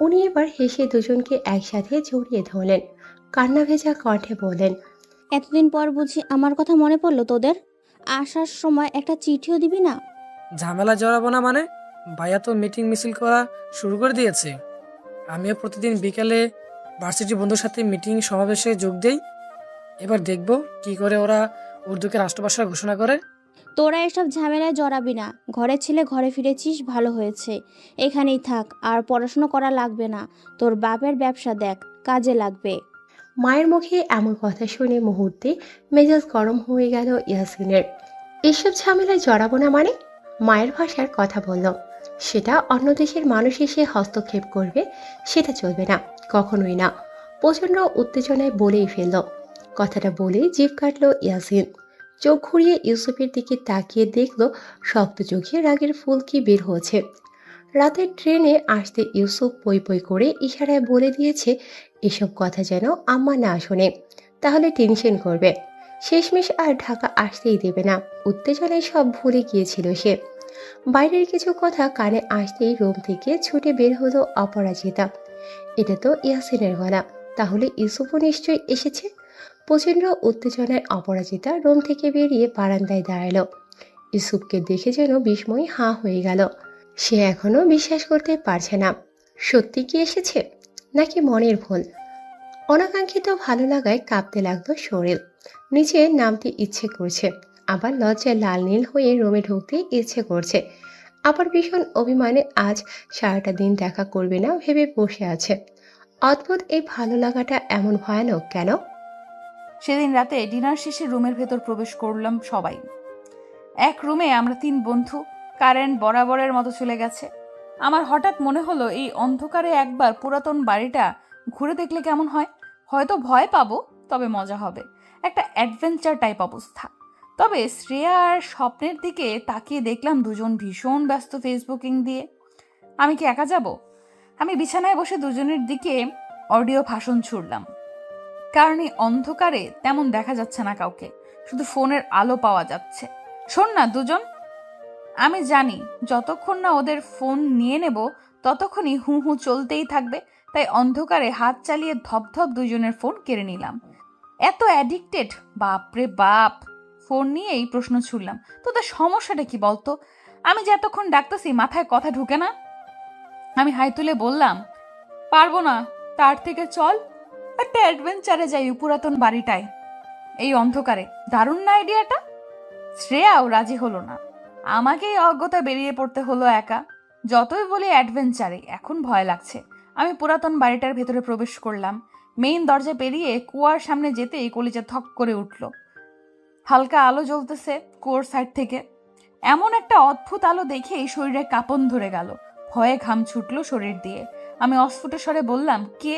উনি এবার হেসে দুজনকে একসাথে জড়িয়ে ধরলেন। কান্না ভেজা কণ্ঠে বলেন, এতদিন পর বুঝি আমার কথা মনে পড়লো তোদের? আসার সময় একটা চিঠিও দিবি না? ঝামেলা জড়াবো না মানে? ভাইয়া তো মিটিং মিছিল করা শুরু করে দিয়েছে। আমিও প্রতিদিন বিকেলে ভার্সিটি বন্ধুর সাথে মিটিং সমাবেশে যোগ দেই। এবার দেখব কি করে ওরা উর্দুকে রাষ্ট্রভাষা ঘোষণা করে। তোরা এসব ঝামেলায় জড়াবি না। ঘরে ছিলে ঘরে ফিরেছিস, ভালো হয়েছে। এখানেই থাক, আর পড়াশোনা করা লাগবে না। তোর বাপের ব্যবসা দেখ, কাজে লাগবে। মায়ের মুখে এমন কথা শুনে মুহূর্তে মেজাজ গরম হয়ে গেল ইয়াসিনের। এসব ঝামেলায় জড়াবো না মানে? মায়ের ভাষার কথা বলল, সেটা অন্য দেশের মানুষ এসে হস্তক্ষেপ করবে, সেটা চলবে না, কখনোই না। প্রচণ্ড উত্তেজনায় বলেই ফেলল। কথাটা বলে জিভ কাটল ইয়াসিন। চোখ ঘুরিয়ে ইউসুফের দিকে তাকিয়ে দেখল শক্ত চোখে রাগের ফুলকি বের হয়েছে। রাতের ট্রেনে আসতে ইউসুফ পই পই করে ইশারায় বলে দিয়েছে এসব কথা যেন আম্মা না শোনে, তাহলে টেনশন করবে। শেষমেশ আর ঢাকা আসতেই দেবে না। উত্তেজনায় সব ভুলে গিয়েছিল সে। বাইরের কিছু কথা কানে আসতেই রুম থেকে ছুটে বের হলো অপরাজিতা। এটা তো ইয়াসিনের গলা, তাহলে ইউসুফও নিশ্চয়ই এসেছে। প্রচণ্ড উত্তেজনায় অপরাজিতা রুম থেকে বেরিয়ে বারান্দায় দাঁড়ালো। ইউসুফকে দেখে যেন বিস্ময় হাঁ হয়ে গেল। সে এখনো বিশ্বাস করতে পারছে না, সত্যি কি এসেছে নাকি মনের ভুল। অনাকাঙ্ক্ষিত ভালো লাগায় কাঁপতে লাগলো শরীর। নিচে নামতে ইচ্ছে করছে, আবার লজ্জায় লাল নীল হয়ে রুমে ঢুকতে ইচ্ছে করছে, আবার ভীষণ অভিমানে আজ সারাটা দিন দেখা করবে না ভেবে বসে আছে। অদ্ভুত এই ভালো লাগাটা এমন ভয়ানক কেন? সেদিন রাতে ডিনার শেষে রুমের ভেতর প্রবেশ করলাম সবাই। এক রুমে আমরা 3 বন্ধু। কারেন্ট বরাবরের মতো চলে গেছে। আমার হঠাৎ মনে হলো এই অন্ধকারে একবার পুরাতন বাড়িটা ঘুরে দেখলে কেমন হয়। হয়তো ভয় পাবো, তবে মজা হবে। একটা অ্যাডভেঞ্চার টাইপ অবস্থা। তবে শ্রেয়া আর স্বপ্নের দিকে তাকিয়ে দেখলাম দুজন ভীষণ ব্যস্ত ফেসবুকিং দিয়ে। আমি কি একা যাব? আমি বিছানায় বসে দুজনের দিকে অডিও ভাষণ ছুড়লাম, কারণ এই অন্ধকারে তেমন দেখা যাচ্ছে না কাউকে, শুধু ফোনের আলো পাওয়া যাচ্ছে। শোন না দুজন, আমি জানি যতক্ষণ না ওদের ফোন নিয়ে নেব ততক্ষণই হু হু চলতেই থাকবে, তাই অন্ধকারে হাত চালিয়ে ধপধপ দুজনের ফোন কেড়ে নিলাম। এত অ্যাডিক্টেড, বাপরে বাপ। ফোন নিয়েই প্রশ্ন ছুড়লাম, তোদের সমস্যাটা কি বলতো? আমি যে এতক্ষণ ডাকতেছি মাথায় কথা ঢুকে না। আমি হাই তুলে বললাম, পারবো না, তার থেকে চল একটা অ্যাডভেঞ্চারে যাই পুরাতন বাড়িটায় এই অন্ধকারে। দারুণ না আইডিয়াটা? শ্রেয়াও রাজি হলো না। আমাকেই অজ্ঞতা বেরিয়ে পড়তে হলো একা। যতই বলি অ্যাডভেঞ্চারে, এখন ভয় লাগছে। আমি পুরাতন বাড়িটার ভেতরে প্রবেশ করলাম। মেইন দরজা পেরিয়ে কুয়ার সামনে যেতেই কলিজা থক করে উঠল। হালকা আলো জ্বলতেছে কুয়োর সাইড থেকে। এমন একটা অদ্ভুত আলো দেখেই শরীরে কাঁপন ধরে গেল, ভয়ে ঘাম ছুটলো শরীর দিয়ে। আমি অস্ফুট স্বরে বললাম, কে?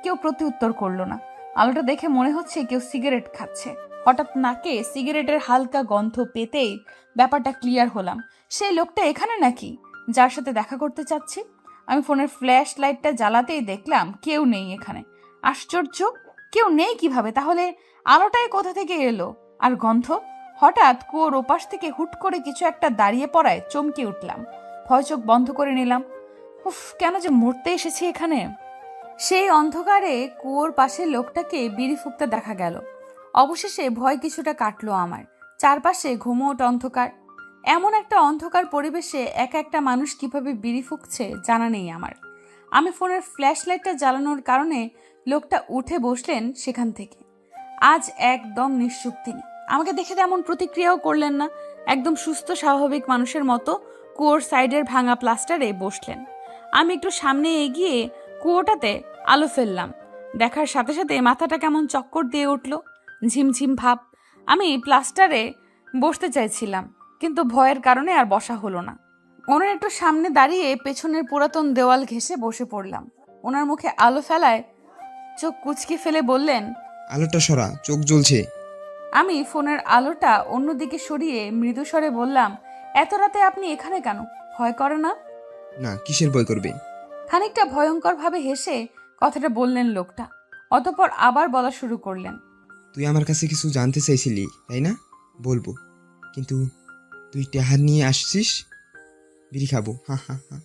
কেউ প্রতি উত্তর করলো না। আলোটা দেখে মনে হচ্ছে কেউ সিগারেট খাচ্ছে। হঠাৎ নাকে সিগারেটের হালকা গন্ধ পেতেই ব্যাপারটা ক্লিয়ার হলাম। সেই লোকটা এখানে নাকি, যার সাথে দেখা করতে চাচ্ছি। আমি ফোনের ফ্ল্যাশ লাইটটা জ্বালাতেই দেখলাম কেউ নেই এখানে। আশ্চর্য, কেউ নেই কিভাবে? তাহলে আলোটাই কোথা থেকে এলো? আর গন্ধ? হঠাৎ কুয়োর ওপাশ থেকে হুট করে কিছু একটা দাঁড়িয়ে পড়ায় চমকে উঠলাম। ভয় চোখ বন্ধ করে নিলাম। উফ, কেন যে মরতে এসেছি এখানে। সেই অন্ধকারে কুয়োর পাশে লোকটাকে বিড়ি ফুঁকতে দেখা গেল। অবশেষে ভয় কিছুটা কাটলো আমার। চারপাশে ঘুমোট অন্ধকার। এমন একটা অন্ধকার পরিবেশে একা একটা মানুষ কিভাবে বিড়ি ফুঁকছে জানা নেই আমার। আমি ফোনের ফ্ল্যাশ লাইটটা জ্বালানোর কারণে লোকটা উঠে বসলেন সেখান থেকে। আজ একদম নিশ্চুপ তিনি। আমাকে দেখে তেমন প্রতিক্রিয়াও করলেন না। একদম সুস্থ স্বাভাবিক মানুষের মতো কুয়োর সাইডের ভাঙা প্লাস্টারে বসলেন। আমি একটু সামনে এগিয়ে কুয়োটাতে আলো ফেললাম। দেখার সাথে সাথে মাথাটা কেমন চক্কর দিয়ে উঠল, ঝিমঝিম ভাব। আমি প্লাস্টারে বসতে চাইছিলাম, কিন্তু ভয়ের কারণে আর বসা হলো না। ওনার একটু সামনে দাঁড়িয়ে পেছনের পুরাতন দেওয়াল ঘেঁষে বসে পড়লাম। ওনার মুখে আলো ফেলায় চোখ কুচকে ফেলে বললেন, আলোটা সরা, চোখ জ্বলছে। আমি ফোনের আলোটা অন্যদিকে সরিয়ে মৃদু স্বরে বললাম, এত রাতে আপনি এখানে কেন? ভয় করে না? না, কিসের ভয় করবে? খানিকটা ভয়ঙ্কর ভাবে হেসে কথাটা বললেন লোকটা। অতঃপর আবার বলা শুরু করলেন, তুই আমার কাছে কিছু জানতে চাইছিলি, তাই না? বলবো, কিন্তু তুই টেহার নিয়ে আসছিস। বিড়ি খাবো, হা হা হা।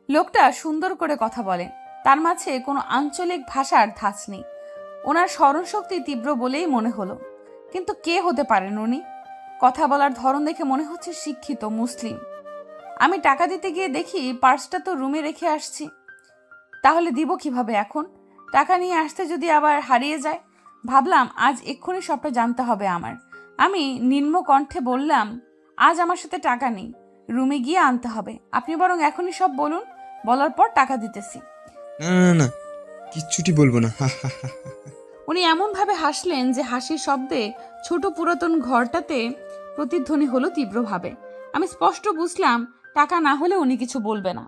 লোকটা সুন্দর করে কথা বলেন, তার মাঝে কোনো আঞ্চলিক ভাষার ধাঁচ নেই। ওনার স্মরণশক্তি তীব্র বলেই মনে হলো। কিন্তু কে হতে পারেন উনি? কথা বলার ধরন দেখে মনে হচ্ছে শিক্ষিত মুসলিম। আমি টাকা দিতে গিয়ে দেখি পার্সটা তো রুমে রেখে আসছি। তাহলে দিব কিভাবে এখন? টাকা নিয়ে আসতে যদি আবার হারিয়ে যায়। ভাবলাম আজ এক্ষুনি সবটা জানতে হবে আমার। আমি নিম্ন কণ্ঠে বললাম, আজ আমার সাথে টাকা নেই, রুমে গিয়ে আনতে হবে। আপনি বরং এখনই সব বলুন, বলার পর টাকা দিতেছি। না না না, কিচ্ছুটি বলবো না, হা হা হা। উনি এমন ভাবে হাসলেন যে হাসির শব্দে ছোট পুরাতন ঘরটাতে প্রতিধ্বনি হলো তীব্রভাবে। আমি স্পষ্ট বুঝলাম টাকা না হলে উনি কিছু বলবে না।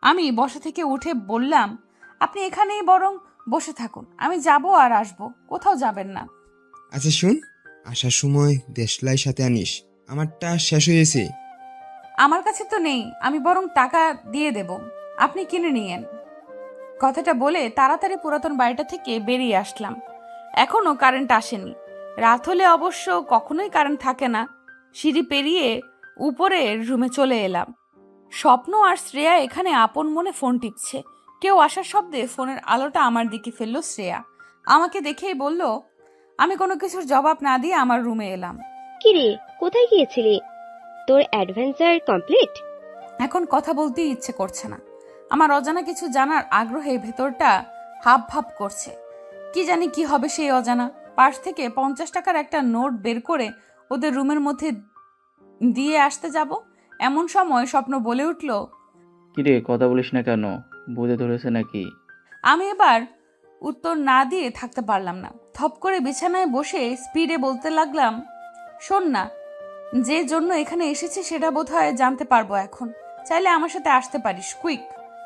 আমি বসা থেকে উঠে বললাম, আপনি এখানেই বরং বসে থাকুন, আমি যাব আর আসবো, কোথাও যাবেন না। আচ্ছা শুন, আসার সময় দেশলাই সাথে আনিস, আমারটা শেষ হয়েছে। আমার কাছে তো নেই, আমি বরং টাকা দিয়ে দেব, আপনি কিনে নিয়েন। কথাটা বলে তাড়াতাড়ি পুরাতন বাড়িটা থেকে বেরিয়ে আসলাম। এখনো কারেন্ট আসেনি। রাত হলে অবশ্য কখনোই কারেন্ট থাকে না। সিঁড়ি পেরিয়ে উপরের রুমে চলে এলাম। স্বপ্ন আর শ্রেয়া এখানে আপন মনে ফোন টিপছে। কেউ আসার শব্দে ফোনের আলোটা আমার দিকে ফেললো শ্রেয়া। আমাকে দেখেই বলল। আমি কোনো কিছুর জবাব না দিয়ে আমার রুমে এলাম। কিরে, কোথায় গিয়েছিলি? তোর অ্যাডভেঞ্চার কমপ্লিট? এখন কথা বলতেই ইচ্ছে করছে না। আমার অজানা কিছু জানার আগ্রহে ভেতরটা হাব ভাব করছে। কি জানি কি হবে সেই অজানা। পাশ থেকে 50 টাকার একটা নোট বের করে ওদের রুমের মধ্যে দিয়ে আসতে যাব, এমন সময় স্বপ্ন বলে উঠল, কিরে কথা বলিস না কেন? বুঝে ধরেছে নাকি? আমি এবার উত্তর না দিয়ে থাকতে পারলাম না। থপ করে বিছানায় বসে স্পিডে বলতে লাগলাম, শোন না, যে জন্য এখানে এসেছি সেটা বোধহয় জানতে পারবো এখন। চাইলে আমার সাথে আসতে পারিস, কুইক।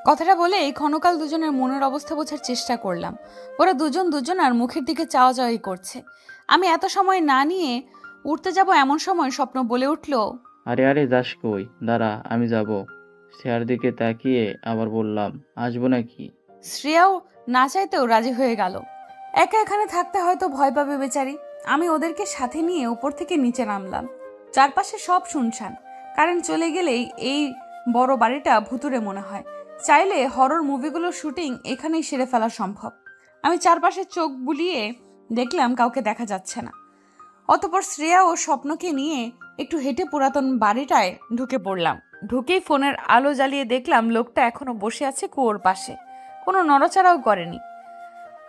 কথাটা বলে ক্ষণকাল দুজনের মনের অবস্থা বোঝার চেষ্টা করলাম। ওরা দুজন আর মুখের দিকে চাওয়া চাওয়াই করছে। আমি এত সময় না নিয়ে উঠতে যাব এমন সময় স্বপ্ন বলে উঠল, আরে আরে যাস কই, দাঁড়া আমি যাব। শ্রেয়ার দিকে তাকিয়ে আবার বললাম, আসবো নাকি? শ্রেয়াও না চাইতেও রাজি হয়ে গেল। একা এখানে থাকতে হয়তো ভয় পাবে বেচারি। আমি ওদেরকে সাথে নিয়ে উপর থেকে নিচে নামলাম। চারপাশে সব শুনশান। কারেন্ট চলে গেলেই এই বড় বাড়িটা ভুতুরে মনে হয়। চাইলে হরর মুভিগুলোর শুটিং এখানেই সেরে ফেলা সম্ভব। আমি চারপাশে চোখ বুলিয়ে দেখলাম কাউকে দেখা যাচ্ছে না। অতঃপর শ্রেয়া ও স্বপ্নকে নিয়ে একটু হেঁটে পুরাতন বাড়িটায় ঢুকে পড়লাম। ঢুকেই ফোনের আলো জ্বালিয়ে দেখলাম লোকটা এখনো বসে আছে কুয়োর পাশে, কোনো নড়াচড়াও করেনি।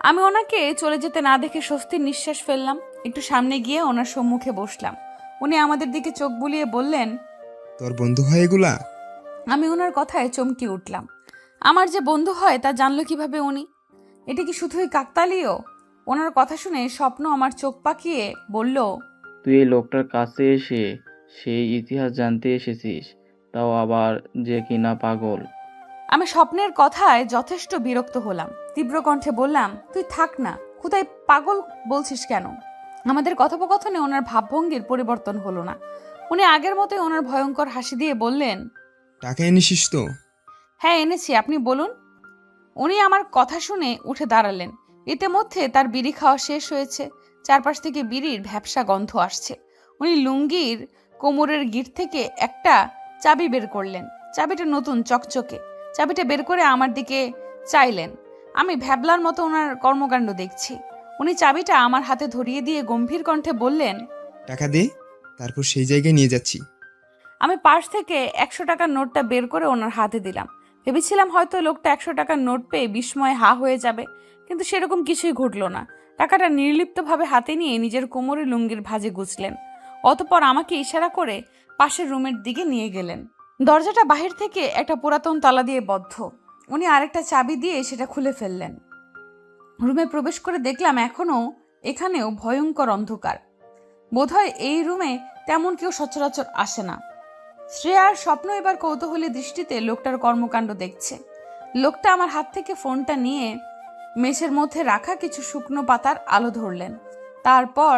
আমি ওনাকে চলে যেতে না দেখে স্বস্তির নিঃশ্বাস ফেললাম। একটু সামনে গিয়ে ওনার সম্মুখে বসলাম। উনি আমাদের দিকে চোখ বুলিয়ে বললেন, তোর বন্ধু হয় এগুলা? আমি ওনার কথায় চমকে উঠলাম। আমার যে বন্ধু হয় তা জানলো কিভাবে উনি? এটা কি শুধুই কাকতালীয়? ওনার কথা শুনে স্বপ্ন আমার চোখ পাকিয়ে বলল, তুই এই লোকটার কাছে এসে সেই ইতিহাস জানতে এসেছিস, তাও আবার যে কিনা পাগল। আমি স্বপ্নের কথায় যথেষ্ট বিরক্ত হলাম। তীব্র কণ্ঠে বললাম, তুই থাক না, কোথায় পাগল বলছিস কেন? আমাদের কথোপকথনে ওনার ভাবভঙ্গির পরিবর্তন হলো না। উনি আগের মতোই ওনার ভয়ঙ্কর হাসি দিয়ে বললেন, টাকা এনেছিস তো? হ্যাঁ এনেছি, আপনি বলুন। উনি আমার কথা শুনে উঠে দাঁড়ালেন। ইতিমধ্যে তার বিড়ি খাওয়া শেষ হয়েছে। চারপাশ থেকে বিড়ির ভ্যাপসা গন্ধ আসছে। উনি লুঙ্গির কোমরের গিট থেকে একটা চাবি বের করলেন। চাবিটা নতুন চকচকে। চাবিটা বের করে আমার দিকে চাইলেন। আমি ভ্যাবলার মতো ওনার কর্মকাণ্ড দেখছি। উনি চাবিটা আমার হাতে ধরিয়ে দিয়ে গম্ভীর কণ্ঠে বললেন, টাকা দে, তারপর সেই জায়গায় নিয়ে যাচ্ছি। আমি পার্স থেকে 100 টাকার নোটটা বের করে ওনার হাতে দিলাম। ভেবেছিলাম হয়তো লোকটা 100 টাকার নোট পেয়ে বিস্ময়ে হা হয়ে যাবে, কিন্তু সেরকম কিছুই ঘটল না। টাকাটা নির্লিপ্তভাবে হাতে নিয়ে নিজের কোমরে লুঙ্গির ভাঁজে গুছলেন। অতঃপর আমাকে ইশারা করে পাশের রুমের দিকে নিয়ে গেলেন। দরজাটা বাহির থেকে একটা পুরাতন তালা দিয়ে বদ্ধ। উনি আরেকটা চাবি দিয়ে সেটা খুলে ফেললেন। রুমে প্রবেশ করে দেখলাম এখানেও ভয়ঙ্কর অন্ধকার। বোধহয় এই রুমে তেমন কেউ সচরাচর আসে না। শ্রেয়ার স্বপ্ন এবার কৌতূহলী দৃষ্টিতে লোকটার কর্মকাণ্ড দেখছে। লোকটা আমার হাত থেকে ফোনটা নিয়ে মেঝের মধ্যে রাখা কিছু শুকনো পাতার আলো ধরলেন। তারপর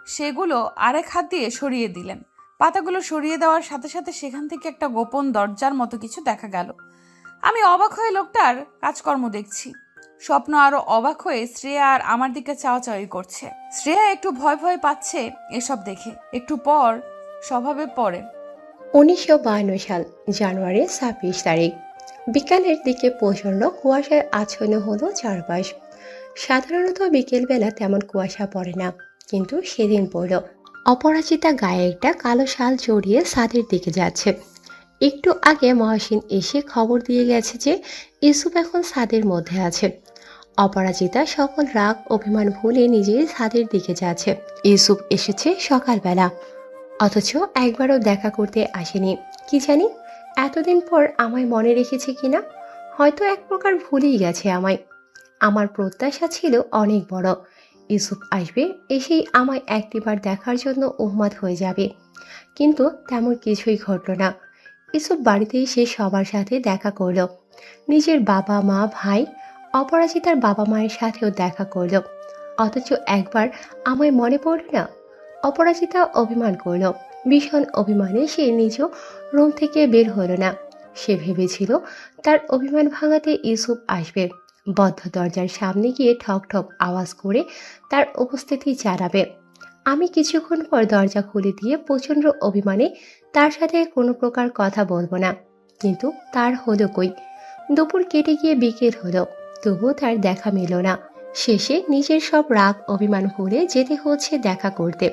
সেগুলো আরেক হাত দিয়ে সরিয়ে দিলেন। পাতাগুলো সরিয়ে দেওয়ার সাথে সাথে সেখান থেকে একটা গোপন দরজার মতো কিছু দেখা গেল। আমি অবাক হয়ে লোকটার কাজকর্ম দেখছি। স্বপ্ন আরো অবাক হয়ে শ্রেয়া আর আমার দিকে চাওয়াচাওয়ি করছে। শ্রেয়া একটু ভয় ভয় পাচ্ছে এসব দেখে। একটু পর স্বভাবে পড়ে। 1952 সাল জানুয়ারি 26 তারিখ বিকালের দিকে প্রচণ্ড কুয়াশায় আচ্ছন্ন হলো চারপাশ। সাধারণত বিকেলবেলা তেমন কুয়াশা পড়ে না, কিন্তু সেদিন পড়ল। অপরাজিতা গায়ে একটা কালো শাল জড়িয়ে ছাদের দিকে যাচ্ছে। একটু আগে মহসিন এসে খবর দিয়ে গেছে যে ইউসুফ এখন ছাদের মধ্যে আছে। অপরাজিতা সকল রাগ অভিমান ভুলে নিজেই ছাদের দিকে যাচ্ছে। ইউসুফ এসেছে সকালবেলা, অথচ একবারও দেখা করতে আসেনি। কি জানি এতদিন পর আমায় মনে রেখেছে কিনা, হয়তো এক প্রকার ভুলেই গেছে আমায়। আমার প্রত্যাশা ছিল অনেক বড়, ইউসুফ আসবে, এসেই আমায় একটিবার দেখার জন্য উন্মাদ হয়ে যাবে। কিন্তু তেমন কিছুই ঘটল না। ইউসুফ বাড়িতে এসে সবার সাথে দেখা করলো। নিজের বাবা মা ভাই অপরাজিতার বাবা মায়ের সাথেও দেখা করলো। অথচ একবার আমায় মনে পড়ল না। অপরাজিতা অভিমান করলো। ভীষণ অভিমানে সে নিজ রুম থেকে বের হলো না। সে ভেবেছিল তার অভিমান ভাঙাতে ইউসুফ আসবে, বদ্ধ দরজার সামনে গিয়ে ঠক ঠক আওয়াজ করে তার উপস্থিতি জানাবে। আমি কিছুক্ষণ পর দরজা খুলে দিয়ে প্রচণ্ড অভিমানে তার সাথে কোনো প্রকার কথা বলবো না। কিন্তু তার হলো কই? দুপুর কেটে গিয়ে বিকেল হলো, তবুও তার দেখা মিলল না। শেষে নিজের সব রাগ অভিমান ভুলে যেতে হচ্ছে দেখা করতে।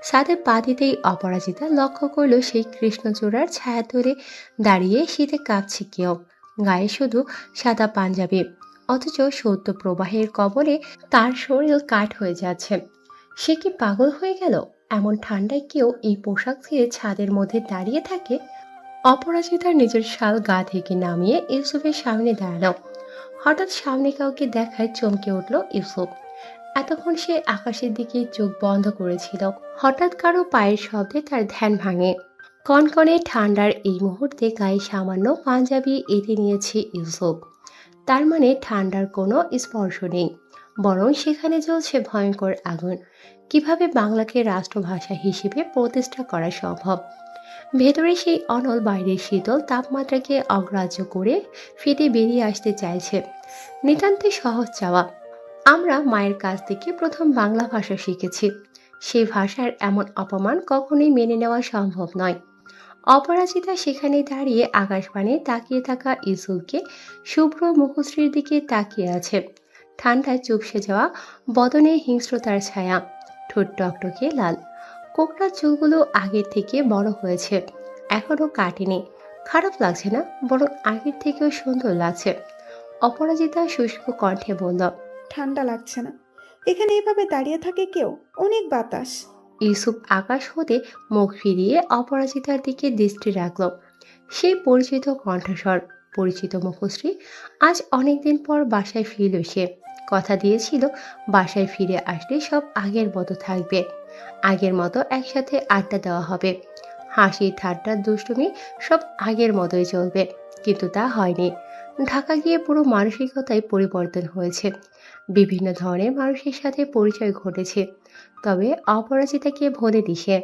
সাথে পা দিতেই অপরাজিতা লক্ষ্য করল সেই কৃষ্ণচূড়ার ছায়া ধরে দাঁড়িয়ে শীতে কাঁপছে কেউ, গায়ে শুধু সাদা পাঞ্জাবি, অথচ সত্য প্রবাহের কবলে তার শরীর কাঠ হয়ে যাচ্ছে। সে কি পাগল হয়ে গেল? এমন ঠান্ডায় কেউ এই পোশাক ছেড়ে ছাদের মধ্যে দাঁড়িয়ে থাকে? অপরাজিতার নিজের শাল গা থেকে নামিয়ে ইউসুফের সামনে দাঁড়ালো। হঠাৎ সামনে কাউকে দেখায় চমকে উঠল ইউসুফ। এতক্ষণ সে আকাশের দিকে চোখ বন্ধ করেছিল। হঠাৎ কারো পায়ের শব্দে তার ধ্যান ভাঙে। কনকনে ঠান্ডার এই মুহূর্তে গায়ে সামান্য পাঞ্জাবি এঁটে নিয়েছে ইউসুফ। তার মানে ঠান্ডার কোনো স্পর্শ নেই, বরং সেখানে জ্বলছে ভয়ঙ্কর আগুন। কিভাবে বাংলাকে রাষ্ট্রভাষা হিসেবে প্রতিষ্ঠা করা সম্ভব? ভেতরে সেই অনল, বাইরের শীতল তাপমাত্রাকে অগ্রাহ্য করে ফেটে বেরিয়ে আসতে চাইছে। নিতান্তই সহজ চাওয়া। আমরা মায়ের কাছ থেকে প্রথম বাংলা ভাষা শিখেছি, সেই ভাষার এমন অপমান কখনোই মেনে নেওয়া সম্ভব নয়। অপরাজিতা সেখানে দাঁড়িয়ে আকাশবাণী তাকিয়ে থাকা ইউসুফকে শুভ্র মুখশ্রীর দিকে তাকিয়ে আছে। ঠান্ডায় চুপসে যাওয়া বদনে হিংস্রতার ছায়া, ঠোঁট টকটকে লাল, কোকড়া চুলগুলো আগের থেকে বড় হয়েছে, এখনো কাটেনি। খারাপ লাগছে না, বরং আগের থেকেও সুন্দর লাগছে। অপরাজিতা শুষ্ক কণ্ঠে বলল, ঠান্ডা লাগছে না। এখানে এভাবে দাঁড়িয়ে থাকে কেউ? অনেক বাতাস। ইউসুফ আকাশ হতে মুখ ফিরিয়ে অপরাজিতার দিকে দৃষ্টি রাখল। সেই পরিচিত কণ্ঠস্বর, পরিচিত মুখশ্রী। আজ অনেকদিন পর বাসায় ফিরল সে। কথা দিয়েছিল বাসায় ফিরে আসলে সব আগের মতো থাকবে, আগের মতো একসাথে আড্ডা দেওয়া হবে, হাসি ঠাট্টা দুষ্টুমি সব আগের মতোই চলবে। কিন্তু তা হয়নি। ঢাকা গিয়ে পুরো মানসিকতায় পরিবর্তন হয়েছে। বিভিন্ন ধরনের মানুষের সাথে পরিচয় ঘটেছে। তবে অপরাজিতাকে ভোলে দিছে।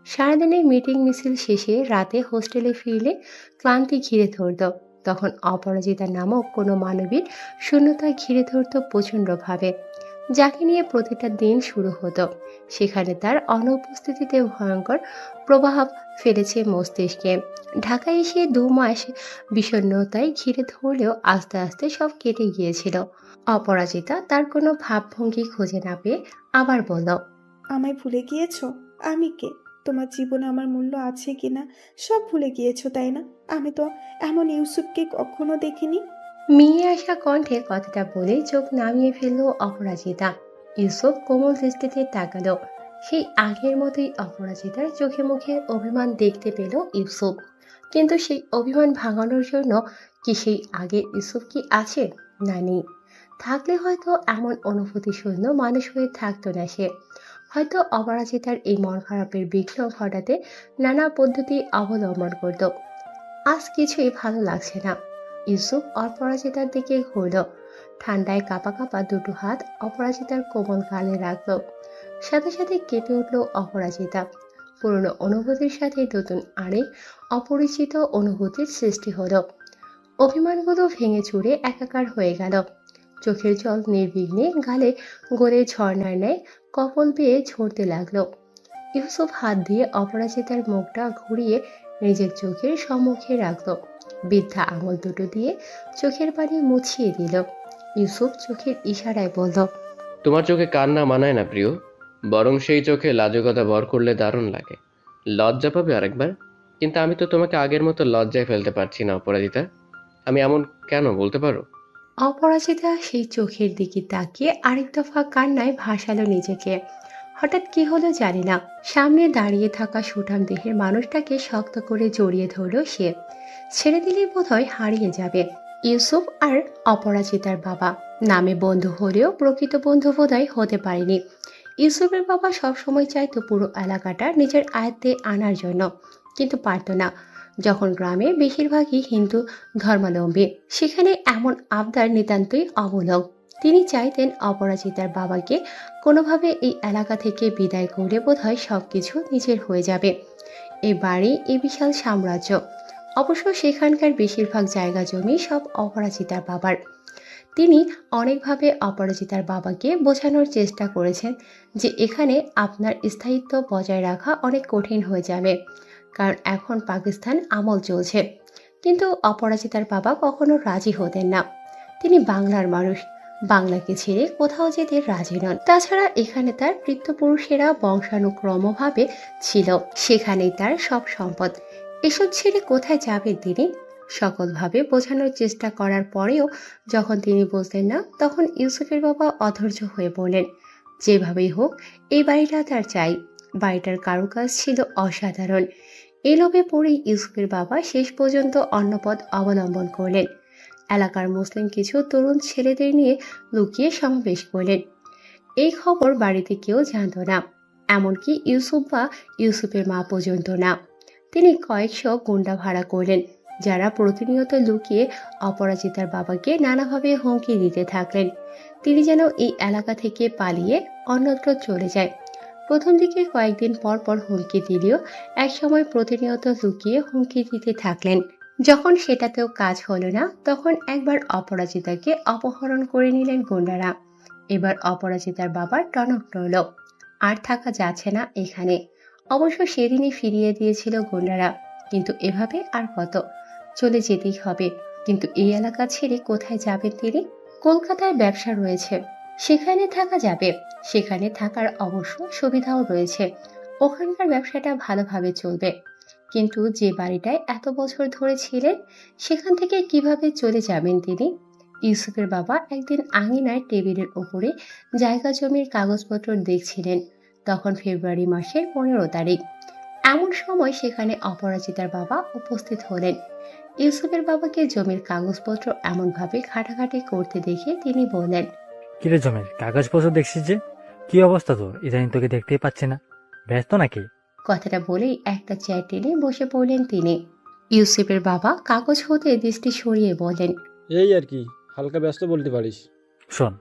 সারাদিনের মিটিং মিছিল শেষে রাতে হোস্টেলে ফিরলে ক্লান্তি ঘিরে ধরত। তখন অপরাজিতা নামক কোনো মানবীর শূন্যতা ঘিরে ধরত প্রচণ্ডভাবে, যাকে নিয়ে প্রতিটা দিন শুরু হতো। সেখানে তার অনুপস্থিতিতে ভয়ঙ্কর প্রভাব ফেলেছে মস্তিষ্কে। ঢাকায় এসে 2 মাস বিষণ্ণতায় ঘিরে ধরলেও আস্তে আস্তে সব কেটে গিয়েছিল। অপরাজিতা তার কোনো ভাবভঙ্গি খুঁজে না পেয়ে আবার বলল, আমায় ভুলে গিয়েছো? আমি কে? তোমার জীবনে আমার মূল্য আছে কিনা সব ভুলে গিয়েছো, তাই না? আমি তো এমন ইউসুফকে কখনো দেখিনি। মিয়ে আসা কণ্ঠে কথাটা বলে চোখ নামিয়ে ফেলল অপরাজিতা। ইউসুফ কোমল দৃষ্টিতে তাকালো। সেই আগের মতোই অপরাজিতার চোখে মুখে অভিমান দেখতে পেল ইউসুফ। কিন্তু সেই অভিমান ভাঙানোর জন্য কি সেই আগের ইউসুফ কি আছে? না, নেই। থাকলে হয়তো এমন অনুভূতি শূন্য মানুষ হয়ে থাকতো না সে। হয়তো অপরাজিতার এই মন খারাপের বিঘ্ন ঘটাতে নানা পদ্ধতি অবলম্বন করত। আজ কিছুই ভালো লাগছে না। ইউসুফ অপরাজিতার দিকে ঘুরল। ঠান্ডায় কাঁপা কাঁপা দুটো হাত অপরাজিতার কোমল গালে রাখল। সাথে সাথে কেঁপে উঠল অপরাজিতা। পুরনো অনুভূতির সাথে নতুন আরেক অপরিচিত অনুভূতির সৃষ্টি হলো। অভিমানগুলো ভেঙে চুরে একাকার হয়ে গেল। চোখের জল নির্বিঘ্নে গালে গড়ে ঝর্ণার ন্যায় কপল বেয়ে ঝরতে লাগলো। ইউসুফ হাত দিয়ে অপরাজিতার মুখটা ঘুরিয়ে নিজের চোখের সম্মুখে রাখল। বৃদ্ধা আঙুল দুটো দিয়ে চোখের পানি মুছিয়ে দিল। ইউসুফ চোখের ইশারায় বলল, তোমার চোখে কান্না মানায় না প্রিয়, বরং সেই চোখে লাজুকতা ভর করলে দারুণ লাগে। লজ্জা পাবে আরেকবার। কিন্তু আমি তো তোমাকে আগের মতো লজ্জায় ফেলতে পারছি না অপরাজিতা। আমি এমন কেন বলতে পারো? অপরাজিতা সেই চোখের দিকে তাকিয়ে আরেক দফা কান্নায় ভাসালো নিজেকে। হঠাৎ কি হলো জানি না, সামনে দাঁড়িয়ে থাকা সুঠাম দেহের মানুষটাকে শক্ত করে জড়িয়ে ধরল সে। ছেড়ে দিলেই বোধহয় হারিয়ে যাবে। ইউসুফ আর অপরাজিতার বাবা নামে বন্ধু হলেও প্রকৃত বন্ধু বোধহয় হতে পারেনি। ইউসুফের বাবা সবসময় চাইতো পুরো এলাকাটা নিজের আয়ত্তে আনার জন্য, কিন্তু পারত না। যখন গ্রামে বেশিরভাগই হিন্দু ধর্মাবলম্বী, সেখানে এমন আবদার নিতান্তই অমূলক। তিনি চাইতেন অপরাজিতার বাবাকে কোনোভাবে এই এলাকা থেকে বিদায় করে বোধহয় সবকিছু নিজের হয়ে যাবে। এই বাড়ি, এই বিশাল সাম্রাজ্য, অবশ্য সেখানকার বেশিরভাগ জায়গা জমি সব অপরাজিতার বাবার। তিনি অনেকভাবে অপরাজিতার বাবাকে বোঝানোর চেষ্টা করেছেন যে এখানে আপনার স্থায়িত্ব বজায় রাখা অনেক কঠিন হয়ে যাবে, কারণ এখন পাকিস্তান আমল চলছে। কিন্তু অপরাজিতার বাবা কখনো রাজি হতেন না। তিনি বাংলার মানুষ, বাংলাকে ছেড়ে কোথাও যেতে রাজি নন। তাছাড়া এখানে তার পিতৃপুরুষেরা বংশানুক্রমভাবে ছিল, সেখানেই তার সব সম্পদ। এসব ছেড়ে কোথায় যাবেন তিনি? সকলভাবে বোঝানোর চেষ্টা করার পরেও যখন তিনি বুঝলেন না, তখন ইউসুফের বাবা অধৈর্য হয়ে বললেন, যেভাবেই হোক এই বাড়িটা তার চাই। বাড়িটার কারুকাজ ছিল অসাধারণ। এই লোভে পড়েই ইউসুফের বাবা শেষ পর্যন্ত অন্য পথ অবলম্বন করলেন। এলাকার মুসলিম কিছু তরুণ ছেলেদের নিয়ে লুকিয়ে সমাবেশ করলেন। এই খবর বাড়িতে কেউ জানত না, এমনকি ইউসুফ বা ইউসুফের মা পর্যন্ত না। তিনি কয়েকশো গুন্ডা ভাড়া করলেন, যারা প্রতিনিয়ত লুকিয়ে অপরাজিতার বাবাকে নানাভাবে হুমকি দিতে থাকলেন তিনি যেন এই এলাকা থেকে পালিয়ে অন্যত্র চলে যায়। প্রথম দিকে কয়েকদিন পর পর হুমকি দিলেও একসময় প্রতিনিয়ত লুকিয়ে হুমকি দিতে থাকলেন। যখন সেটাতেও কাজ হলো না, তখন একবার অপরাজিতাকে অপহরণ করে নিলেন গুন্ডারা। এবার অপরাজিতার বাবার টনক নড়ল, আর থাকা যাচ্ছে না এখানে। অবশ্য সেদিনই ফিরিয়ে দিয়েছিল গুন্ডারা, কিন্তু এভাবে আর কত, চলে যেতেই হবে। কিন্তু এই এলাকা ছেড়ে কোথায় যাবেন তিনি? কলকাতায় ব্যবসা রয়েছে, সেখানে থাকা যাবে। সেখানে থাকার অবশ্য সুবিধাও রয়েছে, ওখানকার ব্যবসাটা ভালোভাবে চলবে। কিন্তু যে বাড়িটায় এত বছর ধরে ছিলেন, সেখান থেকে কিভাবে চলে যাবেন তিনি? ইউসুফের বাবা একদিন আঙিনায় টেবিলের উপরে জায়গা জমির কাগজপত্র দেখছিলেন। তখন ফেব্রুয়ারি মাসের 15 তারিখ। এমন সময় সেখানে অপরাজিতার বাবা উপস্থিত হলেন। ইউসুফের বাবাকে জমির কাগজপত্র এমনভাবে ঘাটাঘাটি করতে দেখে তিনি বললেন, কিরে জমির কাগজপত্র দেখছিস যে? কি অবস্থা তোর? ইদানিং তোকে দেখতেই পাচ্ছি না, ব্যস্ত নাকি? কথাটা বলেই একটা চেয়ার টেনে বসে পড়লেন তিনি। ইউসুফের বাবা কাগজ হতে দৃষ্টি সরিয়ে বলেন, এই আর কি, হালকা ব্যস্ত বলতে পারিস। শোন,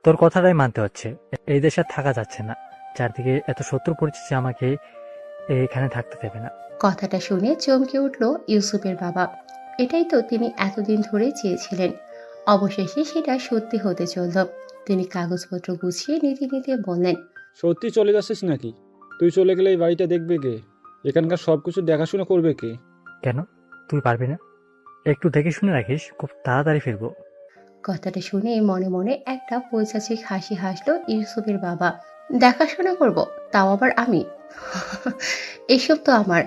তোর কথাটাই মানতে হচ্ছে, এই দেশে আর থাকা যাচ্ছে না। চারদিকে এত শত্রু পড়েছে যে আমাকে এখানে থাকতে দেবে না। কথাটা শুনে চমকে উঠল ইউসুফের বাবা। এটাই তো তিনি এতদিন ধরে চেয়েছিলেন। অবশেষে সেটা সত্যি হতে চলল। তিনি কাগজপত্র গুছিয়ে নিতে নিতে বললেন, সত্যি চলে যাচ্ছিস নাকি? তুই চলে গেলে এই বাড়িটা দেখবে কে? এখানকার সবকিছু দেখাশোনা করবে কে? কেন, তুই পারবি না? একটু দেখে শুনে রাখিস, খুব তাড়াতাড়ি ফিরবো। কথাটা শুনে মনে মনে একটা পৈশাচিক হাসি হাসলো ইউসুফের বাবা। দেখাশোনা করব, তাও আবার আমি? এসব তো আমার।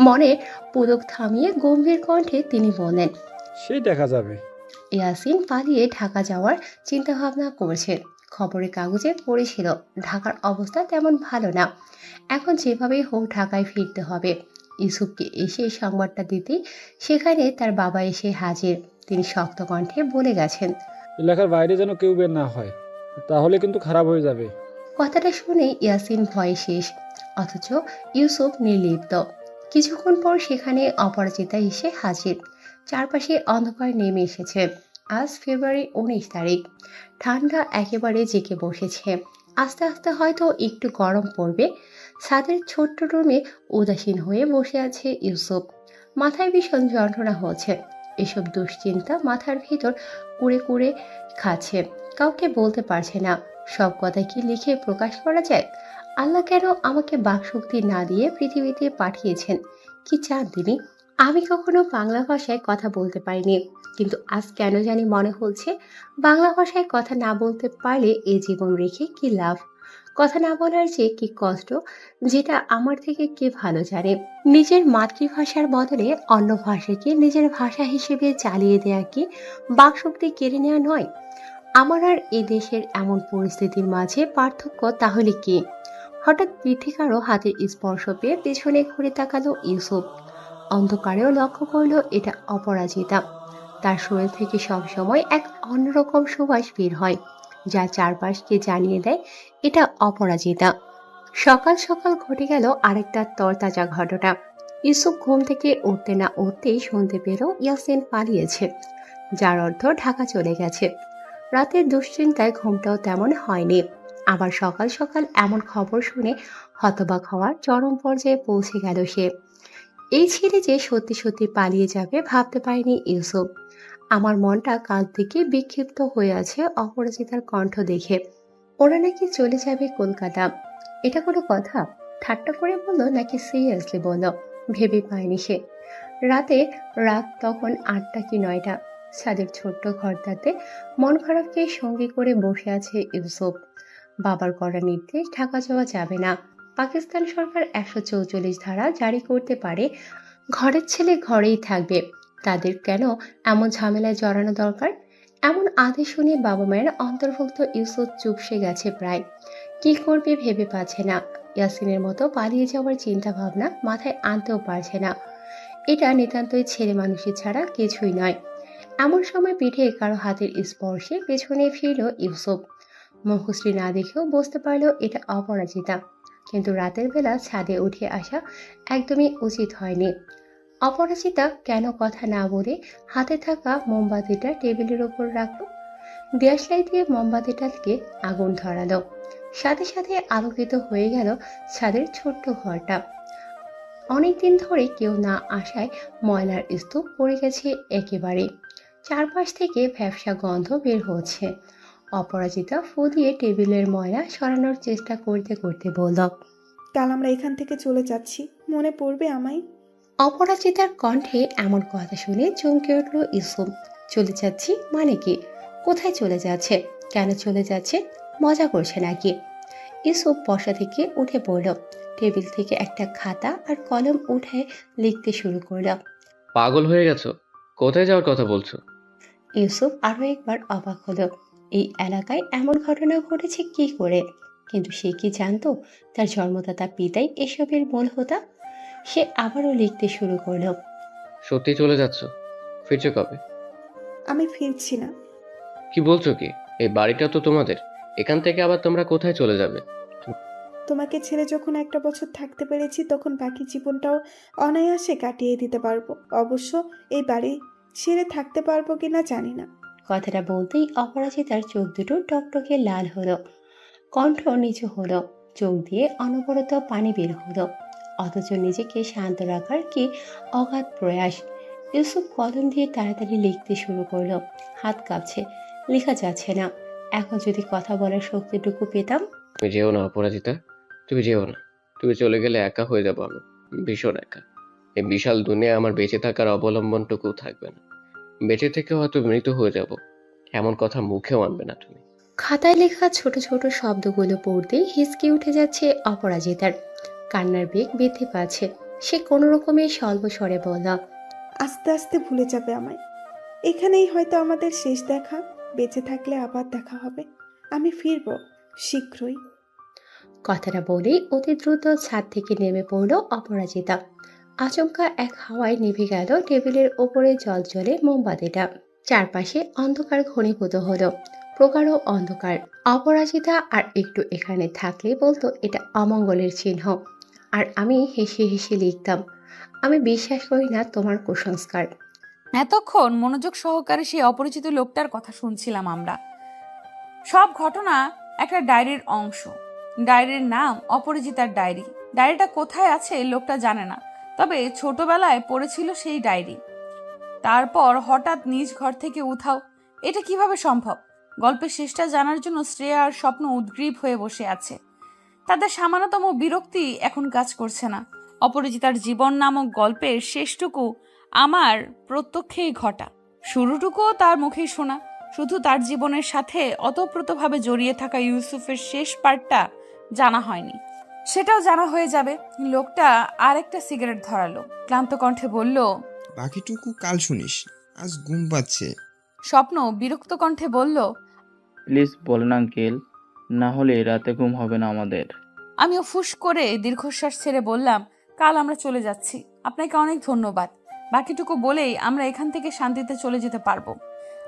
মনে পুলক থামিয়ে গম্ভীর কণ্ঠে তিনি বলেন, সেই দেখা যাবে। ইয়াসিন পালিয়ে ঢাকা যাওয়ার চিন্তা ভাবনা করছেন। খবরের কাগজে পড়েছিল ঢাকার অবস্থা তেমন ভালো না। এখন যেভাবেই হোক ঢাকায় ফিরতে হবে। ইউসুফকে এসে সংবাদটা দিতে সেখানে তার বাবা এসে হাজির। তিনি শক্ত কণ্ঠে বলে গেছেন, এলাকার বাইরে যেন কেউ বের না হয়, তাহলে কিন্তু খারাপ হয়ে যাবে। কথাটা শুনে ইয়াসিন ভয়ে শেষ, অথচ ইউসুফ নির্লিপ্ত। কিছুক্ষণ পর সেখানে অপরাজিতা এসে হাজির। চারপাশে অন্ধকার নেমে এসেছে। আজ ফেব্রুয়ারি 19 তারিখ। ঠান্ডা একেবারে জেঁকে বসেছে। আস্তে আস্তে হয়তো একটু গরম পড়বে। ছাদের ছোট্ট রুমে উদাসীন হয়ে বসে আছে ইউসুফ। মাথায় ভীষণ যন্ত্রণা হচ্ছে। এসব দুশ্চিন্তা মাথার ভিতর কুড়ে কুড়ে খাচ্ছে। কাউকে বলতে পারছে না। সব কথা কি লিখে প্রকাশ করা যায়? আল্লাহ কেন আমাকে বাকশক্তি না দিয়ে পৃথিবীতে পাঠিয়েছেন? কি চান তিনি? আমি কখনো বাংলা ভাষায় কথা বলতে পারিনি, কিন্তু আজ কেন জানি মনে হচ্ছে বাংলা ভাষায় কথা না বলতে পারলে এই জীবন রেখে কি লাভ? কথা না বলার যে কি কষ্ট, যেটা আমার থেকে কে ভালো জানে। নিজের মাতৃভাষার বদলে অন্য ভাষাকে নিজের ভাষা হিসেবে চালিয়ে দেয়া কি বাকশক্তি কেড়ে নেওয়া নয়? আমার আর এ দেশের এমন পরিস্থিতির মাঝে পার্থক্য তাহলে কি? হঠাৎ পৃথিকারও হাতের স্পর্শ পেয়ে পেছনে ঘুরে তাকালো ইউসুফ। অন্ধকারেও লক্ষ্য করল এটা অপরাজিতা। তার শরীর থেকে সবসময় এক অন্যরকম সুবাস বের হয়। যা চারপাশকে জানিয়ে দেয় এটা অপরাজিতা। সকাল সকাল ঘটে গেল আরেকটা তরতাজা ঘটনা। ইউসুফ ঘুম থেকে উঠতে না উঠতেই শুনতে পেল ইয়াসিন পালিয়েছে, যার অর্থ ঢাকা চলে গেছে। রাতের দুশ্চিন্তায় ঘুমটাও তেমন হয়নি। আবার সকাল সকাল এমন খবর শুনে হতবাক হওয়ার চরম পর্যায়ে পৌঁছে গেল সে। এই ছেলে যে সত্যি সত্যি পালিয়ে যাবে ভাবতে পারেনি ইউসুফ। আমার মনটা কাল থেকে বিক্ষিপ্ত হয়ে আছে অপরাজিতার কণ্ঠ দেখে। ওরা নাকি চলে যাবে কলকাতা। এটা কোনো কথা? ঠাট্টা করে বললো নাকি সিরিয়াসলি বললো ভেবে পায়নি সে। রাত তখন 8টা কি 9টা। ছাদের ছোট্ট ঘরটাতে মন খারাপকে সঙ্গী করে বসে আছে ইউসুফ। বাবার করা নির্দেশ ঢাকা যাওয়া যাবে না। পাকিস্তান সরকার 144 ধারা জারি করতে পারে, ঘরের ছেলে ঘরেই থাকবে। তাদের কেন এমন ঝামেলায় জড়ানো দরকার? এমন আদেশ শুনে বাবা মায়ের অন্তর্ভুক্ত ইউসুফ চুপসে গেছে প্রায়। কি করবে ভেবে পাচ্ছে না। ইয়াসিনের মতো পালিয়ে যাওয়ার চিন্তা ভাবনা মাথায় আনতেও পারছে না। এটা নিতান্তই ছেলে মানুষের ছাড়া কিছুই নয়। এমন সময় পিঠে কারো হাতের স্পর্শে পেছনে ফিরল ইউসুফ। মুখশ্রী না দেখেও বুঝতে পারল এটা অপরাজিতা। কিন্তু রাতের বেলা ছাদে উঠে আসা একদমই উচিত হয়নি। অপরাজিতা কেন কথা না বলে হাতে থাকা মোমবাতিটা টেবিলের উপর রাখল। দেশলাই দিয়ে মোমবাতিটাকে আগুন ধরালো। সাথে সাথে আলোকিত হয়ে গেল ছাদের ছোট্ট ঘরটা। অনেকদিন ধরে কেউ না আসায় ময়লার স্তূপ পড়ে গেছে একেবারে। চারপাশ থেকে ভ্যাপসা গন্ধ বের হচ্ছে। অপরাজিতা ফু দিয়ে টেবিলের ময়লা সরানোর চেষ্টা করতে করতে বলল, কাল আমরা এখান থেকে চলে যাচ্ছি, মনে পড়বে আমায়? অপরাজিতার কণ্ঠে এমন কথা শুনে চমকে উঠল ইউসুফ। চলে যাচ্ছি মানে কি? কোথায় চলে যাচ্ছে? কেন চলে যাচ্ছে? মজা করছে নাকি? ইউসুফ বসা থেকে উঠে পড়ল। টেবিল থেকে একটা খাতা আর কলম উঠে লিখতে শুরু করল। পাগল হয়ে গেছো? কোথায় যাওয়ার কথা বলছো? ইউসুফ আরো একবার অবাক হলো। এই এলাকায় এমন ঘটনা ঘটেছে কি করে? কিন্তু সে কি জানতো তার জন্মদাতা পিতাই এসবের মূল হোতা? সে আবারও লিখতে শুরু করলো। সত্যি চলে যাচ্ছ? ফিরছো কবে? আমি ফিরছি না। কি বলছো কি? এই বাড়িটা তো তোমাদের, এখান থেকে আবার তোমরা কোথায় চলে যাবে? তোমাকে ছেড়ে যখন একটা বছর থাকতে পেরেছি তখন বাকি জীবনটাও অনায়াসে কাটিয়ে দিতে পারবো। অবশ্য এই বাড়ি ছেড়ে থাকতে পারবো কিনা জানি না। কথাটা বলতেই অপরাজিতার চোখ দুটো টকটকে লাল হলো, কণ্ঠ নিচু হলো, চোখ দিয়ে অনবরত পানি বের হলো। অথচ নিজেকে শান্ত রাখার কি অগাধ প্রয়াস। ইউসুফ কলম দিয়ে তাড়াতাড়ি লিখতে শুরু করলো। হাত কাঁপছে, লেখা যাচ্ছে না। এখন যদি কথা বলার শক্তিটুকু পেতাম। তুমি যেও না অপরাজিতা, তুমি যেও না। তুমি চলে গেলে একা হয়ে যাবো আমি, ভীষণ একা। এই বিশাল দুনিয়া আমার বেঁচে থাকার অবলম্বনটুকু থাকবে না। বেঁচে থেকে হয়তো মৃত হয়ে যাব, এমন কথা মুখেও আনবে না তুমি। খাতায় লেখা ছোট ছোট শব্দগুলো পড়তেই হিসকে উঠে যাচ্ছে অপরাজিতার। কান্নার বেগ বৃদ্ধি পাচ্ছে। সে কোনো রকমে স্বল্প স্বরে বলল, আস্তে আস্তে ভুলে যাবে আমায়। এখানেই হয়তো আমাদের শেষ দেখা। বেঁচে থাকলে আবার দেখা হবে। আমি ফিরবো শীঘ্রই। কথাটা বলেই অতি দ্রুত ছাদ থেকে নেমে পড়ল অপরাজিতা। আচমকা এক হাওয়ায় নিভে গেল টেবিলের ওপরে জলজলে মোমবাতিটা। চারপাশে অন্ধকার ঘনীভূত হলো, প্রগাঢ় অন্ধকার। অপরাজিতা আর একটু এখানে থাকলে বলতো এটা অমঙ্গলের চিহ্ন। আর আমি হেসে হেসে লিখতাম, আমি বিশ্বাস করি না তোমার কুসংস্কার। এতক্ষণ মনোযোগ সহকারে সেই অপরিচিত লোকটার কথা শুনছিলাম আমরা। সব ঘটনা একটা ডায়েরির অংশ। ডায়েরির নাম অপরাজিতার ডায়েরি। ডায়েরিটা কোথায় আছে লোকটা জানে না, তবে ছোটবেলায় পড়েছিল সেই ডায়েরি। তারপর হঠাৎ নিজ ঘর থেকে উধাও। এটা কিভাবে সম্ভব? গল্পের শেষটা জানার জন্য শ্রেয়া আর স্বপ্ন উদ্গ্রীব হয়ে বসে আছে। তাদের সামান্যতম বিরক্তি এখন কাজ করছে না। অপরাজিতার জীবন নামক গল্পের শেষটুকু আমার প্রত্যক্ষেই ঘটা, শুরুটুকুও তার মুখেই শোনা। শুধু তার জীবনের সাথে অতপ্রতভাবে জড়িয়ে থাকা ইউসুফের শেষ পার্টটা জানা হয়নি, সেটাও জানা হয়ে যাবে। লোকটা আরেকটা সিগারেট ধরালো, ক্লান্ত কণ্ঠে বলল, বাকিটুকু কাল শুনিস, আজ ঘুম পাচ্ছে। স্বপ্ন বিরক্ত কণ্ঠে বলল, প্লিজ বলেন আঙ্কেল, না হলে রাতে ঘুম হবে না আমাদের। আমিও ফুস করে দীর্ঘশ্বাস ছেড়ে বললাম, কাল আমরা চলে যাচ্ছি, আপনাকে অনেক ধন্যবাদ। বাকিটুকু বলেই আমরা এখান থেকে শান্তিতে চলে যেতে পারবো।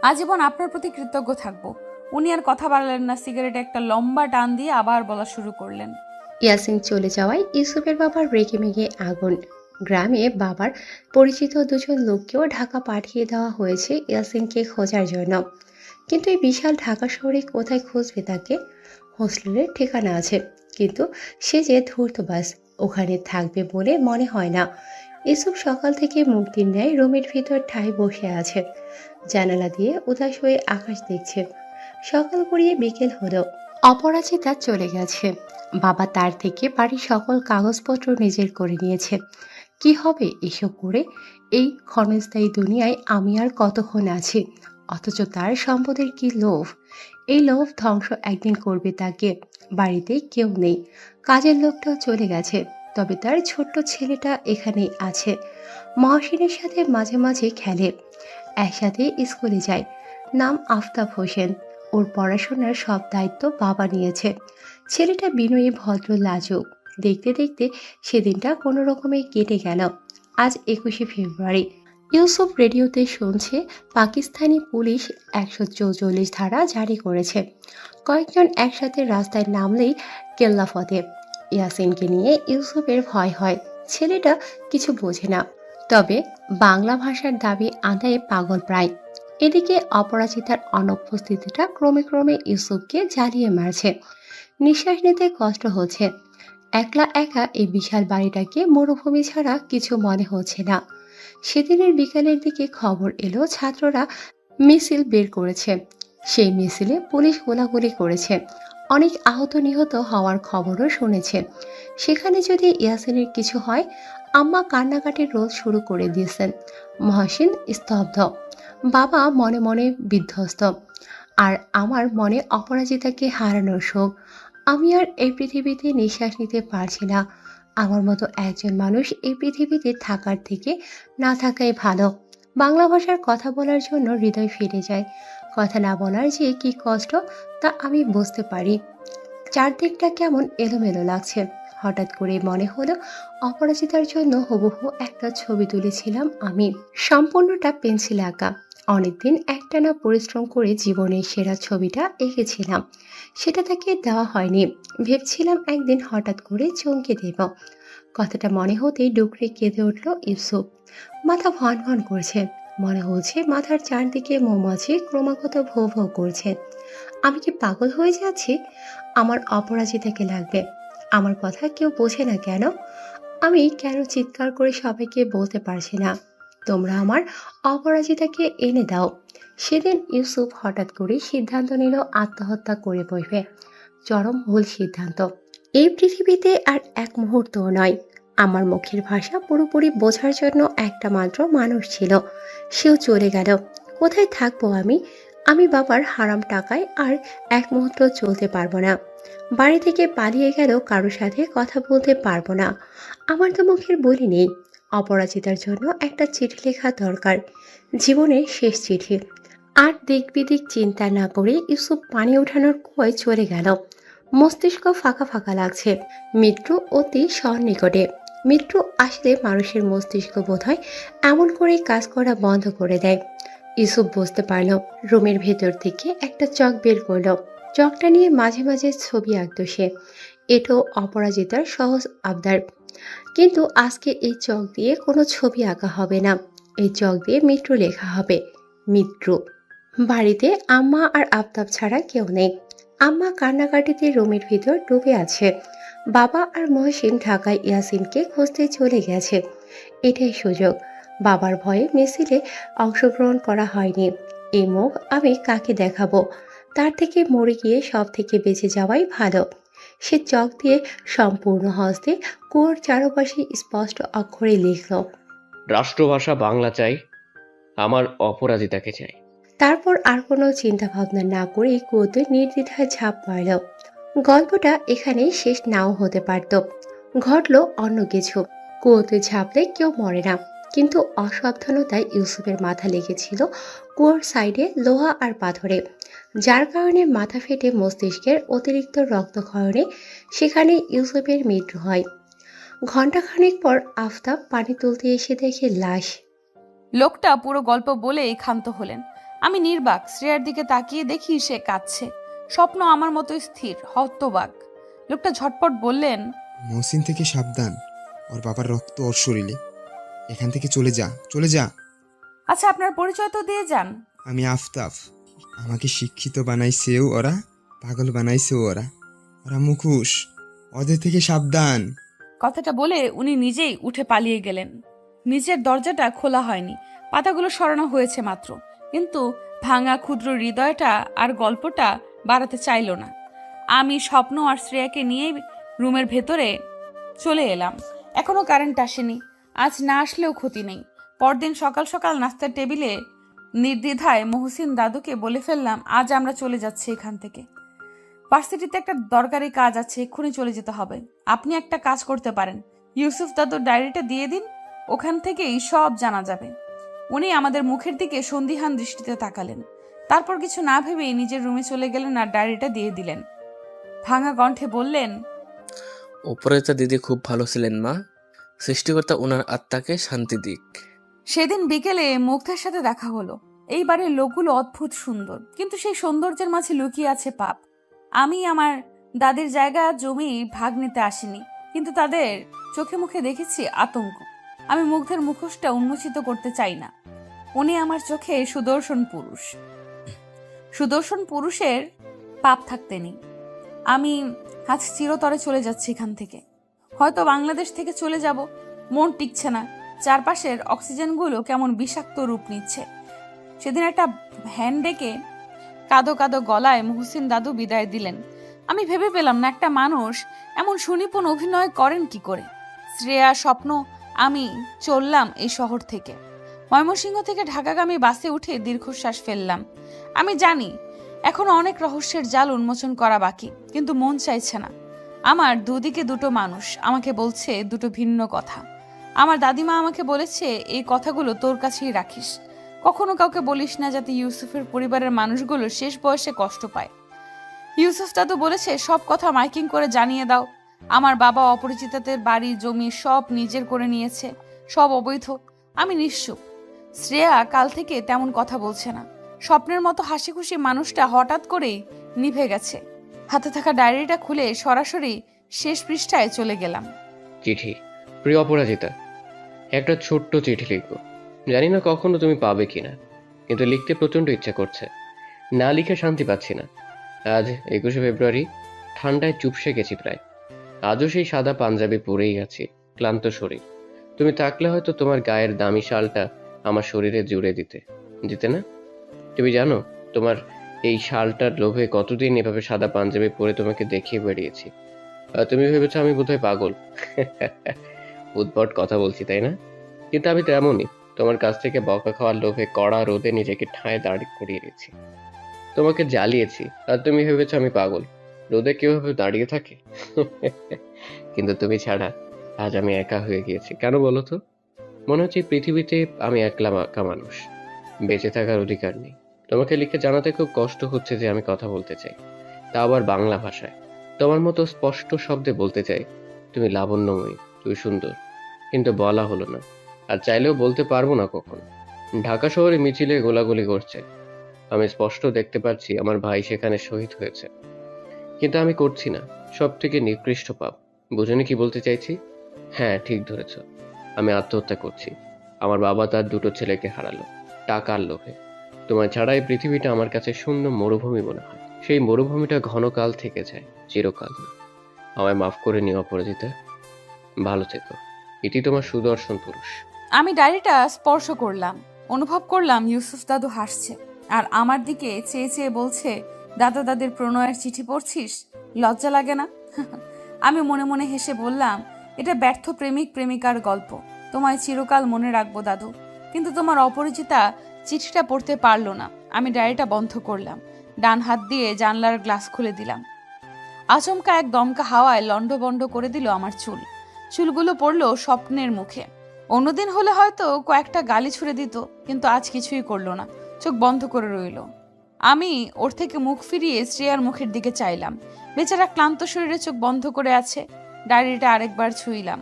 আজীবন আপনার প্রতি কৃতজ্ঞ থাকবো। উনি আর কথা বাড়ালেন না, সিগারেটে একটা লম্বা টান দিয়ে আবার বলা শুরু করলেন। ইয়াসিন চলে যাওয়ায় ইউসুফের বাবার রেগে মেগে আগুন। গ্রামে বাবার পরিচিত দুজন লোককেও ঢাকা পাঠিয়ে দেওয়া হয়েছে ইয়াসিনকে খোঁজার জন্য। কিন্তু এই বিশাল ঢাকা শহরে কোথায় খুঁজবে তাকে? হোস্টেলের ঠিকানা আছে, কিন্তু সে যে ধূর্তবাস, ওখানে থাকবে বলে মনে হয় না। ইউসুফ সকাল থেকে মূর্তির ন্যায় রুমের ভিতর ঠায় বসে আছে। জানালা দিয়ে উদাস হয়ে আকাশ দেখছে। সকাল গড়িয়ে বিকেল হলো, অপরাজিতা চলে গেছে। বাবা তার থেকে বাড়ির সকল কাগজপত্র নিজের করে নিয়েছে। কি হবে এসব করে? এই ক্ষণস্থায়ী দুনিয়ায় আমি আর কতক্ষণ আছি? অথচ তার সম্পদের কি লোভ! এই লোভ ধ্বংস একদিন করবে তাকে। বাড়িতে কেউ নেই, কাজের লোকটাও চলে গেছে, তবে তার ছোট্ট ছেলেটা এখানেই আছে। মহসিনের সাথে মাঝে মাঝে খেলে, একসাথে স্কুলে যায়। নাম আফতাব হোসেন। ওর পড়াশোনার সব দায়িত্ব বাবা নিয়েছে। ছেলেটা বিনয়ী, ভদ্র, লাজুক। দেখতে দেখতে সেদিনটা কোনো রকমে কেটে গেল। আজ 21শে ফেব্রুয়ারি। ইউসুফ রেডিওতে শুনছে পাকিস্তানি পুলিশ 144 ধারা জারি করেছে। কয়েকজন একসাথে রাস্তায় নামলেই কেল্লা ফতে। ইয়াসিনকে নিয়ে ইউসুফের ভয় হয়। ছেলেটা কিছু বোঝে না, তবে বাংলা ভাষার দাবি আদায়ে পাগল প্রায়। এদিকে অপরাজিতার অনুপস্থিতিটা ক্রমে ক্রমে ইউসুফকে জ্বালিয়ে মারছে। নিঃশ্বাস নিতে কষ্ট হচ্ছে। একলা একা এই বিশাল বাড়িটাকে মরুভূমি ছাড়া কিছু মনে হচ্ছে না। সেদিনের বিকালের দিকে খবর এলো ছাত্ররা মিছিল বের করেছে। সেই মিছিলে পুলিশ গোলাগুলি করেছে। অনেক আহত নিহত হওয়ার খবরও শুনেছে। সেখানে যদি ইয়াসিনের কিছু হয়, আম্মা কান্নাকাটির রোল শুরু করে দিয়েছেন। মহসিন স্তব্ধ, বাবা মনে মনে বিধ্বস্ত, আর আমার মনে অপরাজিতাকে হারানোর শোক। আমি আর এই পৃথিবীতে নিঃশ্বাস নিতে পারছি না। আমার মতো একজন মানুষ এই পৃথিবীতে থাকার থেকে না থাকাই ভালো। বাংলা ভাষার কথা বলার জন্য হৃদয় ফিরে যায়। কথা না বলার যে কি কষ্ট তা আমি বুঝতে পারি। চারদিকটা কেমন এলোমেলো লাগছে। হঠাৎ করে মনে হলো অপরাজিতার জন্য হুবহু একটা ছবি তুলেছিলাম আমি, সম্পূর্ণটা পেন্সিলে আঁকা। অনেকদিন একটানা পরিশ্রম করে জীবনের সেরা ছবিটা এঁকেছিলাম, সেটা তাকে দেওয়া হয়নি। ভেবছিলাম একদিন হঠাৎ করে চমকে দেব। কথাটা মনে হতেই ডুকরে কেঁদে উঠল ইউসুফ। মাথা ভন ভন করছে, মনে হচ্ছে মাথার চারদিকে মৌমাছি ক্রমাগত ভো ভো করছে। আমি কি পাগল হয়ে যাচ্ছি? আমার অপরাজিতাকে লাগবে। আমার কথা কেউ বোঝে না কেন? আমি কেন চিৎকার করে সবাইকে বলতে পারছি না, তোমরা আমার অপরাজিতাকে এনে দাও। সেদিন ইউসুফ হঠাৎ করে সিদ্ধান্ত নিল আত্মহত্যা করে বসবে। চরম ভুল সিদ্ধান্ত। এই পৃথিবীতে আর এক মুহূর্তও নয়। আমার মুখের ভাষা পুরোপুরি বোঝার জন্য একটা মাত্র মানুষ ছিল, সেও চলে গেল। কোথায় থাকবো আমি? আমি বাবার হারাম টাকায় আর এক মুহূর্ত চলতে পারবো না। বাড়ি থেকে পালিয়ে গেল, কারোর সাথে কথা বলতে পারবো না। আমার তো মুখের বলি নেই। অপরাজিতার জন্য একটা চিঠি লেখা দরকার, জীবনের শেষ চিঠি। আর দিক বিদিক চিন্তা না করে ইউসুফ পানি ওঠানোর কুয়ায় চলে গেল। মস্তিষ্ক ফাঁকা ফাঁকা লাগছে। মৃত্যু অতি সন্নিকটে। মৃত্যু আসলে মানুষের মস্তিষ্ক বোধহয় এমন করে কাজ করা বন্ধ করে দেয়। ইউসুফ বুঝতে পারল। রুমের ভেতর থেকে একটা চক বের করলো। চকটা নিয়ে মাঝে মাঝে ছবি আঁকত সে। এটাও অপরাজিতার সহজ আবদার। কিন্তু আজকে এই চক দিয়ে কোনো ছবি আঁকা হবে না। এই চক দিয়ে মৃত্যু লেখা হবে। মৃত্যু। বাড়িতে আম্মা আর আফতাব ছাড়া কেউ নেই। আম্মা কান্নাকাটিতে রুমের ভিতর ডুবে আছে। বাবা আর মহসিন ঢাকায় ইয়াসিনকে খুঁজতে চলে গেছে। এটাই সুযোগ। বাবার ভয়ে মিছিলে অংশগ্রহণ করা হয়নি। এই মুখ আমি কাকে দেখাবো? তার থেকে মরে গিয়ে সব থেকে বেঁচে যাওয়াই ভালো। সে চক দিয়ে সম্পূর্ণ হস্তে কুয়োর চারপাশে স্পষ্ট অক্ষরে লিখল, রাষ্ট্রভাষা বাংলা চাই, আমার অপরাজিতাকে চাই। তারপর আর কোনো চিন্তা ভাবনা না করে কুয়োতে নির্দ্বিধায় ঝাঁপ মারল। গল্পটা এখানেই শেষ নাও হতে পারত। ঘটলো অন্য কিছু। কুয়োতে ঝাঁপলে কেউ মরে না, কিন্তু অসাবধানতায় ইউসুফের মাথা লেগেছিল কুয়োর সাইডে লোহা আর পাথরে, যার কারণে মাথা ফেটে মস্তিষ্কের অতিরিক্ত রক্তক্ষরণে সেখানে ইউসুফের মৃত্যু হয়। ঘণ্টাখানেক পর আফতাব পানি তুলতে এসে দেখে লাশ। লোকটা পুরো গল্প বলেই ক্ষান্ত হলেন। আমি নির্বাক শ্রেয়ার দিকে তাকিয়ে দেখি সে কাঁদছে। স্বপ্ন আমার মতো স্থির, হতবাক। লোকটা ঝটপট বললেন, মহসিন থেকে সাবধান, ওর বাবার রক্ত ওর শরীরে। এখান থেকে চলে যা, চলে যা। আচ্ছা, আপনার পরিচয় তো দিয়ে যান। আমি আফতাব। আমাকে শিক্ষিত বানাইছেও ওরা, পাগল বানাইছেও ওরা। ওরা মুখোশ, ওদের থেকে সাবধান। কথাটা বলে উনি নিজেই উঠে পালিয়ে গেলেন। নিচের দরজাটা খোলা হয়নি, পাতাগুলো সরানো হয়েছে মাত্র, কিন্তু ভাঙা ক্ষুদ্র হৃদয়টা আর গল্পটা বাড়াতে চাইল না। আমি স্বপ্ন আর শ্রেয়াকে নিয়ে রুমের ভেতরে চলে এলাম। এখনো কারেন্ট আসেনি, আজ না আসলেও ক্ষতি নেই। পরদিন সকাল সকাল নাস্তার টেবিলে নির্দ্বিধায় মহসিন দাদুকে বলে ফেললাম, আজ আমরা চলে যাচ্ছি এখান থেকে। ভার্সিটিতে একটা দরকারি কাজ আছে, এক্ষুনি চলে যেতে হবে। আপনি একটা কাজ করতে পারেন, ইউসুফ দাদুর ডায়েরিটা দিয়ে দিন, ওখান থেকেই সব জানা যাবে। উনি আমাদের মুখের দিকে সন্দিহান দৃষ্টিতে তাকালেন, তারপর কিছু না ভেবেই নিজের রুমে চলে গেলেন আর ডায়েরিটা দিয়ে দিলেন। ভাঙা কণ্ঠে বললেন, অপরাজিতা দিদি খুব ভালো ছিলেন মা, সৃষ্টিকর্তা ওনার আত্মাকে শান্তি দিক। সেদিন বিকেলে মুগ্ধার সাথে দেখা হলো। এইবারের লোকগুলো অদ্ভুত সুন্দর, কিন্তু সেই সৌন্দর্যের মাঝে লুকিয়ে আছে পাপ। আমি আমার দাদির জায়গা জমি ভাগ নিতে আসিনি, কিন্তু তাদের চোখে মুখে দেখেছি আতঙ্ক। আমি মুগ্ধের মুখোশটা উন্মোচিত করতে চাই না। উনি আমার চোখে সুদর্শন পুরুষ। সুদর্শন পুরুষের পাপ থাকতে নেই। আমি আজ চিরতরে চলে যাচ্ছি এখান থেকে। হয়তো বাংলাদেশ থেকে চলে যাব। মন টিকছে না, চারপাশের অক্সিজেনগুলো কেমন বিষাক্ত রূপ নিচ্ছে। সেদিন একটা ভ্যান ডেকে কাঁদো কাঁদো গলায় মহসিন দাদু বিদায় দিলেন। আমি ভেবে পেলাম না একটা মানুষ এমন সুনিপুণ অভিনয় করেন কি করে। শ্রেয়া, স্বপ্ন, আমি চললাম এই শহর থেকে। ময়মনসিংহ থেকে ঢাকাগামী বাসে উঠে দীর্ঘশ্বাস ফেললাম। আমি জানি এখনো অনেক রহস্যের জাল উন্মোচন করা বাকি, কিন্তু মন চাইছে না। আমার দুদিকে দুটো মানুষ আমাকে বলছে দুটো ভিন্ন কথা। আমার দাদিমা আমাকে বলেছে, এই কথাগুলো তোর কাছেই রাখিস, কখনো কাউকে বলিস না, যাতে ইউসুফের পরিবারের মানুষগুলো শেষ বয়সে কষ্ট পায়। ইউসুফ দাদু বলেছে, সব কথা মাইকিং করে জানিয়ে দাও। আমার বাবা অপরিচিতদের বাড়ি জমি সব নিজের করে নিয়েছে, সব অবৈধ। আমি নিশ্চুপ। শ্রেয়া কাল থেকে তেমন কথা বলছে না। স্বপ্নের মতো হাসি খুশি মানুষটা হঠাৎ করেই নিভে গেছে। হাতে থাকা ডায়েরিটা খুলে সরাসরি শেষ পৃষ্ঠায় চলে গেলাম। চিঠি। প্রিয় অপরাজিতা, একটা ছোট্ট চিঠি লিখবো। জানি না কখনো তুমি পাবে কিনা, কিন্তু লিখতে প্রচন্ড ইচ্ছা করছে। না লিখে শান্তি পাচ্ছি না। আজ 21শে ফেব্রুয়ারি, ঠান্ডায় চুপসে গেছি প্রায়। আজও সেই সাদা পাঞ্জাবি পরেই আছি, ক্লান্ত শরীর। তুমি থাকলে হয়তো তোমার গায়ের দামি শালটা আমার শরীরে জুড়ে দিতে না? তুমি জানো, তোমার এই শালটার লোভে কতদিন এভাবে সাদা পাঞ্জাবি পরে তোমাকে দেখিয়ে বেরিয়েছি। তুমি ভেবেছ আমি বোধহয় পাগল। উদ্ভট কথা বলছি, তাই না? কিন্তু আমি তেমনই। তোমার কাছ থেকে বকা খাওয়ার লোভে কড়া রোদে নিজেকে ঠায় দাঁড়িয়ে করিয়ে দিয়েছি। তোমাকে জ্বালিয়েছি, আর তুমি ভেবেছ আমি পাগল। রোদে কেউ ভাবে দাঁড়িয়ে থাকে? কিন্তু তুমি ছাড়া আজ আমি একা হয়ে গিয়েছি। কেন বলো তো? মনে হচ্ছে পৃথিবীতে আমি একলা মানুষ, বেঁচে থাকার অধিকার নেই। তোমাকে লিখে জানাতে খুব কষ্ট হচ্ছে যে আমি কথা বলতে চাই, তা আবার বাংলা ভাষায়। তোমার মতো স্পষ্ট শব্দে বলতে চাই, তুমি লাবণ্যময়ী, তুমি সুন্দর, কিন্তু বলা হলো না, আর চাইলেও বলতে পারবো না কখনো। ঢাকা শহরে মিছিলে গোলাগুলি করছে, আমি স্পষ্ট দেখতে পাচ্ছি আমার ভাই সেখানে শহীদ হয়েছে, কিন্তু আমি করছি না। সব থেকে নিকৃষ্ট পাপ। বুঝনি কি বলতে চাইছি? হ্যাঁ, ঠিক ধরেছ, আমি আত্মহত্যা করছি। আমার বাবা তার দুটো ছেলেকে হারালো টাকার লোভে। তোমার ছাড়া এই পৃথিবীটা আমার কাছে শূন্য মরুভূমি মনে হয়। সেই মরুভূমিটা ঘনকাল থেকে যায়, চিরকাল না। আমায় মাফ করে নিও অপরাজিতা, ভালো থেকো। এটি তোমার সুদর্শন পুরুষ। আমি ডায়েরিটা স্পর্শ করলাম, অনুভব করলাম ইউসুফ দাদু হাসছে আর আমার দিকে চেয়ে চেয়ে বলছে, দাদা দাদির প্রণয়ের চিঠি পড়ছিস, লজ্জা লাগে না? আমি মনে মনে হেসে বললাম, এটা ব্যর্থ প্রেমিক প্রেমিকার গল্প। তোমায় চিরকাল মনে রাখবো দাদু। কিন্তু তোমার অপরিচিতা চিঠিটা পড়তে পারলো না। আমি ডায়েরিটা বন্ধ করলাম, ডান হাত দিয়ে জানলার গ্লাস খুলে দিলাম। আচমকা এক দমকা হাওয়ায় লন্ডভন্ড করে দিল আমার চুলগুলো পড়লো স্বপ্নের মুখে। অন্যদিন হলে হয়তো কয়েকটা গালি ছুড়ে দিত, কিন্তু আজ কিছুই করলো না, চোখ বন্ধ করে রইল। আমি ওর থেকে মুখ ফিরিয়ে শ্রেয়ার মুখের দিকে চাইলাম। বেচারা ক্লান্ত শরীরে চোখ বন্ধ করে আছে। ডায়েরিটা আরেকবার ছুঁইলাম।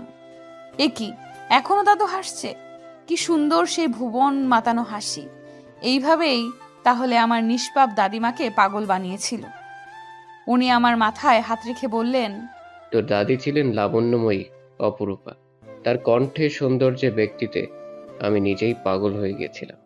এ কি, এখনো দাদু হাসছে? কি সুন্দর সেই ভুবন মাতানো হাসি। এইভাবেই তাহলে আমার নিষ্পাপ দাদিমাকে পাগল বানিয়েছিল। উনি আমার মাথায় হাত রেখে বললেন, তোর দাদি ছিলেন লাবণ্যময়ী, অপরূপা। তার কণ্ঠে, সৌন্দর্যে, ব্যক্তিতে আমি নিজেই পাগল হয়ে গিয়েছিলাম।